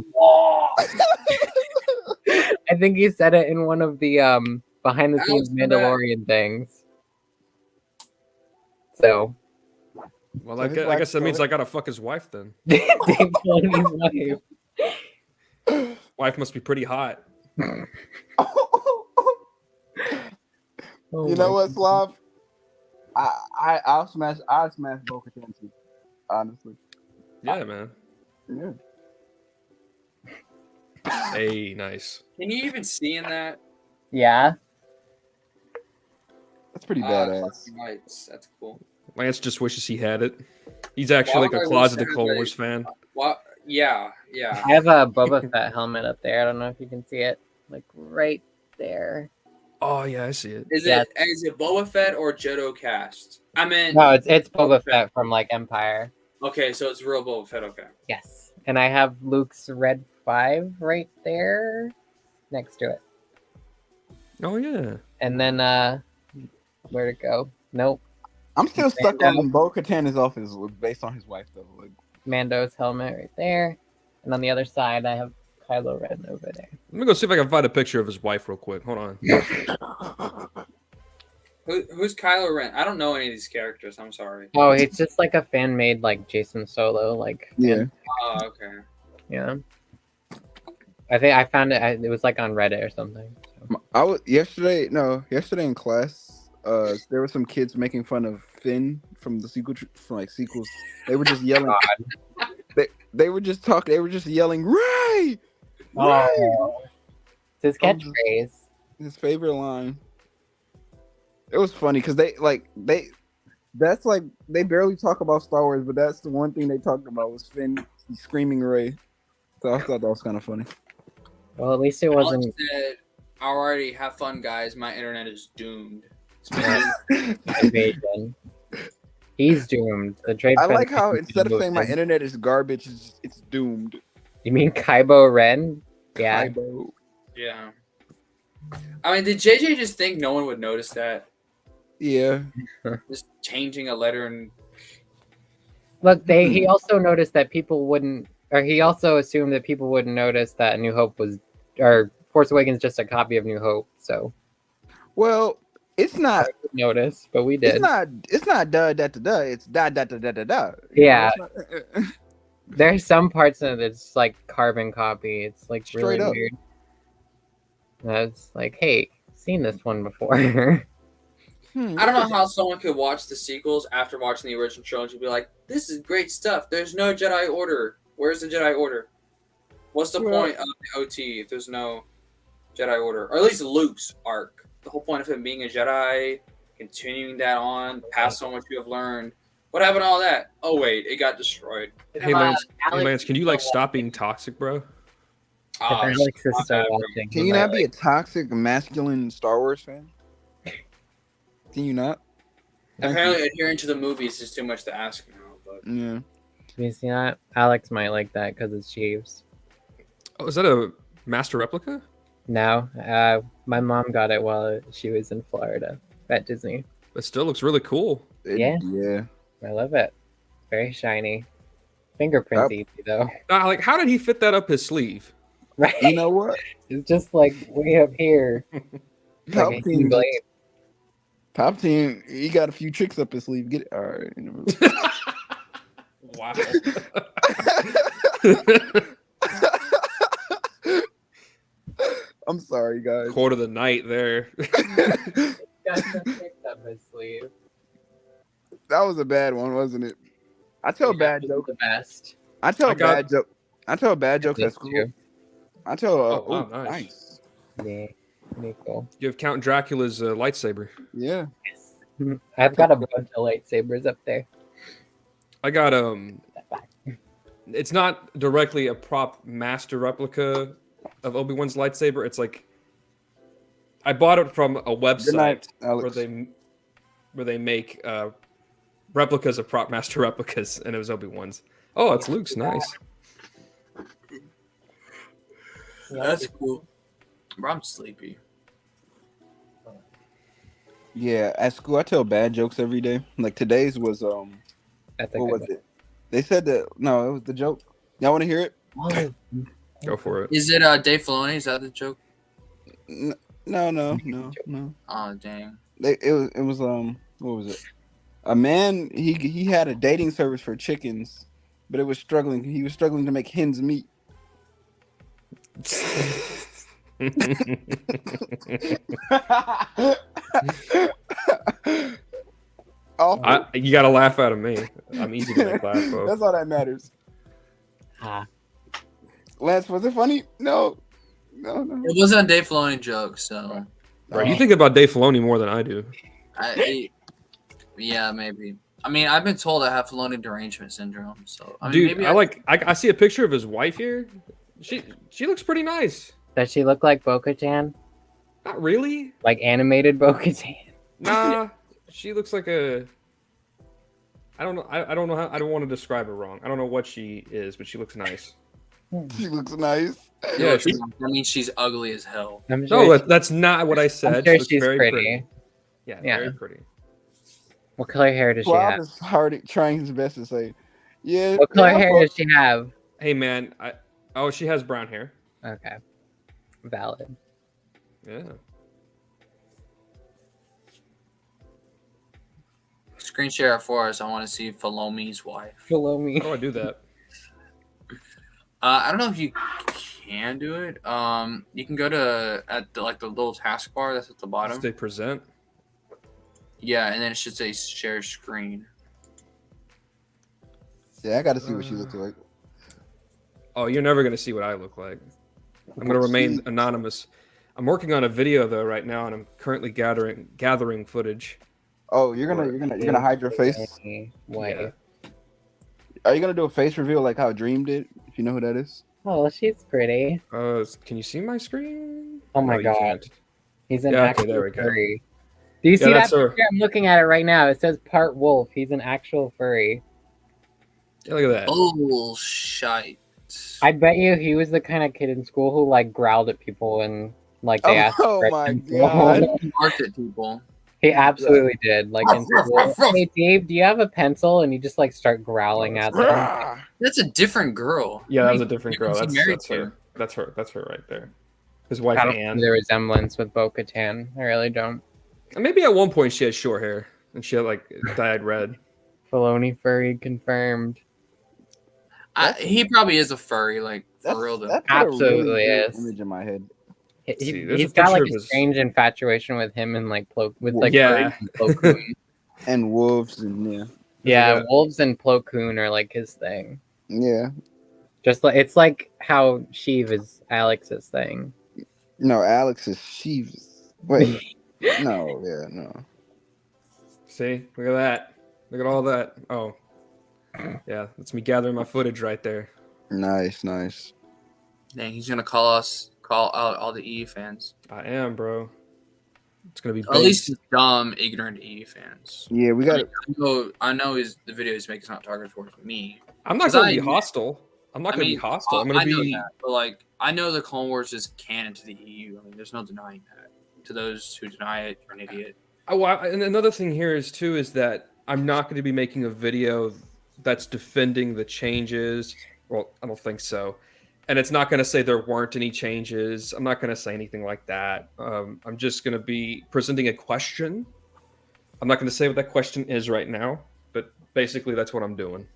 think he said it in one of the behind the scenes Mandalorian things. So Well, I guess that means I gotta fuck his wife then. Dave Filoni's wife. Wife must be pretty hot. Oh You know my what, Slav? I'll smash Bo-Katan too. Honestly. Yeah, man. Yeah. Hey, nice. Can you even see in that? Yeah. That's pretty badass. Fucking lights. That's cool. Lance just wishes he had it. He's actually like Why a would I closeted wish I had Clone that? Wars fan. What? Yeah, yeah. I have a Boba Fett helmet up there. I don't know if you can see it. Like right there. Oh yeah, I see it. Is Yeah. it Boba Fett or Jodo cast? I mean, No, it's Boba Fett from like Empire. okay, so it's real Boba Fett. Okay. Yes, and I have Luke's Red 5 right there next to it. Oh yeah. And then where'd it go? Nope. I'm still stuck Mando. on Bo-Katan is off his based on his wife though. Like, Mando's helmet right there. And on the other side I have Kylo Ren over there. Let me go see if I can find a picture of his wife real quick. Hold on. Who's Kylo Ren? I don't know any of these characters. I'm sorry. Oh, it's just like a fan made like Jason Solo, like yeah. Oh, okay. yeah. I think I found it. It was like on Reddit or something. So. I was yesterday in class. There were some kids making fun of Finn from the sequels. They were just yelling. They were just talking. They were just yelling, "Ray!" Oh, it's his catchphrase. His favorite line. It was funny because they barely talk about Star Wars, but that's the one thing they talked about was Finn screaming Ray. So I thought that was kind of funny. Well, at least it wasn't. Alex said, "Alrighty, have fun, guys. My internet is doomed." Invasion. He's doomed. The trade. I like how instead of saying my internet is garbage, it's doomed. You mean Kylo Ren? Yeah. Kybo. Yeah. I mean, did JJ just think no one would notice that? Yeah. Just changing a letter and Look, he also noticed that people wouldn't, or he also assumed that people wouldn't notice that New Hope was, or Force Awakens just a copy of New Hope. So. Well, it's not. Notice, but we did. It's not da da da da. It's da da da da da da. Yeah. There's some parts of it that's like carbon copy. It's like Straight really up. weird. That's like, hey, seen this one before. I don't know how someone could watch the sequels after watching the original trilogy and be like, "This is great stuff. There's no Jedi Order. Where's the Jedi Order? What's the point of the OT if there's no Jedi Order? Or at least Luke's arc. The whole point of him being a Jedi, continuing that on, pass on what you have learned. What happened to all that? Oh wait, it got destroyed." Hey Lance, can you like stop being toxic, bro? Alex is so watching. Can you not be a toxic, masculine Star Wars fan? Can you not? Apparently, adhering to the movies is too much to ask now. But Yeah. You see that? Alex might like that because it's Chiefs. Oh, is that a master replica? No, my mom got it while she was in Florida at Disney. It still looks really cool. Yeah. Yeah. I love it. Very shiny. Fingerprints easy though. Like, how did he fit that up his sleeve? Right? You know what? It's just like way up here. Like Palpatine, he got a few tricks up his sleeve. Get it? All right. Wow. I'm sorry, guys. Quote of the night there. Got some tricks up his sleeve. That was a bad one, wasn't it? I tell bad jokes. The best. I tell bad jokes at school. Too. I tell. Oh, wow, nice. Yeah, pretty cool. You have Count Dracula's lightsaber. Yeah. Yes. I've got a bunch of lightsabers up there. I got it's not directly a prop master replica of Obi-Wan's lightsaber. It's like I bought it from a website night, Alex. where they make replicas of prop master replicas, and it was Obi-Wan's. Oh, it's Luke's. Nice. that's cool. Bro, I'm sleepy. Yeah, at school I tell bad jokes every day. Like today's was That's a what good was one. it? They said that it was the joke. Y'all want to hear it? Oh, Go for it. Is it Dave Filoni? Is that the joke? No. Oh dang. It was what was it? A man he had a dating service for chickens, but it was struggling. He was struggling to make hens meet. You gotta laugh out of me. I'm easy to make laugh. Folks. That's all that matters. ah. Lance, was it funny? No. It wasn't a Dave Filoni joke, so Bro, you think about Dave Filoni more than I do. Yeah, maybe. I mean, I've been told I have Filoni derangement syndrome, so I mean, Dude, maybe I see a picture of his wife here. She looks pretty nice. Does she look like Bo-Katan? Not really. Like animated Bo-Katan. Nah, she looks like a. I don't know. I don't know how. I don't want to describe her wrong. I don't know what she is, but she looks nice. She looks nice. Yeah, that means she's ugly as hell. I'm sure, no, that's not what I said. I'm sure She looks she's very pretty. Yeah, Yeah. very pretty. What color hair does she Rob have? is hard trying his best to say, yeah. What color yeah, hair fuck. does she have? Hey man, she has brown hair. Okay. Valid. Yeah. Screen share it for us. I want to see Philome's wife. Below me. How do I do that? I don't know if you can do it. You can go to the little taskbar that's at the bottom. They present. Yeah, and then it should say share screen. Yeah, I got to see what she looks like. Oh, you're never gonna see what I look like. I'm gonna remain anonymous. I'm working on a video though right now, and I'm currently gathering footage. Oh, you're gonna hide your face. White. Yeah. Are you gonna do a face reveal like how Dream did? If you know who that is. Oh, she's pretty. Can you see my screen? Oh my you god. can't. He's an Yeah, okay, actual there we go. furry. Do you see that that's her. picture? I'm looking at it right now. It says part wolf. He's an actual furry. Yeah, look at that. Oh, shite. I bet you he was the kind of kid in school who like growled at people and like they asked. Oh for my pencil. god. Barked at people. He absolutely did. Like in school. Hey Dave, do you have a pencil? And you just like start growling at them. Rah. That's a different girl. Yeah, that was a Wait, different who girl. was he married That's her. That's her right there. His wife I don't Anne. see the resemblance with Bo-Katan. I really don't. And maybe at one point she had short hair and she had like dyed red. Filoni furry confirmed. He probably is a furry, like That's, for real though. that put a Absolutely weird is. image in my head. See, there's He's a got like picture a of his- strange infatuation with him and like like Yeah. furries and Plo Koon. And wolves and yeah. Yeah, Yeah. wolves and Plo Koon are like his thing. Yeah. Just like it's like how Sheev is Alex's thing. No, Alex is she's wait. No, yeah, no. See, look at that. Look at all that. Oh, yeah, that's me gathering my footage right there. Nice, nice. Dang, he's gonna call out all the EU fans. I am, bro. It's gonna be. At least the dumb, ignorant EU fans. Yeah, we got it. I know the video he's making is not targeted towards me. I'm not 'Cause gonna I- be hostile. I'm not I gonna mean, be hostile. I'm gonna I know be. that, but like I know the Clone Wars is canon to the EU. I mean, there's no denying that. To those who deny it, you're an idiot. Oh, well, and another thing here is that I'm not going to be making a video that's defending the changes. Well, I don't think so. And it's not going to say there weren't any changes. I'm not going to say anything like that. I'm just going to be presenting a question. I'm not going to say what that question is right now, but basically that's what I'm doing.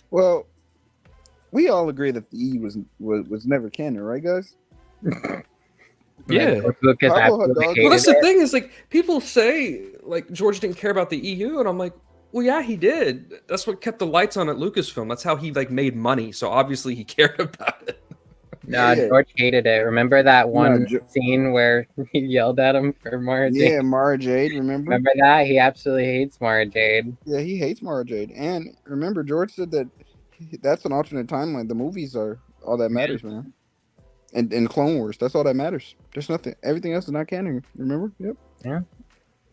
Well, we all agree that the E was never canon, right, guys? Yeah. Lucas Pablo absolutely Hidalgo- hated Well, that's the it. thing is like people say like George didn't care about the EU, and I'm like, well, yeah, he did. That's what kept the lights on at Lucasfilm. That's how he like made money. So obviously he cared about it. No, Yeah. George hated it. Remember that one Jo- scene where he yelled at him for Mara Jade? Yeah, Mara Jade, remember? Remember that? He absolutely hates Mara Jade. Yeah, he hates Mara Jade. And remember, George said that that's an alternate timeline. The movies are all that matters, man. And in Clone Wars, that's all that matters. There's nothing. Everything else is not canon. Remember? Yep.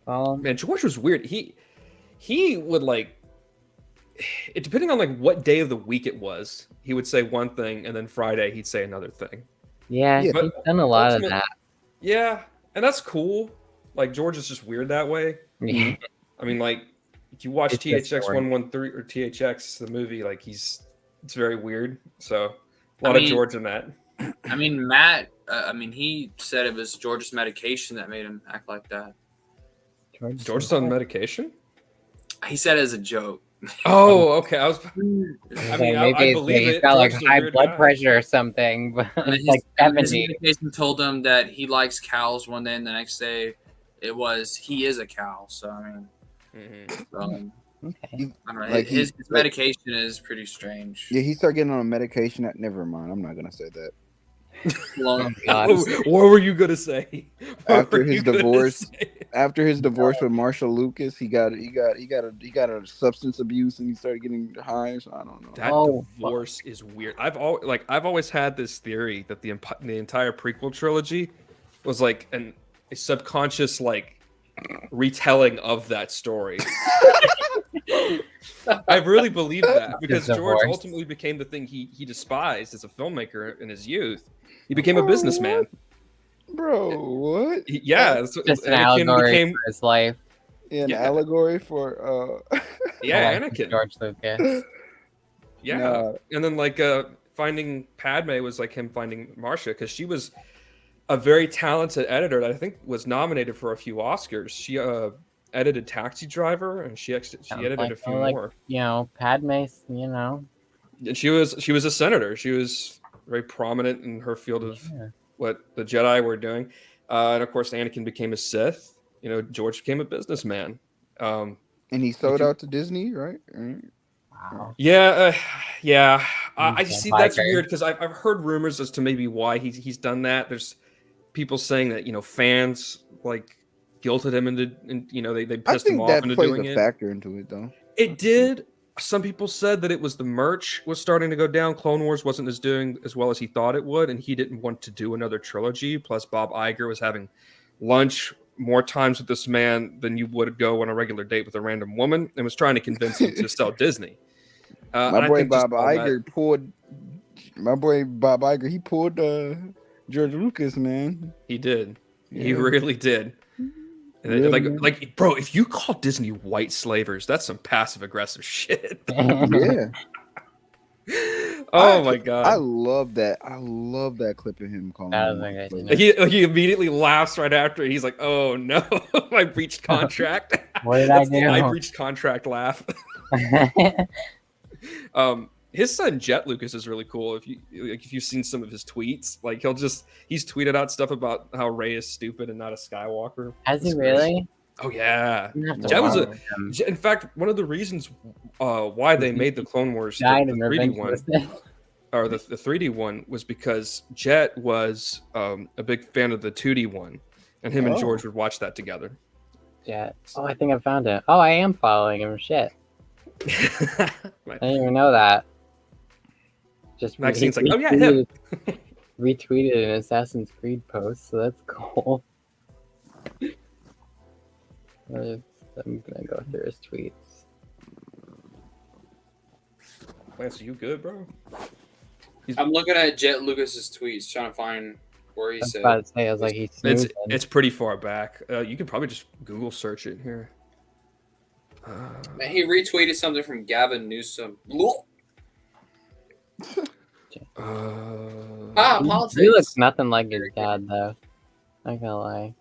Well, Man, George was weird. He would like it depending on like what day of the week it was. He would say one thing, and then Friday he'd say another thing. yeah, Yeah. he's done a lot of Ultimate- that. Yeah, and that's cool. Like George is just weird that way. Yeah. I mean, like if you watch It's just THX boring. 113 or THX the movie, like it's very weird. So a lot I mean- of George in that. I mean, Matt. He said it was George's medication that made him act like that. George's on medication. He said it as a joke. Oh, okay. I was. He's I mean, like, I maybe believe he's it. got like George's a high weird blood guy. pressure or something, but And it's like his 70. medication told him that he likes cows one day, and the next day it was he is a cow. So I mean, Mhm. Okay. I don't know. Like his like- medication is pretty strange. Yeah, he started getting on a medication that. Never mind. I'm not gonna say that. Well, God. What were you gonna say? What After were his you gonna divorce, say? After his divorce with Marshall Lucas, he got a substance abuse and he started getting high. So I don't know. That Oh, divorce is weird. I've always had this theory that the entire prequel trilogy was like a subconscious like retelling of that story. I really believe that because Just a George horse. ultimately became the thing he despised as a filmmaker in his youth. He became a businessman. Bro, what? Yeah, Just an allegory for his life. An Yeah. allegory for yeah, Like Anakin. George Lucas. Yeah, Nah. and then like finding Padme was like him finding Marcia because she was a very talented editor that I think was nominated for a few Oscars. She edited Taxi Driver and she edited Like, a few like, more. you know, Padme's, you know. And she was a senator. She was very prominent in her field of Yeah. what the Jedi were doing, and of course Anakin became a Sith. You know, George became a businessman. and he sold out to Disney, right? Wow. Yeah, yeah. I He's a see that's biker. weird because I've heard rumors as to maybe why he's done that. There's people saying that fans like guilted him into, and they I pissed him think off that into plays doing a it. factor into it, though. It did. Some people said that it was the merch was starting to go down. Clone Wars wasn't doing as well as he thought it would, and he didn't want to do another trilogy. Plus, Bob Iger was having lunch more times with this man than you would go on a regular date with a random woman, and was trying to convince him to sell Disney. My and I boy think just Bob all that- Iger pulled. My boy Bob Iger, he pulled George Lucas, man. He did. He Yeah. really did. And Really, like, man. like, bro, if you call Disney white slavers, that's some passive aggressive shit. Yeah. Oh my I god. love that. I love that clip of him calling. That him was white like, slave. He immediately laughs right after. He's like, "Oh no, I breached contract." What did I That's the do? I breached contract laugh. His son Jet Lucas is really cool. If you've seen some of his tweets, like he's tweeted out stuff about how Rey is stupid and not a Skywalker. Has he It's great. really? Oh yeah. I'm gonna have to Jet was follow him. in fact, one of the reasons why they made the Clone Wars the Died in 3D Revenge one, of the Sith. or the 3D one, was because Jet was a big fan of the 2D one, and him and Oh. George would watch that together. Jet. Oh, I think I found it. Oh, I am following him. Shit. I didn't even know that. Just Maxine's he like, "Oh, yeah, him." retweeted an Assassin's Creed post, so that's cool. I'm gonna go through his tweets. Lance, are you good, bro? I'm looking at Jet Lucas's tweets, trying to find where he I was said. about to say, I was like, he's snoozing. It's pretty far back. You can probably just Google search it here. Man, he retweeted something from Gavin Newsom. Look. Politics. He looks nothing like his dad, though. Not gonna lie.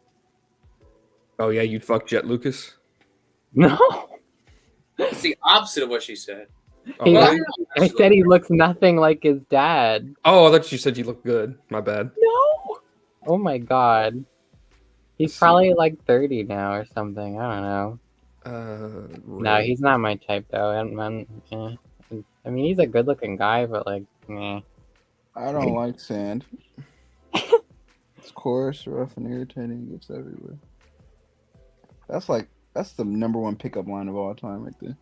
Oh yeah, you'd fuck Jet Lucas. No, It's the opposite of what she said. Oh, He really? looks- I said he looks nothing like his dad. Oh, I thought you said you look good. My bad. No. Oh my god. He's probably like 30 now or something. I don't know. No, Ray. he's not my type though. I mean, he's a good-looking guy, but like, meh. I don't like sand. It's coarse, rough, and irritating. It's everywhere. That's the number one pickup line of all time, right there.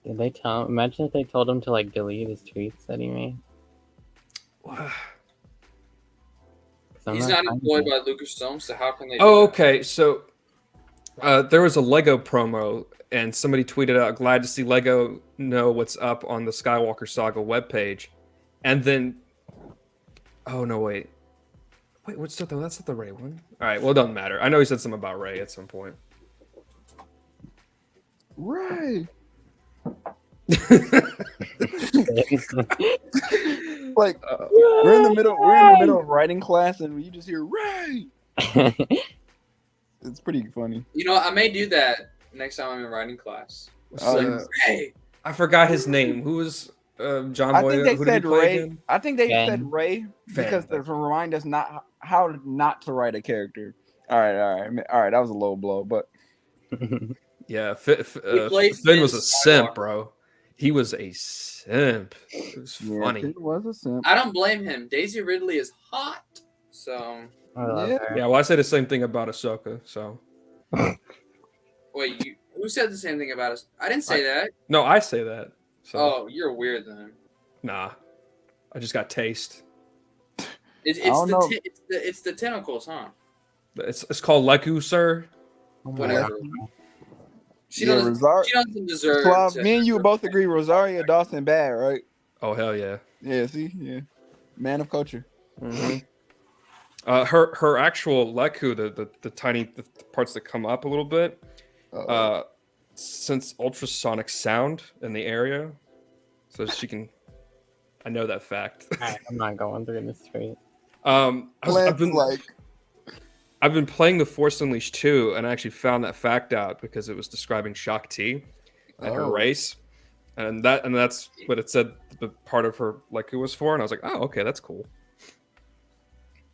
Did they tell? Imagine if they told him to like delete his tweets that he made. 'Cause I'm He's not finding employed it. by Lucasfilm, so how can they? Oh, do that? okay. So there was a Lego promo, and somebody tweeted out, "Glad to see Lego know what's up on the Skywalker Saga webpage," and then, oh no, wait, what's that? That's not the Ray one. All right, well, it doesn't matter. I know he said something about Ray at some point. Right. Like, Like we're in the middle of writing class, and you just hear right. It's pretty funny. You know, I may do that next time I'm in writing class. Hey, I forgot his name. Who was John I Boy? think they Who did he said play Ray. again? I think they Finn. said Ray because Finn. to remind us how not to write a character. All right. That was a low blow, but Yeah, played Finn was a Finn simp, Skywalker. bro. He was a simp. It was yeah, funny. it was a simp. I don't blame him. Daisy Ridley is hot, so I love Yeah. her. Yeah, well, I say the same thing about Ahsoka. So wait, who said the same thing about us? I didn't say that. no, I say that. So Oh, you're weird then. nah, I just got taste. It's I don't know. it's the tentacles, huh? It's called Leku, sir. Oh my Whatever. God. She Yeah, doesn't. Rosar- She doesn't deserve. Slav, to me and have you her- both agree Rosario Dawson bad, right? Oh hell yeah. Yeah, see? Yeah. Man of culture. Mm-hmm. Her actual Leku, the tiny the parts that come up a little bit, sense ultrasonic sound in the area, so she can. I know that fact. Alright, I'm not going through the street. I've been playing The Force Unleashed 2, and I actually found that fact out because it was describing Shakti and her race, and that's what it said. The part of her Leku was for, and I was like, oh, okay, that's cool.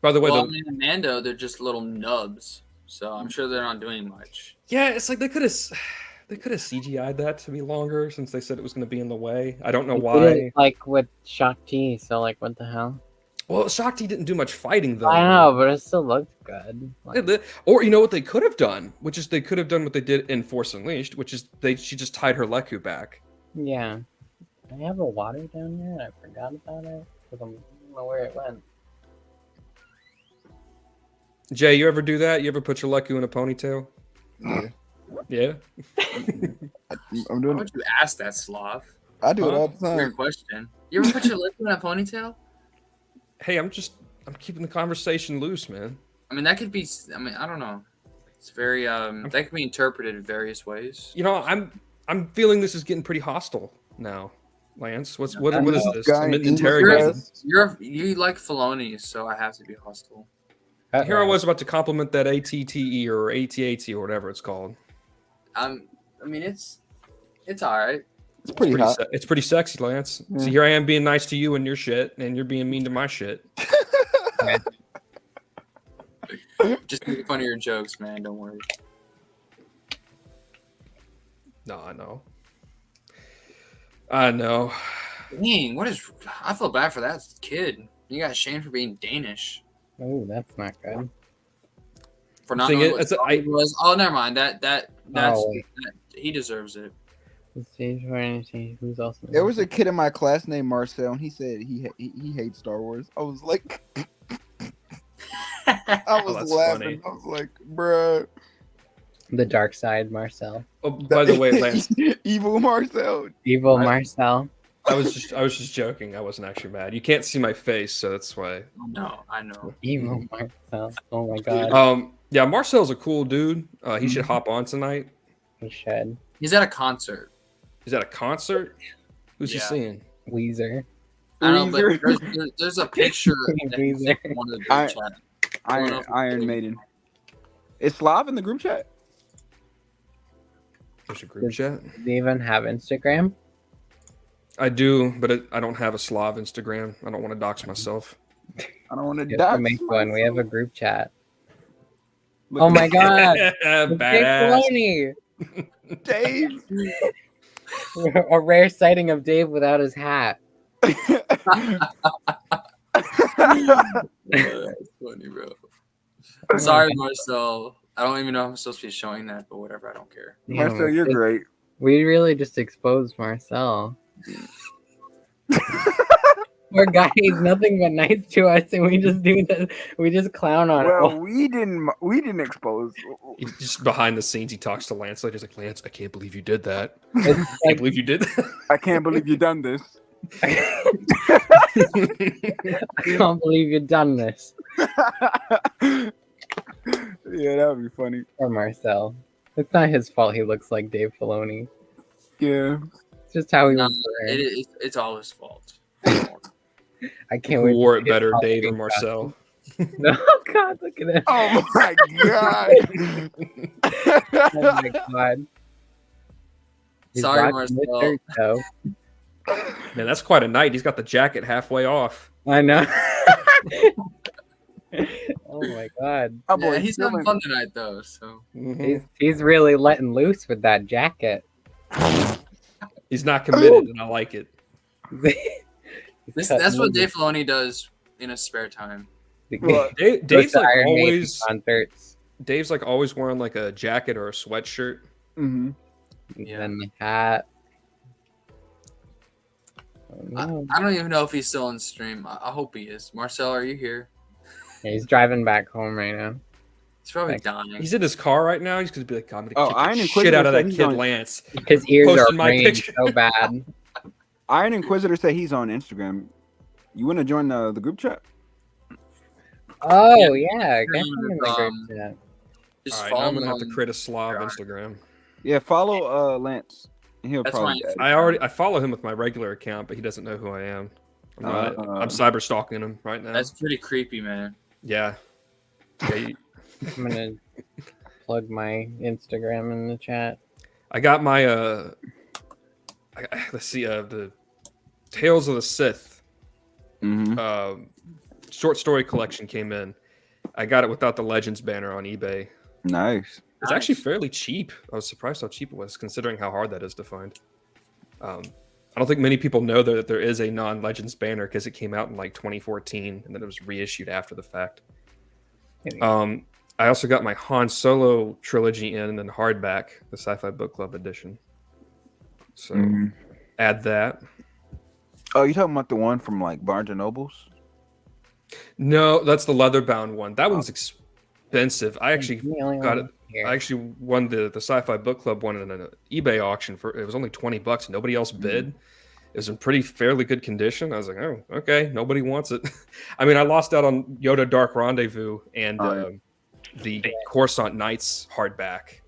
By the way, Well, in Mando, they're just little nubs, so I'm sure they're not doing much. yeah, it's like they could have CGI'd that to be longer since they said it was going to be in the way. I don't know They did why. it, like with Shakti, so like what the hell? Well, Shakti didn't do much fighting though. I know, but it still looked good. Like, Or you know what they could have done, which is they could have done what they did in Force Unleashed, which is she just tied her Leku back. yeah. I have a water down there and I forgot about it because I don't know where it went. Jay, you ever do that? You ever put your Leku in a ponytail? Yeah. Yeah. I'm Why doing would you ask that, Slav? I do it all the Weird time. question. You ever put your lip in a ponytail? Hey, I'm keeping the conversation loose, man. I mean, that could be. I mean, I don't know. It's very. That can be interpreted in various ways. You know, I'm feeling this is getting pretty hostile now. Lance, what is this? Guy I'm in interrogating. You like Filoni, so I have to be hostile. Here I was about to compliment that ATTE or ATAT or whatever it's called. I mean, it's all right. It's pretty hot. It's pretty sexy, Lance. Yeah. So here I am being nice to you and your shit, and you're being mean to my shit. Just make fun of your jokes, man. Don't worry. No, I know. I know. Dang, what is? I feel bad for that kid. You got shamed for being Danish. Oh, that's not good. For not Thing knowing is, what it's a- Star was. Oh, never mind. That's wait. he deserves it. The stage for anything. Who's also? There was a kid in my class named Marcel, and he said he hates Star Wars. I was like, I was that's laughing. funny. I was like, bruh. The dark side, Marcel. Oh, by the way, Lance, Evil Marcel. Evil I- Marcel. I was just joking. I wasn't actually mad. You can't see my face, so that's why. No, I know. Evil Marcel. Oh my god. Yeah, Marcel's a cool dude. He should hop on tonight. He should. He's at a concert. Is that a concert? Who's he Yeah. seeing? Weezer. I don't know, but there's a picture that he's in one of the I- group chat. Iron Maiden. Is Slav in the group chat? There's a group chat. Do you even have Instagram? I do, but I don't have a Slav Instagram. I don't want to dox myself. I don't want to You die. have to make one. We have a group chat. Oh my god. It's Dave Badass. Filoni. Dave. A rare sighting of Dave without his hat. That's funny, bro. Sorry, Marcel. I don't even know if I'm supposed to be showing that, but whatever. I don't care. Marcel, you're great. We really just exposed Marcel. Poor guy, he's nothing but nice to us, and we just do this. We just clown on Well, him. we didn't expose. He's just behind the scenes. He talks to Lance. Like, he's like, Lance, I can't believe you did that. It's I like, can't believe you did that. I can't believe you done this. I can't believe you've done this. Yeah, that would be funny. Poor Marcel. It's not his fault he looks like Dave Filoni. Yeah. It's just how he No, was born. it's all his fault. I can't Who wait. wore to it see his better, Dave Halloween or Marcel? costume. Oh god, look at it. Oh my god. Oh my god. He's Sorry, rocking this Marcel. shirt, though. Man, that's quite a night. He's got the jacket halfway off. I know. Oh my god. Oh, Yeah, boy, he's having fun tonight, though. So He's really letting loose with that jacket. He's not committed, and I like it. that's what Dave Filoni does in his spare time. What? Dave's like Iron Maiden always. concerts. Dave's like always wearing like a jacket or a sweatshirt. Mm-hmm. Yeah. And the hat. Oh, no. I don't even know if he's still on stream. I hope he is. Marcel, are you here? Yeah, he's driving back home right now. He's probably Like, dying. He's in his car right now. He's gonna be like, I'm gonna Oh, kick Iron the Inquisitor shit out of said that he's kid on- Lance. his ears are Posting my ringing picture. so bad. Iron Inquisitor said he's on Instagram. You want to join the group chat? Oh yeah, get him in the group Um, chat. Just All right, now follow I'm him gonna have to on- create a Slav God. Instagram. Yeah, follow Lance. He'll That's probably. fine. I follow him with my regular account, but he doesn't know who I am. I'm cyber stalking him right now. That's pretty creepy, man. Yeah. I'm gonna plug my Instagram in the chat. I got my let's see, the Tales of the Sith Mhm. Short story collection came in. I got it without the Legends banner on eBay. Nice. It's actually fairly cheap. I was surprised how cheap it was, considering how hard that is to find. I don't think many people know that there is a non-Legends banner because it came out in like 2014 and then it was reissued after the fact. I also got my Han Solo trilogy in hardback, the Sci-Fi Book Club edition. So add that. Oh, you talking about the one from like Barnes and Nobles? No, that's the leather-bound one. That one's expensive. I actually I'm the only got one it. here. I actually won the Sci-Fi Book Club one in an eBay auction for it was only $20. Nobody else bid. It was in fairly good condition. I was like, oh, okay, nobody wants it. I mean, I lost out on Yoda Dark Rendezvous and the Coruscant Knights hardback,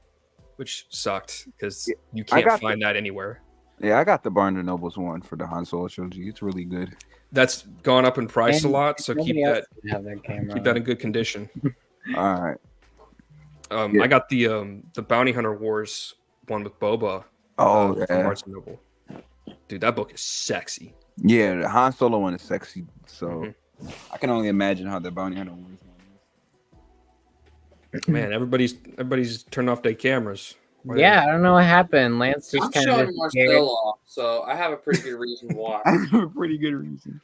which sucked because you can't find that anywhere. Yeah, I got the Barnes and Nobles one for the Han Solo trilogy. It's really good. That's gone up in price a And lot, so keep nobody else that can have their camera keep that on. in good condition. All right. I got the Bounty Hunter Wars one with Boba. Oh, from yeah. Barnes and Noble. Dude, that book is sexy. Yeah, the Han Solo one is sexy. So I can only imagine how the Bounty Hunter one is. Man, everybody's turned off their cameras. Why- Yeah, I don't know what happened. Lance just I'm kind showing of Marcel off, so I have a pretty good reason why. I have a pretty good reason.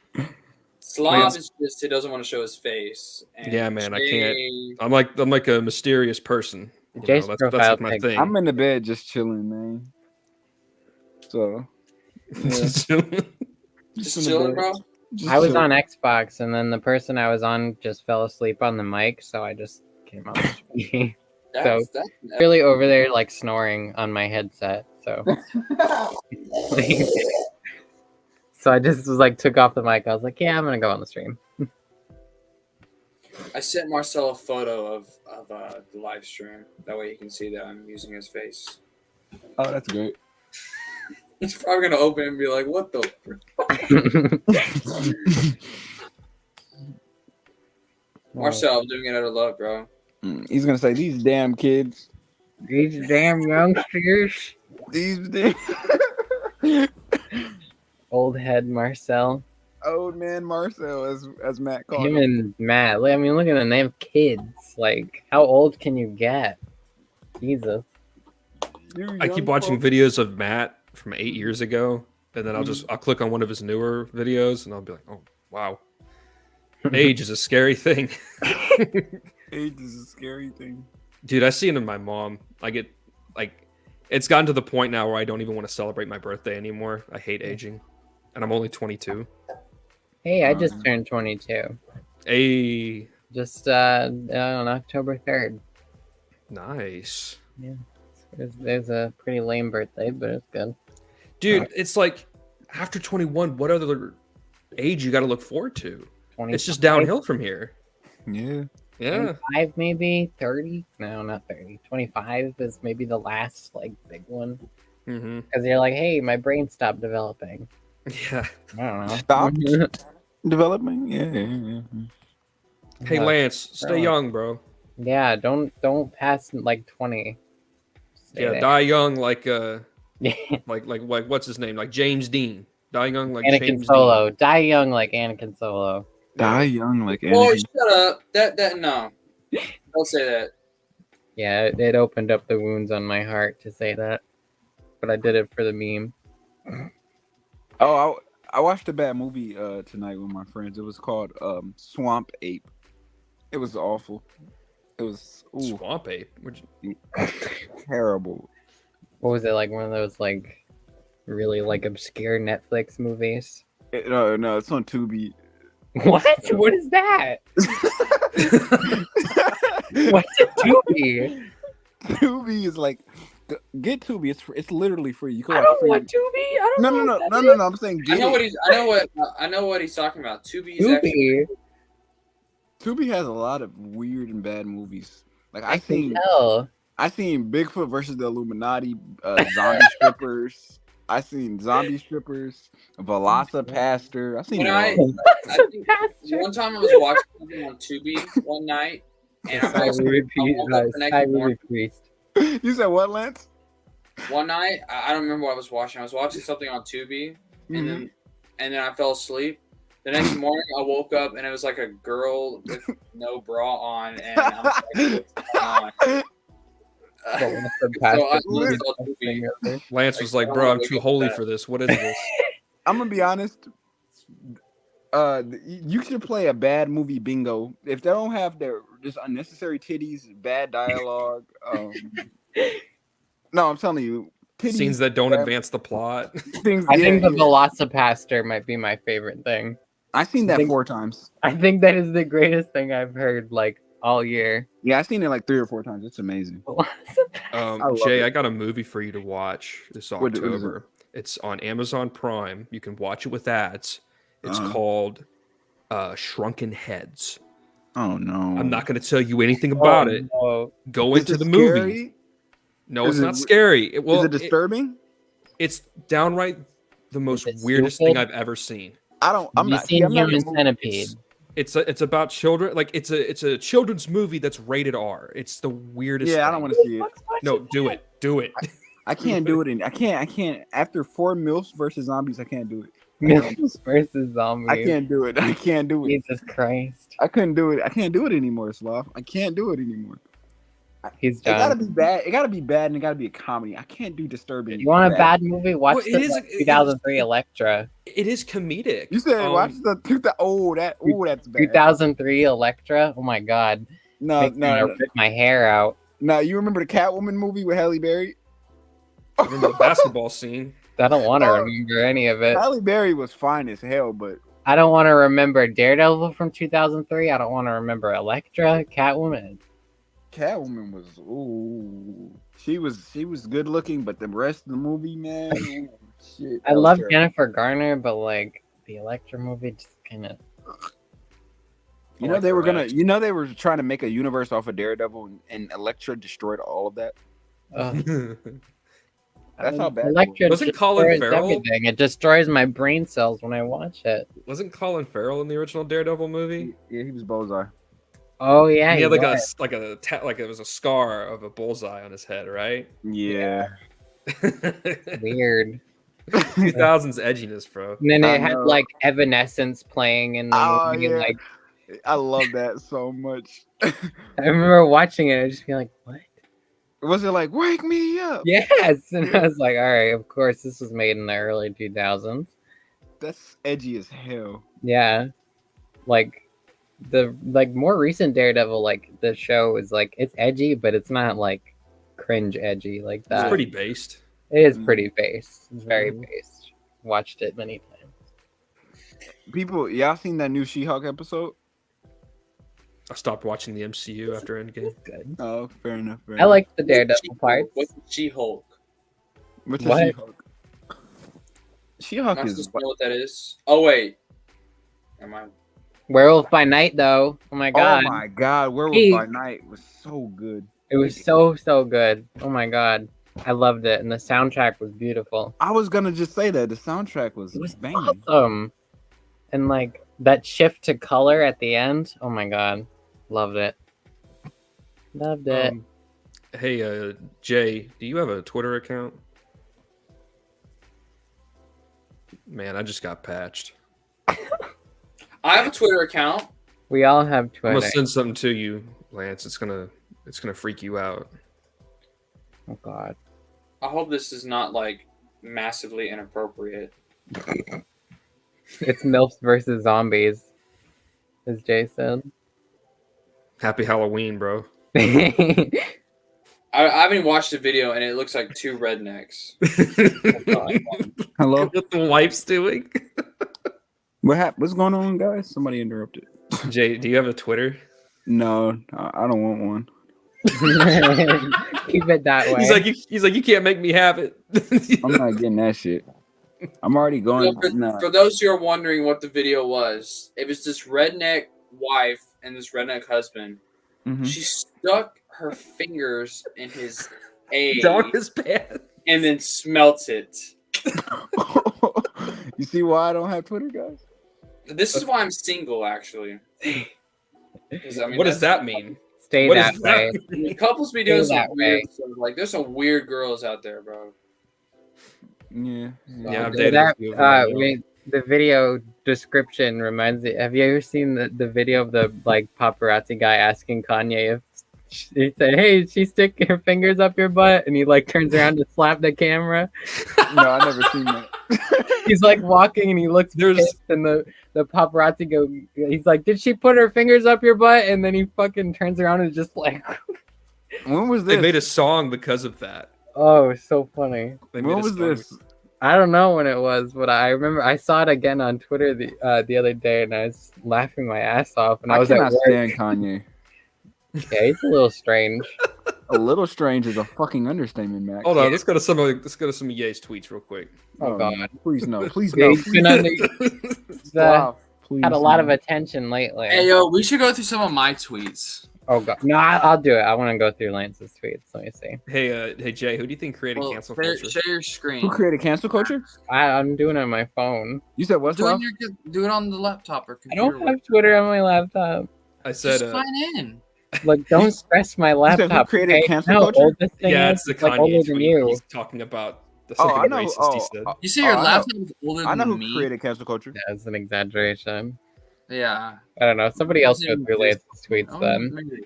Slav is just he doesn't want to show his face. And Yeah, man, I can't. Jay- I'm like a mysterious person. You know, Jay's that's profile like my pic. thing. I'm in the bed just chilling, man. So Just in the chilling, bed. bro. Just I was chilling. on Xbox, and then the person I was on just fell asleep on the mic, so I just came on the screen. That's Really over there, like snoring on my headset. So, so I just was like, took off the mic. I was like, yeah, I'm gonna go on the stream. I sent Marcel a photo of the live stream. That way he can see that I'm using his face. Oh, that's great. He's probably gonna open it and be like, "What the?" Marcel, I'm doing it out of love, bro. He's gonna say these damn kids. These damn youngsters. These damn Old head Marcel. old man Marcel, as Matt called Him him. and Matt. I mean, look at them. They have kids. Like, how old can you get? Jesus. I keep watching videos of Matt from 8 years ago, and then I'll click on one of his newer videos, and I'll be like, oh wow, age is a scary thing. Age is a scary thing. Dude, I see it in my mom. It's gotten to the point now where I don't even want to celebrate my birthday anymore. I hate aging, and I'm only 22. Hey, I just turned 22. Hey, Just on October 3rd. nice, There's a pretty lame birthday, but it's good. dude. It's like after 21, what other age you got to look forward to? It's just downhill from here. Yeah. Yeah. 25 maybe, 30? No, not 30. 25 is maybe the last like big one. Mm-hmm. Because you're like, hey, my brain stopped developing. Yeah. I don't know. Stopped developing. Yeah. Hey, Lance, stay young, bro. Yeah, don't pass like 20. Stay Yeah, there. die young like Yeah. like what's his name? Like James Dean. Die young like Anakin James Solo. Die young like Anakin Solo. Die young like Boy, Anakin. shut up. That no. Don't say that. Yeah, it opened up the wounds on my heart to say that. But I did it for the meme. Oh, I watched a bad movie tonight with my friends. It was called Swamp Ape. It was awful. It was Dean. Swamp Ape. terrible. What was it, like one of those like really like obscure Netflix movies? No, it's on Tubi. What? What is that? What's a Tubi? Tubi is like, get Tubi. It's literally free. You can I watch don't free. want Tubi. I don't No, know. no, no, what no, that no, is. no. I'm saying I get know it. what he's. I know what he's talking about. Tubi is actually. Tubi. Tubi has a lot of weird and bad movies. Like I can tell. I seen Bigfoot versus the Illuminati, zombie strippers. I seen zombie strippers, Velocipaster. I seen When it I all. think one time I was watching something on Tubi one night, and I fell asleep. I woke up the next morning. You said what, Lance? One night, I don't remember what I was watching. I was watching something on Tubi, and then I fell asleep. The next morning, I woke up and it was like a girl with no bra on, and I was like, "What's going on?" Lance was like, "Bro, I'm too holy for this. What is this?" I'm gonna be honest. You should play a bad movie bingo. If they don't have their just unnecessary titties, bad dialogue. No, I'm telling you, titties, Scenes that don't advance the plot. things. I think the Velocipaster might be my favorite thing. I've seen that 4 times. I think that is the greatest thing I've heard like all year. Yeah, I've seen it like 3 or 4 times. It's amazing. Velocipaster. Jay, it. I got a movie for you to watch this What is it? October. It's on Amazon Prime. You can watch it with ads. It's Uh-huh. called Shrunken Heads. Oh no! I'm not going to tell you anything about it. No. Go Is into it the movie. scary? No, Is it's it- not scary. Is it disturbing? It's downright the most it weirdest stupid? thing I've ever seen. I'm Have you not. seen I'm not Human a movie- Centipede? It's about children. Like it's a children's movie that's rated R. It's the weirdest. Yeah, I thing. don't want to see it. No, do it. Do it. I can't do it. I can't. After 4 MILFs versus zombies, I can't do it. Mills versus zombies. I can't do it. I can't do it. Jesus Christ. I couldn't do it. I can't do it anymore, Slav. I can't do it anymore. He's It gotta done. be bad. It gotta be bad, and it gotta be a comedy. I can't do disturbing. You want a bad movie? Watch Well, it the is- 2003 Electra. It is comedic. You said watch the that's bad. 2003 Electra? Oh my god. No, Makes me wanna rip my hair out. no. You remember the Catwoman movie with Halle Berry? I remember the basketball scene. I don't want to Oh. remember any of it. Halle Berry was fine as hell, but I don't want to remember Daredevil from 2003. I don't want to remember Electra, Catwoman. Catwoman was she was good looking, but the rest of the movie, man, shit. I love Jennifer Garner, but like the Electra movie just kind of. You know they were gonna. You know they were trying to make a universe off of Daredevil, and Elektra destroyed all of that. That's how bad. Electra Wasn't Colin destroys Farrell? everything. It destroys my brain cells when I watch it. Wasn't Colin Farrell in the original Daredevil movie? Yeah, he was Bullseye. Oh yeah, He had like was. like it was a scar of a bullseye on his head, right? Yeah. Weird. 2000s edginess, bro. And then I it had know. like Evanescence playing in the Oh movie. yeah. Like I love that so much. I remember watching it, I just be like, "What?" Was it like wake me up? Yes, and I was like, "All right, of course, this was made in the early 2000s." That's edgy as hell. Yeah, like the more recent Daredevil, like the show is like it's edgy, but it's not like cringe edgy like that. It's pretty based. It is pretty based. It's very based. Watched it many times. People, y'all seen that new She-Hulk episode? I stopped watching the MCU after Endgame. Good. Oh, fair enough. Fair I enough. like the Daredevil parts. What's She-Hulk? What's What? a She-Hulk? She-Hulk I'm is supposed to know what that is. Oh wait, am I? Werewolf by Night, though. Oh my god, Oh my god, Werewolf Hey. by Night was so good. it was so good. Oh my god, I loved it, and the soundtrack was beautiful. I was gonna just say that the soundtrack was It was banging. awesome, and like that shift to color at the end. Oh my god, loved it. Loved it. Hey, Jay, do you have a Twitter account? Man, I just got patched. I have a Twitter account. We all have I'm Twitter. gonna send something to you, Lance. It's gonna freak you out. Oh god. I hope this is not like massively inappropriate. It's MILFs versus zombies, as Jay said. Happy Halloween, bro. I haven't watched the video and it looks like two rednecks. Hello. What the wife's doing? What's going on, guys? Somebody interrupted. Jay, do you have a Twitter? No, I don't want one. Keep it that way. He's like, you can't make me have it. I'm not getting that shit. I'm already going. For those who are wondering what the video was, it was this redneck wife and this redneck husband. Mhm. She stuck her fingers in his A Down his pants. and then smelt it. You see why I don't have Twitter, guys? This is why I'm single, actually. 'Cause, I mean, What does that's- that mean? Stay What that does way. that I mean, couples be doing Stay some that weird way. stuff. Like, there's some weird girls out there, bro. Yeah. Yeah, I've So dated a few of them, I know. the video description reminds me. Have you ever seen the video of the like paparazzi guy asking Kanye if he said, "Hey, she stick her fingers up your butt," and he like turns around to slap the camera. No, I never seen that. He's like walking and he looks pissed, and the paparazzi go. He's like, "Did she put her fingers up your butt?" And then he fucking turns around and just like, When was They this? made a song because of that. oh, it's so funny. They When made a was song this? I don't know when it was, but I remember I saw it again on Twitter the other day, and I was laughing my ass off. And I was at cannot work. stand Kanye. Yeah, he's a little strange. A little strange is a fucking understatement, Max. Hold on, let's go to some of Ye's tweets real quick. Oh God, no. Please no. Please yeah, no. he's been under, Stop. Please had a lot of no. attention lately. Hey, yo, we should go through some of my tweets. Oh God, no, I'll do it. I want to go through Lance's tweets. Let me see. Hey Jay, who do you think created Well, cancel share, culture? share your screen. Who created cancel culture? I'm doing it on my phone. You said what? Do it, Slav? do it on the laptop or I computer. don't have Twitter on my laptop. I said, Just sign in. Look, don't stress my said who laptop. created okay? cancel No, culture? old this thing yeah, is, it's the like older Kanye than tweet. you. He's talking about the Oh, second I know. racist. He said. You say your I know. laptop is older I know than who me? created cancel culture. That's an exaggeration. Yeah. I don't know. Somebody else go Doesn't through exist. Lance's tweets Oh, then. maybe.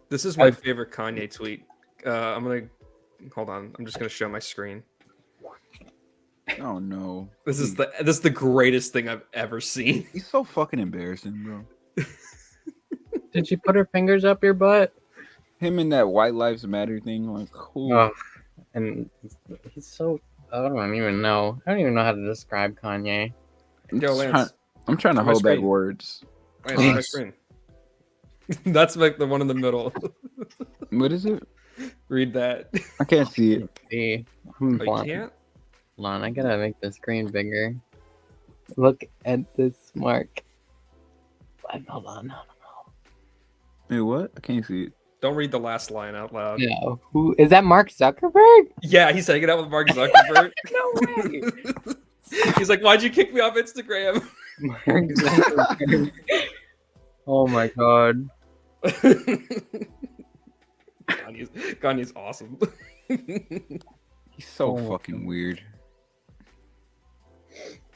This is my favorite Kanye tweet. I'm gonna hold on. I'm just gonna show my screen. Oh no. This is the greatest thing I've ever seen. He's so fucking embarrassing, bro. Did she put her fingers up your butt? Him and that White Lives Matter thing, like, cool. Oh, and he's so. I don't even know. I don't even know how to describe Kanye. Yo, Lance, I'm trying to my hold back screen. words. Lance, on my screen. That's like the one in the middle. What is it? Read that. I can't see it. See, Oh, I'm you blind. can't? Hold on, I gotta make the screen bigger. Look at this mark. Hold on. Hey, what? I can't see it. Don't read the last line out loud. No, who is that? Mark Zuckerberg? Yeah, he's hanging out with Mark Zuckerberg. No way. He's like, "Why'd you kick me off Instagram?" Mark Zuckerberg. Oh my god. Kanye's awesome. He's so Oh, fucking weird.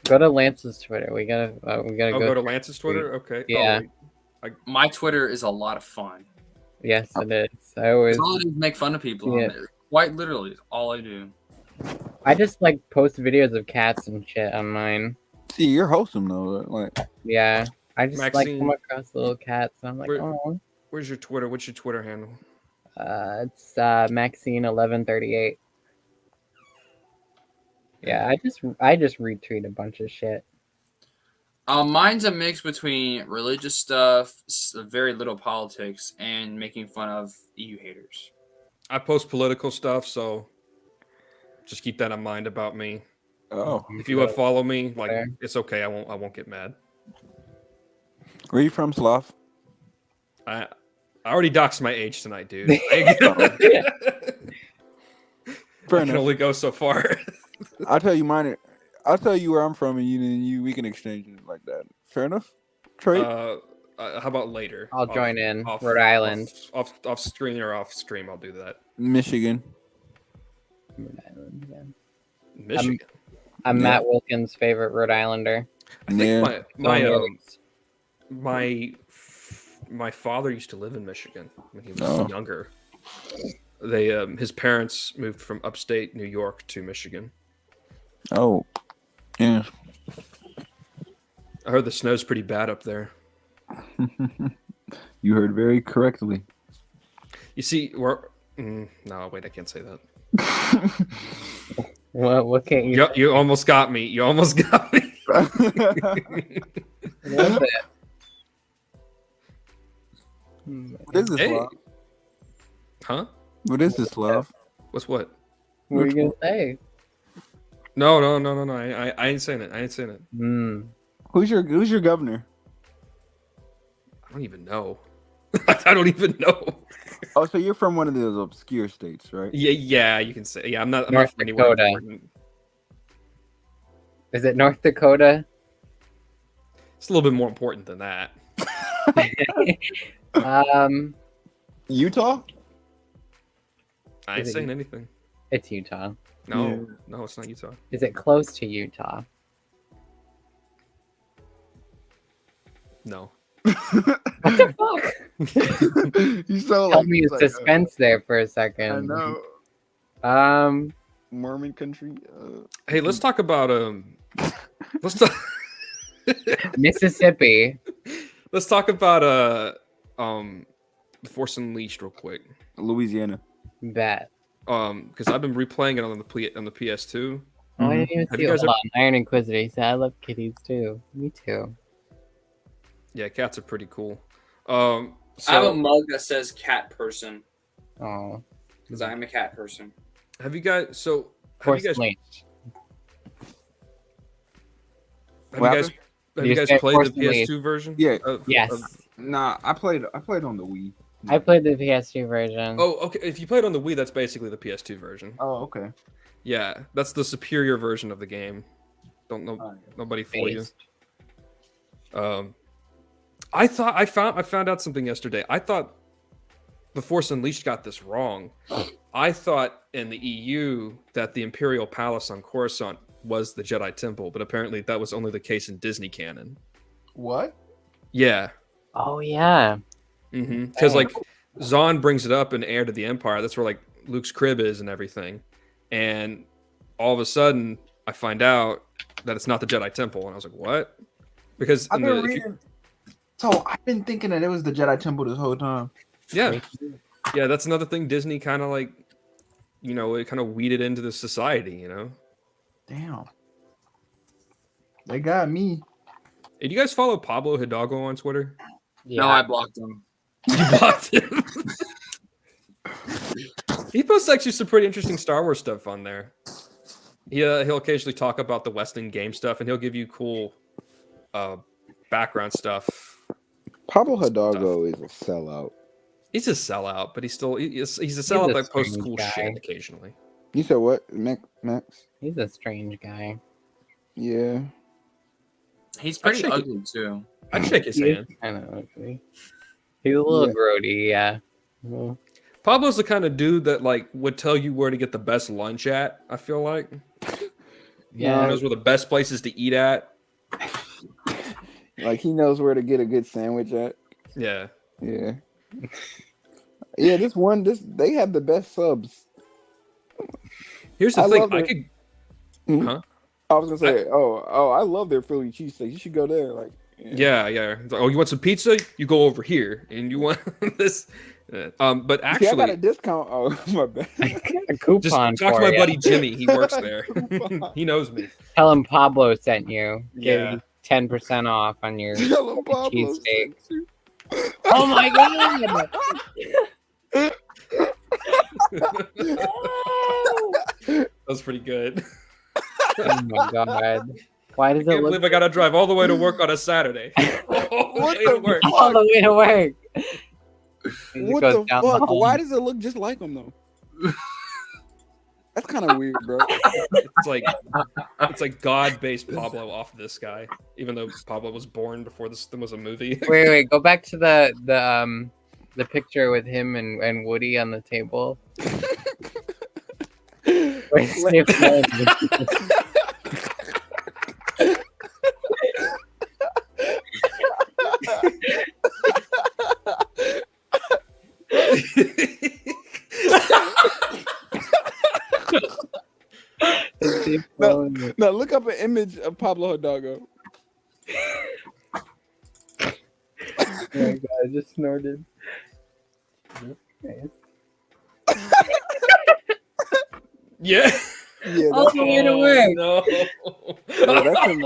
Go to Lance's Twitter. We gotta I'll go. go to Lance's Twitter. Okay. Yeah. Oh, wait. My Twitter is a lot of fun. Yes, it is. I always. All I do is make fun of people Yeah. on there. Quite literally, all I do. I just like post videos of cats and shit on mine. See, you're wholesome though. Like, Yeah, I just like Maxine, come across little cats. And I'm like, where- oh. Where's your Twitter? What's your Twitter handle? It's Maxine1138. Yeah, I just retweet a bunch of shit. Mine's a mix between religious stuff, very little politics, and making fun of EU haters. I post political stuff, so just keep that in mind about me. oh, If you would follow me, like Fair. it's okay. I won't get mad. where you from, Slav? I already doxed my age tonight, dude. Fair I can enough. only go so far. I'll tell you mine. I'll tell you where I'm from, and you we can exchange it like that. Fair enough. Trade. How about later? I'll join in. Rhode Island. Off screen or off stream, I'll do that. Michigan. Rhode Island, yeah. Michigan. I'm Yeah. Matt Wilkins' favorite Rhode Islander. I think Yeah. my father used to live in Michigan when he was Oh. younger. They his parents moved from upstate New York to Michigan. Oh, yeah. I heard the snow's pretty bad up there. You heard very correctly. You see, no, wait, I can't say that. What can't you? You almost got me. You almost got me. What is it? What is this, Hey. love? Huh? What is this, love? What's what? What are you gonna say? No. I ain't saying it. I ain't saying it. Hmm. Who's your governor? I don't even know. I don't even know. Oh, so you're from one of those obscure states, right? Yeah, you can say. Yeah, I'm not North from anywhere Dakota. important. Is it North Dakota? It's a little bit more important than that. Utah? I ain't Is it saying anything. It's Utah. No, Yeah. no, it's not Utah. Is it close to Utah? No. What the fuck? You sound Tell like me it's a like, suspense there for a I second. know. Mormon country. Hey, let's talk about let's talk Mississippi. let's talk about The Force Unleashed real quick. Louisiana. Bet. Because I've been replaying it on the PS2. Oh, I didn't even Have see you it. guys Hold on. Iron Inquisitor. He said, I love kitties too. Me too. Yeah, cats are pretty cool. I have a mug that says cat person Oh. because I'm a cat person. have you guys? So have Force you guys? Unleashed. Have What you guys? happened? Have You you guys said played Force the PS2 Unleashed. version? Yeah. Yes. Nah, I played on the Wii. I played the PS2 version. Oh, okay. If you played on the Wii, that's basically the PS2 version. Oh, okay. Yeah, that's the superior version of the game. Don't know. Nobody fool you. Based. I found out something yesterday. I thought The Force Unleashed got this wrong. I thought in the EU that the Imperial Palace on Coruscant was the Jedi Temple, but apparently that was only the case in Disney canon. What? Yeah, Oh, yeah. because like Zahn brings it up in Heir to the Empire. That's where like Luke's crib is and everything. And all of a sudden, I find out that it's not the Jedi Temple, and I was like, "What?" Because I've been reading. So I've been thinking that it was the Jedi Temple this whole time. yeah, that's another thing Disney kind of like, it kind of weeded into the society. Damn. They got me. Hey, do you guys follow Pablo Hidalgo on Twitter? Yeah. No, I blocked him. You blocked him. He posts actually some pretty interesting Star Wars stuff on there. He'll occasionally talk about the West End game stuff, and he'll give you cool background stuff. Pablo Hidalgo is a sellout. He's a sellout, but he's a sellout that posts strange cool guy. shit occasionally. You said what, Max? He's a strange guy. Yeah. He's pretty Actually- ugly too. I'd shake his hand. I know. Ugly. He's a little Yeah. grody, yeah. Well, Pablo's the kind of dude that like would tell you where to get the best lunch at. I feel like he yeah. knows where the best places to eat at. Like he knows where to get a good sandwich at. Yeah. Yeah. Yeah, they have the best subs. Here's the I thing. love I it. could. Mhm. Huh? I was gonna say, I love their Philly cheesesteaks. You should go there. Like, Yeah. It's like, oh, you want some pizza? You go over here, and you want this. But see, I got a actually, discount. Oh, my bad. I got a coupon just talk to for my ya. buddy Jimmy. He works there. He knows me. Tell him Pablo sent you. Give Yeah. you 10% off on your Tell him Pablo cheesesteak. sent you. Oh my god! That was pretty good. Oh my god. Why does I it can't look believe I gotta drive all the way to work on a Saturday. What Way to the work. all the way to work? It What goes the down fuck? hall. Why does it look just like him though? That's kind of weird, bro. It's like God based Pablo off this guy, even though Pablo was born before this was a movie. Wait, go back to the picture with him and Woody on the table. Where Snoop's name is. Now look up an image of Pablo Hidalgo. Oh my god, I just snorted. Yeah. Yeah, All that's, the way to work. No. yeah, that's him.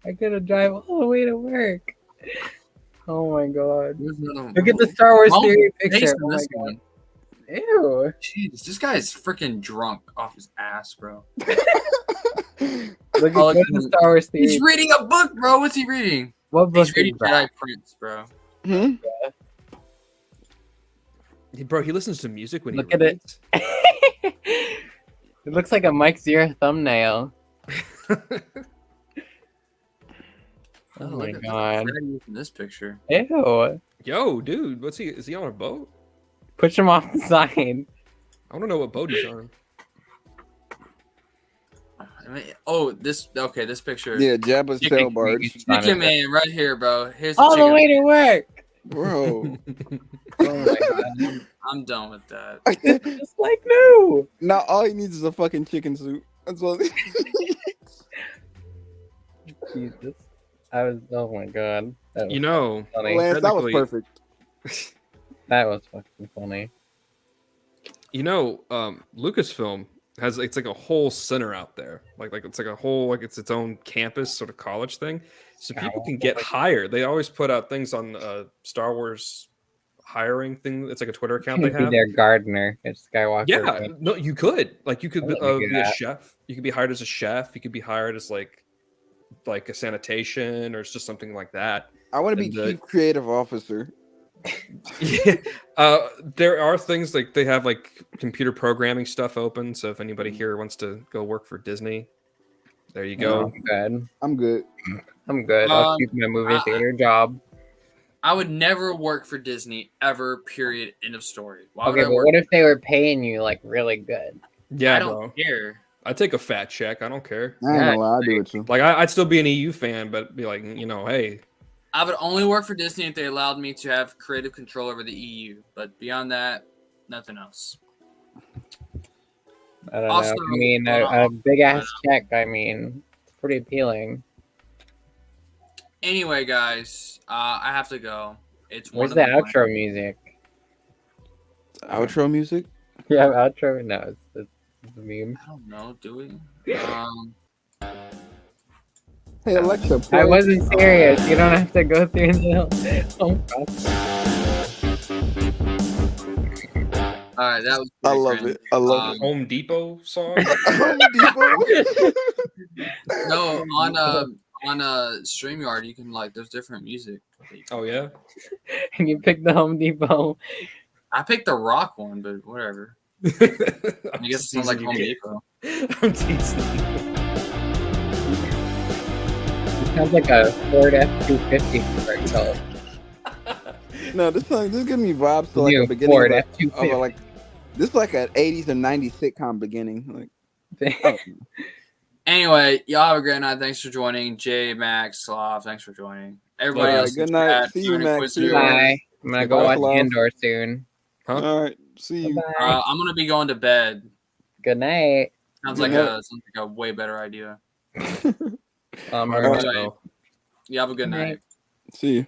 I gotta drive all the way to work. Oh my god. There's another one. Look at the Star Wars Well, theory based picture. on Oh my this god. one. Ew. Jeez, this guy's freaking drunk off his ass, bro. Look at Oh, look the at him. Star Wars theory. He's reading a book, bro. What's he reading? What book He's reading is that? Jedi Prince, bro. Hmm? Bro, he listens to music when Look he at it. reads. It looks like a Mike Zero thumbnail. Oh my look at god. Freddy in this picture. Ew. Yo, dude, what's he? Is he on a boat? Push him off the side. I don't know what boat he's on. I mean, oh, this picture. Yeah, Jabba's Chicken tail barge. Chicken man, right here, bro. Here's the All the chicken. way to work. Bro. Oh my god. I'm done with that. Just like new. Now all he needs is a fucking chicken soup. That's all. Jesus. Oh my god. That was You know, funny. Lance, that was Technically- perfect. That was fucking funny. you know, Lucasfilm it's like a whole center out there. Like it's like a whole it's its own campus sort of college thing. So people can get hired. They always put out things on Star Wars hiring thing. It's like a Twitter account they Be have. their gardener. It's Skywalker. Yeah, no, you could you could I wanna do be a that. chef. You could be hired as a chef. You could be hired as like a sanitation or it's just something like that. I want to be And the- chief creative officer. Yeah, there are things like they have like computer programming stuff open. So if anybody here wants to go work for Disney, there you go. I'm good. I'm good. I'm good. I'll keep my movie theater job. I would never work for Disney ever. Period. End of story. Why Okay, would I but work? what if they were paying you like really good? Yeah, I don't bro. care. I take a fat check. I don't care. I ain't gonna lie, I do it too. Like I'd still be an EU fan, but be like, hey, I would only work for Disney if they allowed me to have creative control over the EU. But beyond that, nothing else. I don't Also, know. I mean, a big ass check. I mean, it's pretty appealing. Anyway, guys, I have to go. It's Where's one the in morning. outro music? Outro music? Yeah, outro. No, it's a meme. I don't know. Do we? Hey Alexa, I play. wasn't serious. You don't have to go through the whole process. All right, that was. I pretty love cringe. it. I love it. Home Depot song. Home Depot. No, on StreamYard, you can there's different music. Oh yeah. And you picked the Home Depot. I picked the rock one, but whatever. I guess it sounds like Home Depot. I'm teasing. It sounds like a Ford F-250 commercial. No, this gives me vibes to like New a beginning Ford of F-250. like this is like an 80s or 90s sitcom beginning. Like Anyway, y'all have a great night. Thanks for joining. Jay, Max, Slav, thanks for joining. Everybody All right, else, good night. chat, See you, join Max. Inquisitor. See you. Bye. I'm gonna go Bye, watch love. Andor soon. Huh? all right, see you. Bye. I'm gonna be going to bed. Good night. Sounds Good like night. sounds like a way better idea. I Alright. don't know. You have a good night. See you.